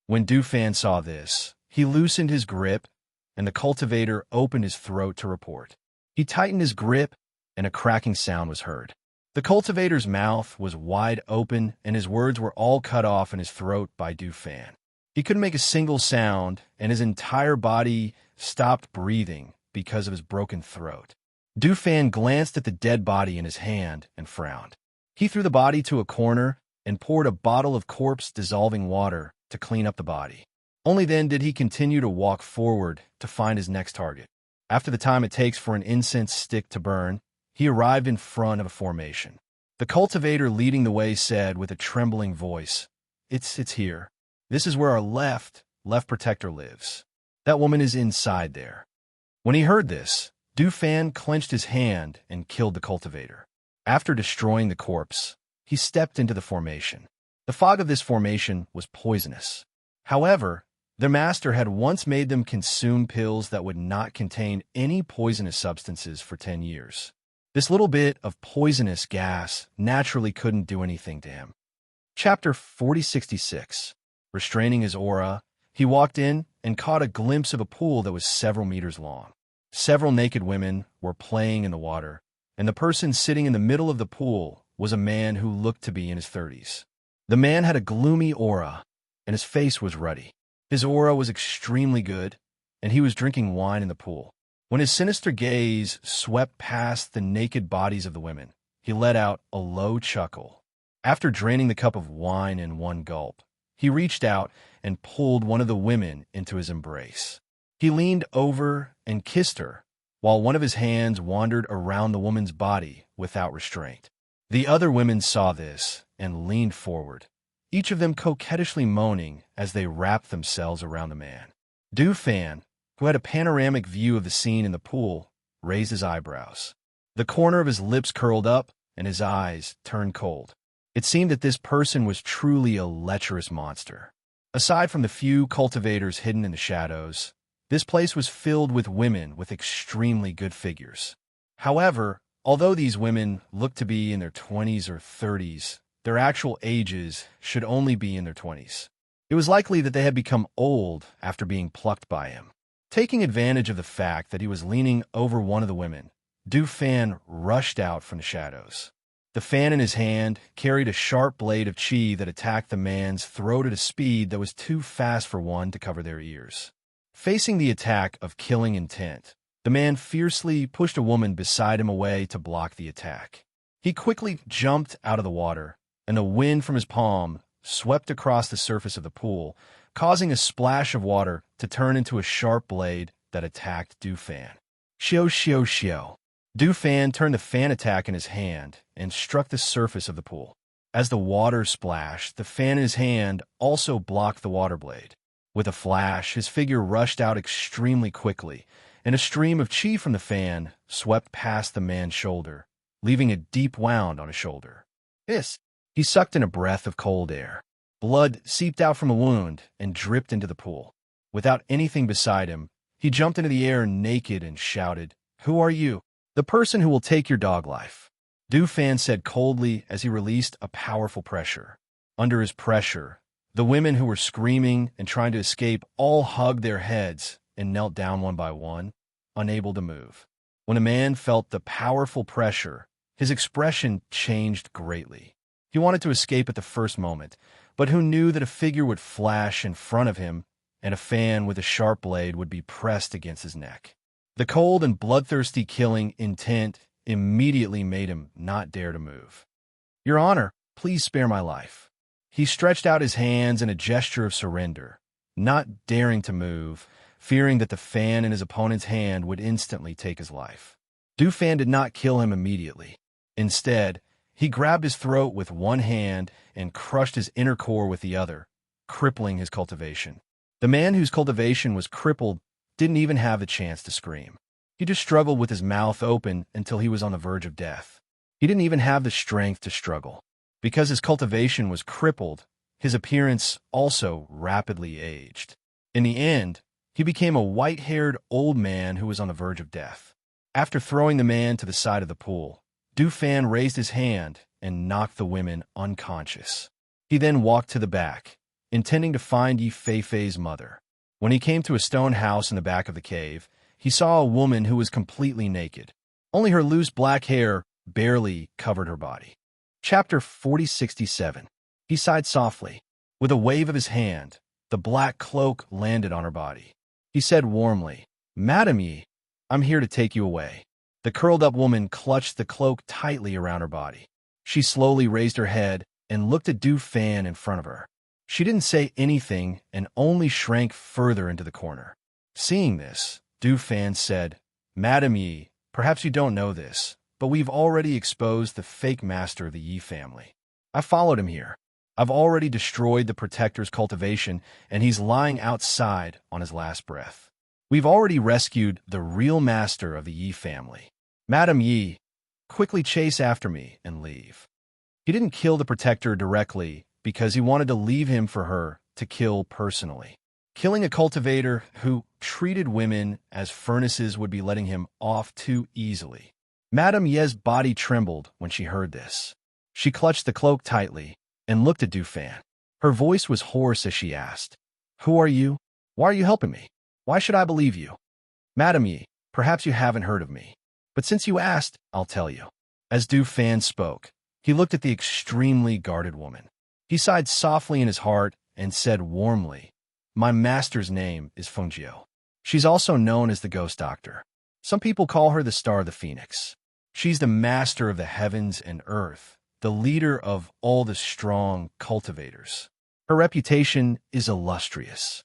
When Du Fan saw this, he loosened his grip, and the cultivator opened his throat to report. He tightened his grip, and a cracking sound was heard. The cultivator's mouth was wide open, and his words were all cut off in his throat by Du Fan. He couldn't make a single sound, and his entire body stopped breathing because of his broken throat. Du Fan glanced at the dead body in his hand and frowned. He threw the body to a corner and poured a bottle of corpse-dissolving water to clean up the body. Only then did he continue to walk forward to find his next target. After the time it takes for an incense stick to burn, he arrived in front of a formation. The cultivator leading the way said with a trembling voice, It's here. This is where our left protector lives. That woman is inside there. When he heard this, Du Fan clenched his hand and killed the cultivator. After destroying the corpse, he stepped into the formation. The fog of this formation was poisonous. However, their master had once made them consume pills that would not contain any poisonous substances for 10 years. This little bit of poisonous gas naturally couldn't do anything to him. Chapter 4066. Restraining his aura, he walked in and caught a glimpse of a pool that was several meters long. Several naked women were playing in the water, and the person sitting in the middle of the pool was a man who looked to be in his 30s. The man had a gloomy aura, and his face was ruddy. His aura was extremely good, and he was drinking wine in the pool. When his sinister gaze swept past the naked bodies of the women, he let out a low chuckle. After draining the cup of wine in one gulp, he reached out and pulled one of the women into his embrace. He leaned over and kissed her, while one of his hands wandered around the woman's body without restraint. The other women saw this and leaned forward, each of them coquettishly moaning as they wrapped themselves around the man. Du Fan, who had a panoramic view of the scene in the pool, raised his eyebrows. The corner of his lips curled up, and his eyes turned cold. It seemed that this person was truly a lecherous monster. Aside from the few cultivators hidden in the shadows, this place was filled with women with extremely good figures. However, although these women looked to be in their 20s or 30s, their actual ages should only be in their 20s. It was likely that they had become old after being plucked by him. Taking advantage of the fact that he was leaning over one of the women, Du Fan rushed out from the shadows. The fan in his hand carried a sharp blade of qi that attacked the man's throat at a speed that was too fast for one to cover their ears. Facing the attack of killing intent, the man fiercely pushed a woman beside him away to block the attack. He quickly jumped out of the water, and the wind from his palm swept across the surface of the pool, causing a splash of water to turn into a sharp blade that attacked Du Fan. Xiao xiao xiao. Du Fan turned the fan attack in his hand and struck the surface of the pool. As the water splashed, the fan in his hand also blocked the water blade. With a flash, his figure rushed out extremely quickly, and a stream of qi from the fan swept past the man's shoulder, leaving a deep wound on his shoulder. He sucked in a breath of cold air. Blood seeped out from a wound and dripped into the pool. Without anything beside him, he jumped into the air naked and shouted, "Who are you?" "The person who will take your dog life," Du Fan said coldly as he released a powerful pressure. Under his pressure, The women who were screaming and trying to escape all hugged their heads and knelt down one by one, unable to move. When a man felt the powerful pressure, his expression changed greatly. He wanted to escape at the first moment, but who knew that a figure would flash in front of him and a fan with a sharp blade would be pressed against his neck. The cold and bloodthirsty killing intent immediately made him not dare to move. "Your Honor, please spare my life." He stretched out his hands in a gesture of surrender, not daring to move, fearing that the fan in his opponent's hand would instantly take his life. Du Fan did not kill him immediately. Instead, he grabbed his throat with one hand and crushed his inner core with the other, crippling his cultivation. The man whose cultivation was crippled didn't even have the chance to scream. He just struggled with his mouth open until he was on the verge of death. He didn't even have the strength to struggle. Because his cultivation was crippled, his appearance also rapidly aged. In the end, he became a white-haired old man who was on the verge of death. After throwing the man to the side of the pool, Du Fan raised his hand and knocked the women unconscious. He then walked to the back, intending to find Yi Feifei's mother. When he came to a stone house in the back of the cave, he saw a woman who was completely naked. Only her loose black hair barely covered her body. Chapter 4067. He sighed softly. With a wave of his hand, the black cloak landed on her body. He said warmly, "Madam Yi, I'm here to take you away." The curled-up woman clutched the cloak tightly around her body. She slowly raised her head and looked at Du Fan in front of her. She didn't say anything and only shrank further into the corner. Seeing this, Du Fan said, "Madam Yi, perhaps you don't know this, but we've already exposed the fake master of the Yi family. I followed him here. I've already destroyed the protector's cultivation, and he's lying outside on his last breath. We've already rescued the real master of the Yi family. Madam Yi, quickly chase after me and leave." He didn't kill the protector directly because he wanted to leave him for her to kill personally. Killing a cultivator who treated women as furnaces would be letting him off too easily. Madame Ye's body trembled when she heard this. She clutched the cloak tightly and looked at Du Fan. Her voice was hoarse as she asked, "Who are you? Why are you helping me? Why should I believe you?" "Madame Yi, perhaps you haven't heard of me, but since you asked, I'll tell you." As Du Fan spoke, he looked at the extremely guarded woman. He sighed softly in his heart and said warmly, "My master's name is Fengjiu. She's also known as the Ghost Doctor. Some people call her the Star of the Phoenix. She's the master of the heavens and earth, the leader of all the strong cultivators. Her reputation is illustrious.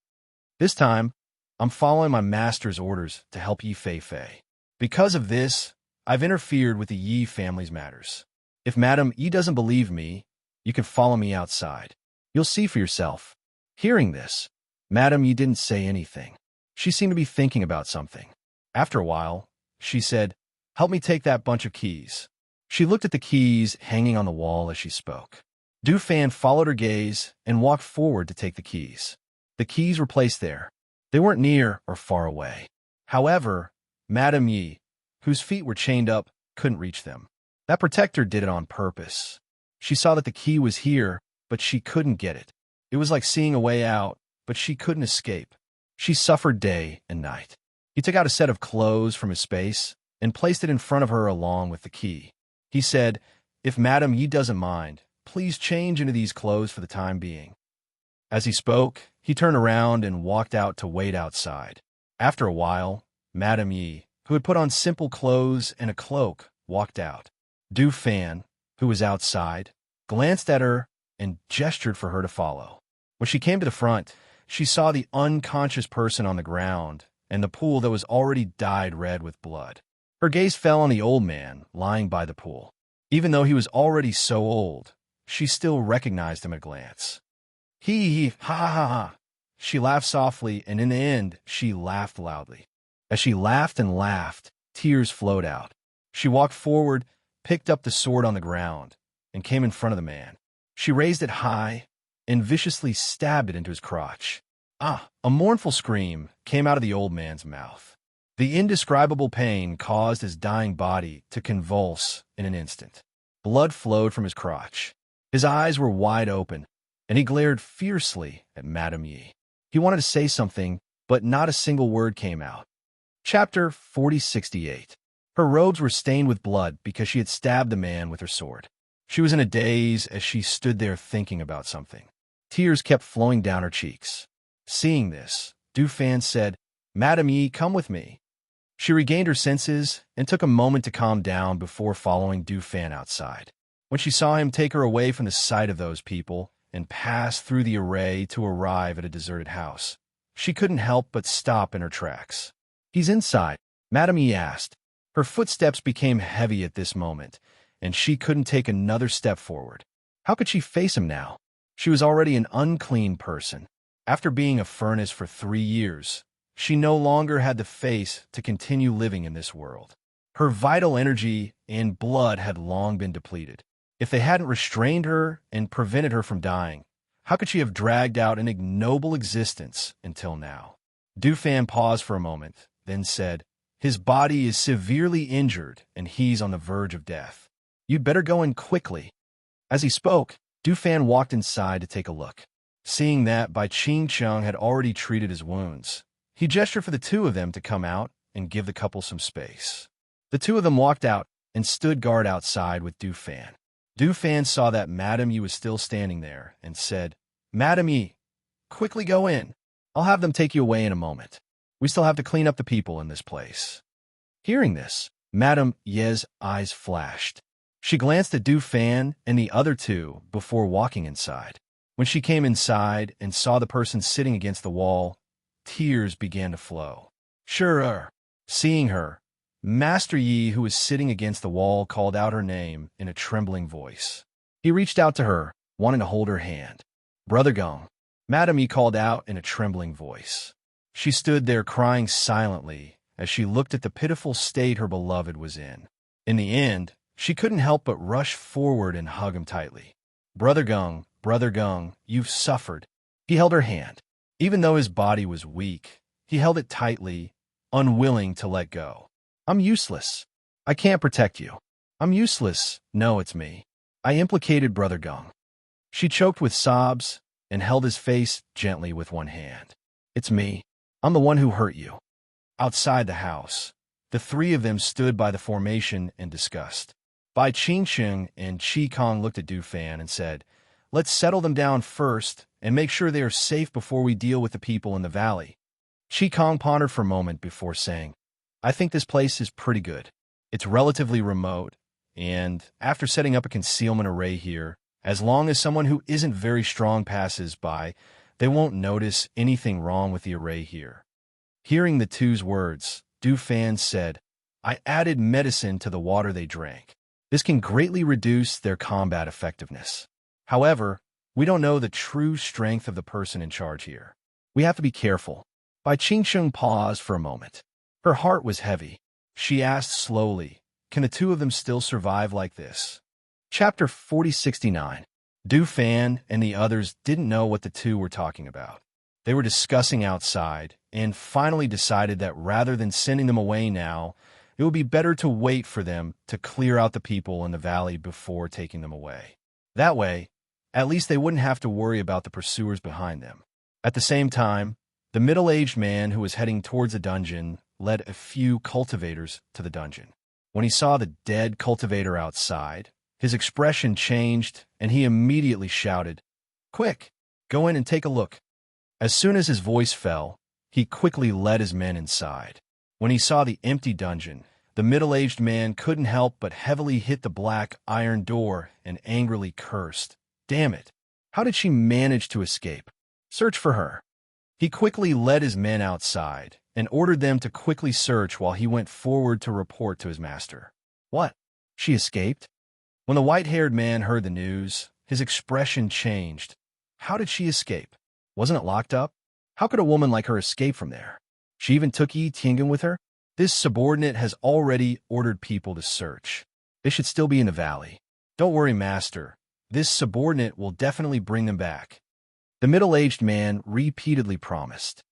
This time, I'm following my master's orders to help Yi Feifei. Because of this, I've interfered with the Yi family's matters. If Madame Yi doesn't believe me, you can follow me outside. You'll see for yourself." Hearing this, Madame Yi didn't say anything. She seemed to be thinking about something. After a while, she said, "Help me take that bunch of keys." She looked at the keys hanging on the wall as she spoke. Du Fan followed her gaze and walked forward to take the keys. The keys were placed there. They weren't near or far away. However, Madame Yi, whose feet were chained up, couldn't reach them. That protector did it on purpose. She saw that the key was here, but she couldn't get it. It was like seeing a way out, but she couldn't escape. She suffered day and night. He took out a set of clothes from his space and placed it in front of her along with the key. He said, "If Madame Yi doesn't mind, please change into these clothes for the time being." As he spoke, he turned around and walked out to wait outside. After a while, Madame Yi, who had put on simple clothes and a cloak, walked out. Du Fan, who was outside, glanced at her and gestured for her to follow. When she came to the front, she saw the unconscious person on the ground and the pool that was already dyed red with blood. Her gaze fell on the old man lying by the pool. Even though he was already so old, she still recognized him at a glance. He, ha ha ha. She laughed softly, and in the end, she laughed loudly. As she laughed and laughed, tears flowed out. She walked forward, picked up the sword on the ground, and came in front of the man. She raised it high and viciously stabbed it into his crotch. Ah! A mournful scream came out of the old man's mouth. The indescribable pain caused his dying body to convulse in an instant. Blood flowed from his crotch. His eyes were wide open, and he glared fiercely at Madame Yi. He wanted to say something, but not a single word came out. Chapter 4068. Her robes were stained with blood because she had stabbed the man with her sword. She was in a daze as she stood there thinking about something. Tears kept flowing down her cheeks. Seeing this, Du Fan said, "Madame Yi, come with me." She regained her senses and took a moment to calm down before following Du Fan outside. When she saw him take her away from the sight of those people and pass through the array to arrive at a deserted house, she couldn't help but stop in her tracks. "He's inside," Madame Yi asked. Her footsteps became heavy at this moment, and she couldn't take another step forward. How could she face him now? She was already an unclean person. After being a furnace for 3 years, she no longer had the face to continue living in this world. Her vital energy and blood had long been depleted. If they hadn't restrained her and prevented her from dying, how could she have dragged out an ignoble existence until now? Du Fan paused for a moment, then said, "His body is severely injured and he's on the verge of death. You'd better go in quickly." As he spoke, Du Fan walked inside to take a look. Seeing that Bai Qingcheng had already treated his wounds, he gestured for the two of them to come out and give the couple some space. The two of them walked out and stood guard outside with Du Fan. Du Fan saw that Madame Yi was still standing there and said, "Madame Yi, quickly go in. I'll have them take you away in a moment. We still have to clean up the people in this place." Hearing this, Madame Yi's eyes flashed. She glanced at Du Fan and the other two before walking inside. When she came inside and saw the person sitting against the wall, tears began to flow. Sure. Seeing her, Master Yi, who was sitting against the wall, called out her name in a trembling voice. He reached out to her, wanting to hold her hand. "Brother Gong," Madame Yi called out in a trembling voice. She stood there crying silently as she looked at the pitiful state her beloved was in. In the end, she couldn't help but rush forward and hug him tightly. Brother Gong, you've suffered." He held her hand. Even though his body was weak, he held it tightly, unwilling to let go. "I'm useless. I can't protect you. I'm useless. No, it's me. I implicated Brother Gong." She choked with sobs and held his face gently with one hand. "It's me. I'm the one who hurt you." Outside the house, the three of them stood by the formation in disgust. Bai Qingcheng and Qi Kong looked at Du Fan and said, "Let's settle them down first and make sure they are safe before we deal with the people in the valley." Qi Kong pondered for a moment before saying, "I think this place is pretty good. It's relatively remote, and after setting up a concealment array here, as long as someone who isn't very strong passes by, they won't notice anything wrong with the array here." Hearing the two's words, Du Fan said, "I added medicine to the water they drank. This can greatly reduce their combat effectiveness. However, we don't know the true strength of the person in charge here. We have to be careful." Bai Qingcheng paused for a moment. Her heart was heavy. She asked slowly, "Can the two of them still survive like this?" Chapter 4069. Du Fan and the others didn't know what the two were talking about. They were discussing outside and finally decided that rather than sending them away now, it would be better to wait for them to clear out the people in the valley before taking them away. That way, at least they wouldn't have to worry about the pursuers behind them. At the same time, the middle-aged man who was heading towards the dungeon led a few cultivators to the dungeon. When he saw the dead cultivator outside, his expression changed and he immediately shouted, "Quick, go in and take a look." As soon as his voice fell, he quickly led his men inside. When he saw the empty dungeon, the middle-aged man couldn't help but heavily hit the black iron door and angrily cursed. "Damn it! How did she manage to escape? Search for her." He quickly led his men outside and ordered them to quickly search while he went forward to report to his master. "What? She escaped?" When the white-haired man heard the news, his expression changed. How did she escape? Wasn't it locked up? How could a woman like her escape from there? She even took Yi Tiangen with her? This subordinate has already ordered people to search. They should still be in the valley. "Don't worry, master. This subordinate will definitely bring them back," the middle-aged man repeatedly promised.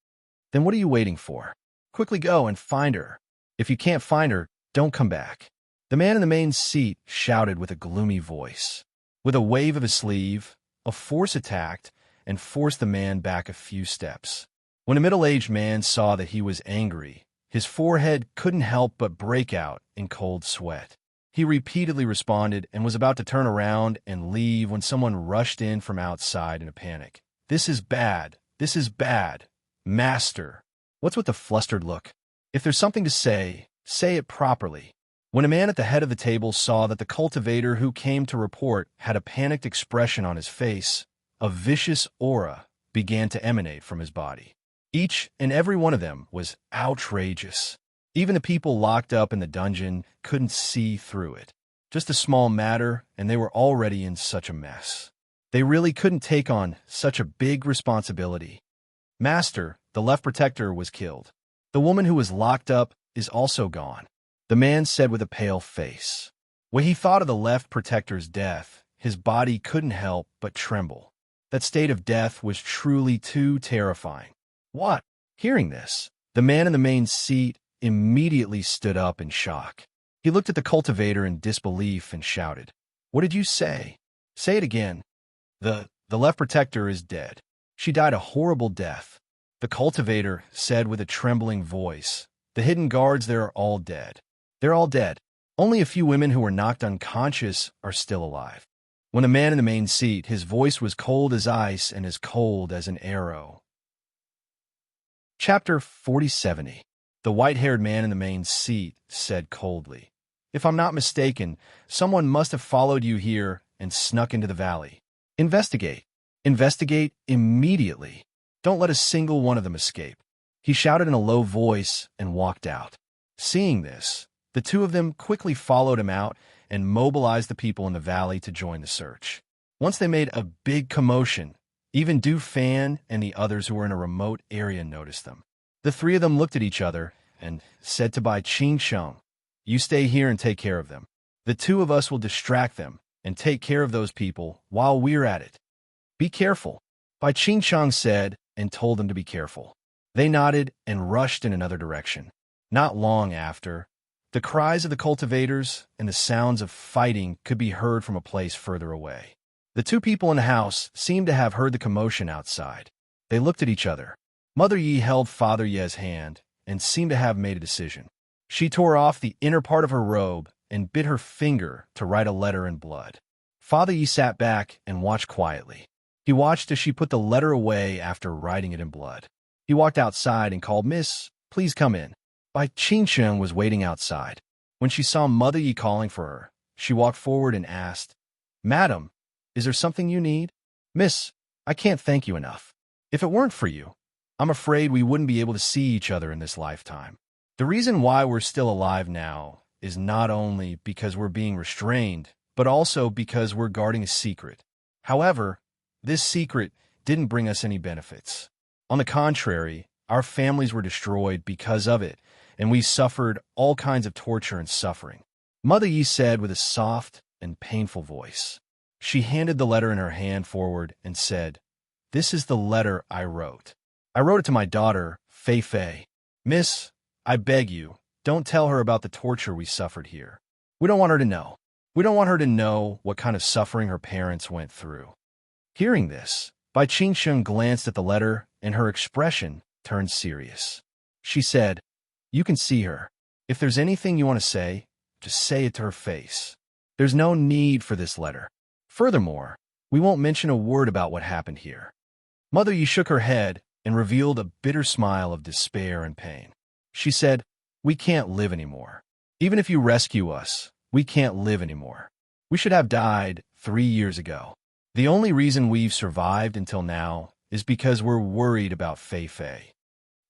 "Then what are you waiting for? Quickly go and find her. If you can't find her, don't come back," the man in the main seat shouted with a gloomy voice. With a wave of his sleeve, a force attacked and forced the man back a few steps. When a middle-aged man saw that he was angry, his forehead couldn't help but break out in cold sweat. He repeatedly responded and was about to turn around and leave when someone rushed in from outside in a panic. "This is bad. This is bad. Master." What's with the flustered look? If there's something to say it properly. When a man at the head of the table saw that the cultivator who came to report had a panicked expression on his face, a vicious aura began to emanate from his body. Each and every one of them was outrageous. Even the people locked up in the dungeon couldn't see through it. Just a small matter, and they were already in such a mess. They really couldn't take on such a big responsibility. "Master, the left protector was killed. The woman who was locked up is also gone," the man said with a pale face. When he thought of the left protector's death, his body couldn't help but tremble. That state of death was truly too terrifying. "What?" Hearing this, the man in the main seat immediately stood up in shock. He looked at the cultivator in disbelief and shouted, "What did you say? Say it again." The left protector is dead. She died a horrible death," the cultivator said with a trembling voice. "The hidden guards there are all dead. They're all dead. Only a few women who were knocked unconscious are still alive." When the man in the main seat, his voice was cold as ice and as cold as an arrow. Chapter 4070. The white-haired man in the main seat said coldly, "If I'm not mistaken, someone must have followed you here and snuck into the valley. Investigate. Investigate immediately. Don't let a single one of them escape." He shouted in a low voice and walked out. Seeing this, the two of them quickly followed him out and mobilized the people in the valley to join the search. Once they made a big commotion, even Du Fan and the others who were in a remote area noticed them. The three of them looked at each other and said to Bai Qingsheng, "You stay here and take care of them. The two of us will distract them and take care of those people while we're at it. Be careful," Bai Qingsheng said and told them to be careful. They nodded and rushed in another direction. Not long after, the cries of the cultivators and the sounds of fighting could be heard from a place further away. The two people in the house seemed to have heard the commotion outside. They looked at each other. Mother Yi held Father Ye's hand and seemed to have made a decision. She tore off the inner part of her robe and bit her finger to write a letter in blood. Father Yi sat back and watched quietly. He watched as she put the letter away after writing it in blood. He walked outside and called, "Miss, please come in." Bai Qingsheng was waiting outside. When she saw Mother Yi calling for her, she walked forward and asked, "Madam, is there something you need?" "Miss, I can't thank you enough. If it weren't for you, I'm afraid we wouldn't be able to see each other in this lifetime. The reason why we're still alive now is not only because we're being restrained, but also because we're guarding a secret. However, this secret didn't bring us any benefits. On the contrary, our families were destroyed because of it, and we suffered all kinds of torture and suffering," Mother Yi said with a soft and painful voice. She handed the letter in her hand forward and said, "This is the letter I wrote. I wrote it to my daughter, Fei Fei. Miss, I beg you, don't tell her about the torture we suffered here. We don't want her to know. We don't want her to know what kind of suffering her parents went through." Hearing this, Bai Qingsheng glanced at the letter and her expression turned serious. She said, "You can see her. If there's anything you want to say, just say it to her face. There's no need for this letter. Furthermore, we won't mention a word about what happened here." Mother Yi shook her head and revealed a bitter smile of despair and pain. She said, "We can't live anymore. Even if you rescue us, we can't live anymore. We should have died 3 years ago. The only reason we've survived until now is because we're worried about Fei Fei."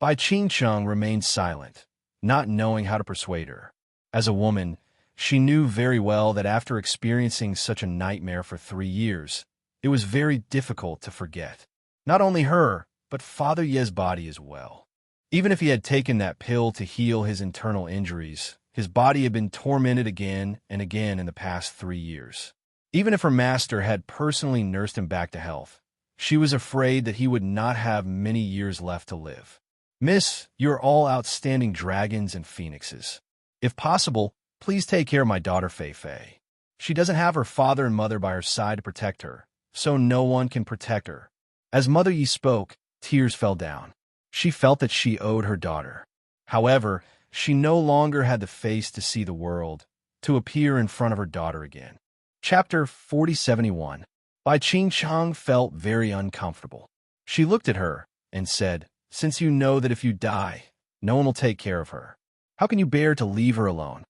Bai Qingsheng remained silent, not knowing how to persuade her. As a woman, she knew very well that after experiencing such a nightmare for 3 years, it was very difficult to forget. Not only her, but Father Ye's body as well. Even if he had taken that pill to heal his internal injuries, his body had been tormented again and again in the past 3 years. Even if her master had personally nursed him back to health, she was afraid that he would not have many years left to live. "Miss, you're all outstanding dragons and phoenixes. If possible, please take care of my daughter Fei Fei. She doesn't have her father and mother by her side to protect her, so no one can protect her. As Mother Yi spoke, tears fell down. She felt that she owed her daughter. However, she no longer had the face to see the world, to appear in front of her daughter again. Chapter 4071. Bai Qingchang felt very uncomfortable. She looked at her and said, "Since you know that if you die, no one will take care of her, how can you bear to leave her alone?"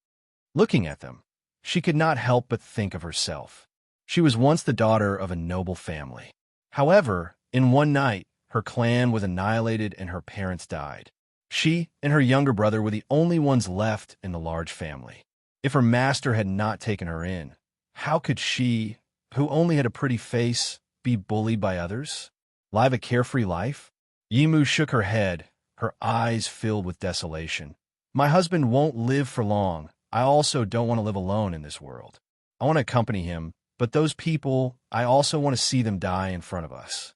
Looking at them, she could not help but think of herself. She was once the daughter of a noble family. However, in one night, her clan was annihilated and her parents died. She and her younger brother were the only ones left in the large family. If her master had not taken her in, how could she, who only had a pretty face, be bullied by others? Live a carefree life? Yimu shook her head, her eyes filled with desolation. "My husband won't live for long. I also don't want to live alone in this world. I want to accompany him, but those people, I also want to see them die in front of us."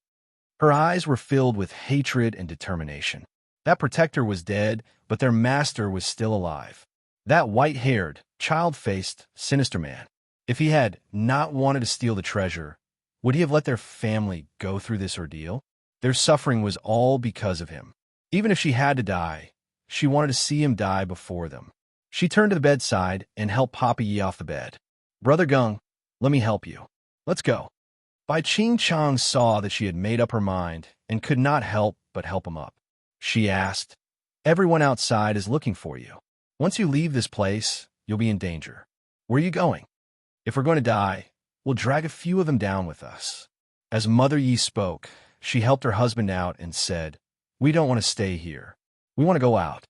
Her eyes were filled with hatred and determination. That protector was dead, but their master was still alive. That white-haired, child-faced, sinister man. If he had not wanted to steal the treasure, would he have let their family go through this ordeal? Their suffering was all because of him. Even if she had to die, she wanted to see him die before them. She turned to the bedside and helped Papa Yi off the bed. "Brother Gung, let me help you. Let's go." Bai Qingchang saw that she had made up her mind and could not help but help him up. She asked, "Everyone outside is looking for you. Once you leave this place, you'll be in danger. Where are you going? If we're going to die, we'll drag a few of them down with us." As Mother Yi spoke, she helped her husband out and said, "We don't want to stay here. We want to go out."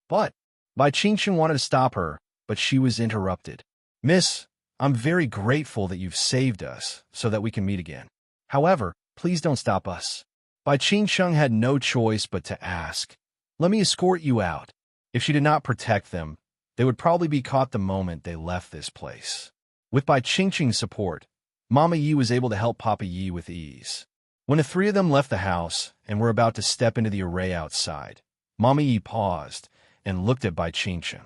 But Bai Qingcheng wanted to stop her, but she was interrupted. "Miss, I'm very grateful that you've saved us so that we can meet again. However, please don't stop us." Bai Qingcheng had no choice but to ask, "Let me escort you out." If she did not protect them, they would probably be caught the moment they left this place. With Bai Qingcheng's support, Mama Yi was able to help Papa Yi with ease. When the three of them left the house and were about to step into the array outside, Mama Yi paused and looked at Bai Qingcheng.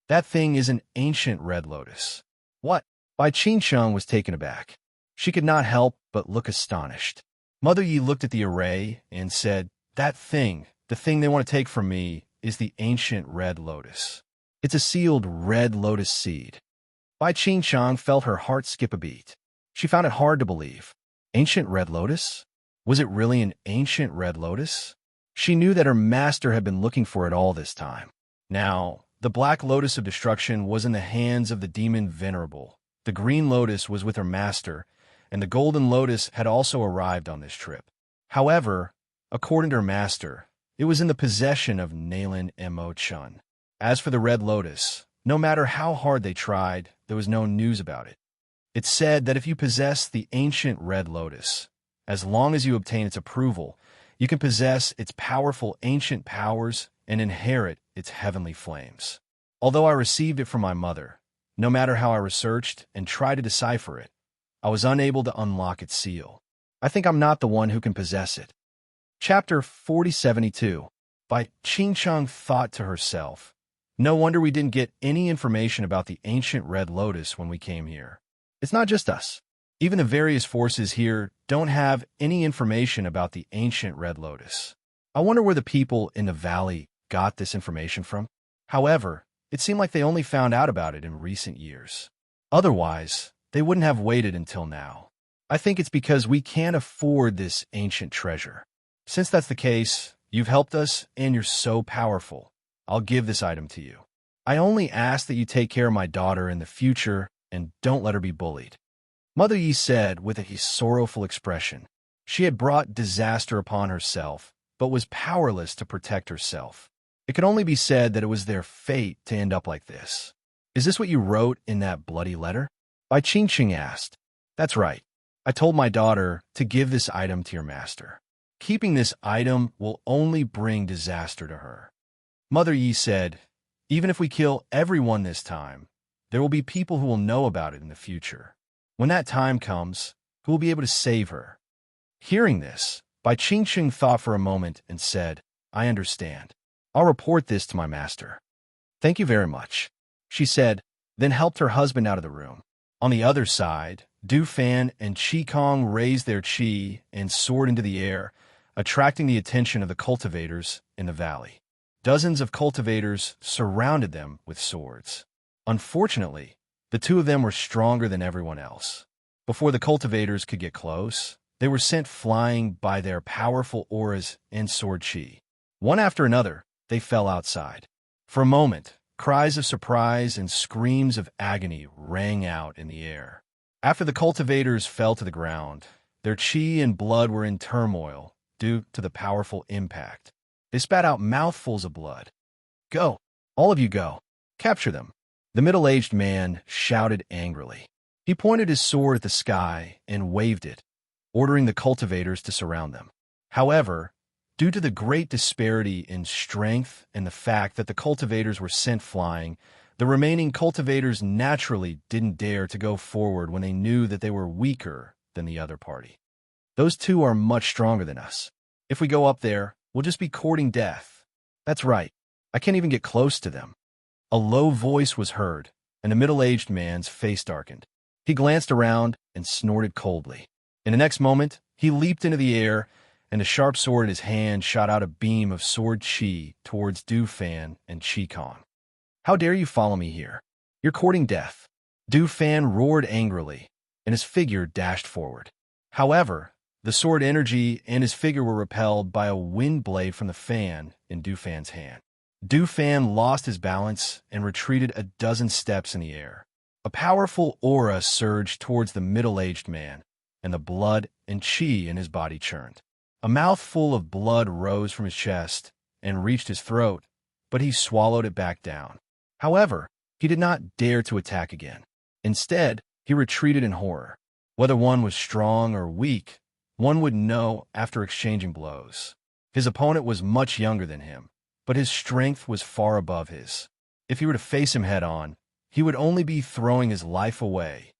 "That thing is an ancient red lotus." "What?" Bai Qingcheng was taken aback. She could not help but look astonished. Mother Yi looked at the array and said, "That thing, the thing they want to take from me, is the ancient red lotus. It's a sealed red lotus seed." Bai Qingcheng felt her heart skip a beat. She found it hard to believe. Ancient red lotus? Was it really an ancient red lotus? She knew that her master had been looking for it all this time. Now, the black lotus of destruction was in the hands of the demon Venerable. The green lotus was with her master, and the golden lotus had also arrived on this trip. However, according to her master, it was in the possession of Nalin Mo Chun. As for the red lotus, no matter how hard they tried, there was no news about it. It said that if you possess the ancient red lotus, as long as you obtain its approval, you can possess its powerful ancient powers and inherit its heavenly flames. Although I received it from my mother, no matter how I researched and tried to decipher it, I was unable to unlock its seal. I think I'm not the one who can possess it. Chapter 4072. Bai Qingcheng thought to herself, "No wonder we didn't get any information about the ancient red lotus when we came here. It's not just us. Even the various forces here don't have any information about the ancient red lotus. I wonder where the people in the valley got this information from." However, it seemed like they only found out about it in recent years. Otherwise, they wouldn't have waited until now. I think it's because we can't afford this ancient treasure. Since that's the case, you've helped us and you're so powerful. I'll give this item to you. I only ask that you take care of my daughter in the future and don't let her be bullied." Mother Yi said with a sorrowful expression. She had brought disaster upon herself, but was powerless to protect herself. It could only be said that it was their fate to end up like this. "Is this what you wrote in that bloody letter?" Bai Qingcheng asked. "That's right. I told my daughter to give this item to your master. Keeping this item will only bring disaster to her." Mother Yi said, "Even if we kill everyone this time, there will be people who will know about it in the future. When that time comes, who will be able to save her?" Hearing this, Bai Qingcheng thought for a moment and said, "I understand. I'll report this to my master." "Thank you very much," she said, then helped her husband out of the room. On the other side, Du Fan and Chi Kong raised their chi and soared into the air, attracting the attention of the cultivators in the valley. Dozens of cultivators surrounded them with swords. Unfortunately, the two of them were stronger than everyone else. Before the cultivators could get close, they were sent flying by their powerful auras and sword chi. One after another, they fell outside. For a moment, cries of surprise and screams of agony rang out in the air. After the cultivators fell to the ground, their chi and blood were in turmoil due to the powerful impact. They spat out mouthfuls of blood. "Go! All of you go! Capture them!" The middle-aged man shouted angrily. He pointed his sword at the sky and waved it, ordering the cultivators to surround them. However, due to the great disparity in strength and the fact that the cultivators were sent flying, the remaining cultivators naturally didn't dare to go forward when they knew that they were weaker than the other party. "Those two are much stronger than us. If we go up there, we'll just be courting death. That's right. I can't even get close to them." A low voice was heard, and the middle-aged man's face darkened. He glanced around and snorted coldly. In the next moment, he leaped into the air, and the sharp sword in his hand shot out a beam of sword chi towards Du Fan and Chi Kong. "How dare you follow me here? You're courting death." Du Fan roared angrily, and his figure dashed forward. However, the sword energy and his figure were repelled by a wind blade from the fan in Du Fan's hand. Du Fan lost his balance and retreated a dozen steps in the air. A powerful aura surged towards the middle-aged man, and the blood and chi in his body churned. A mouthful of blood rose from his chest and reached his throat, but he swallowed it back down. However, he did not dare to attack again. Instead, he retreated in horror. Whether one was strong or weak, one would know after exchanging blows. His opponent was much younger than him, but his strength was far above his. If he were to face him head-on, he would only be throwing his life away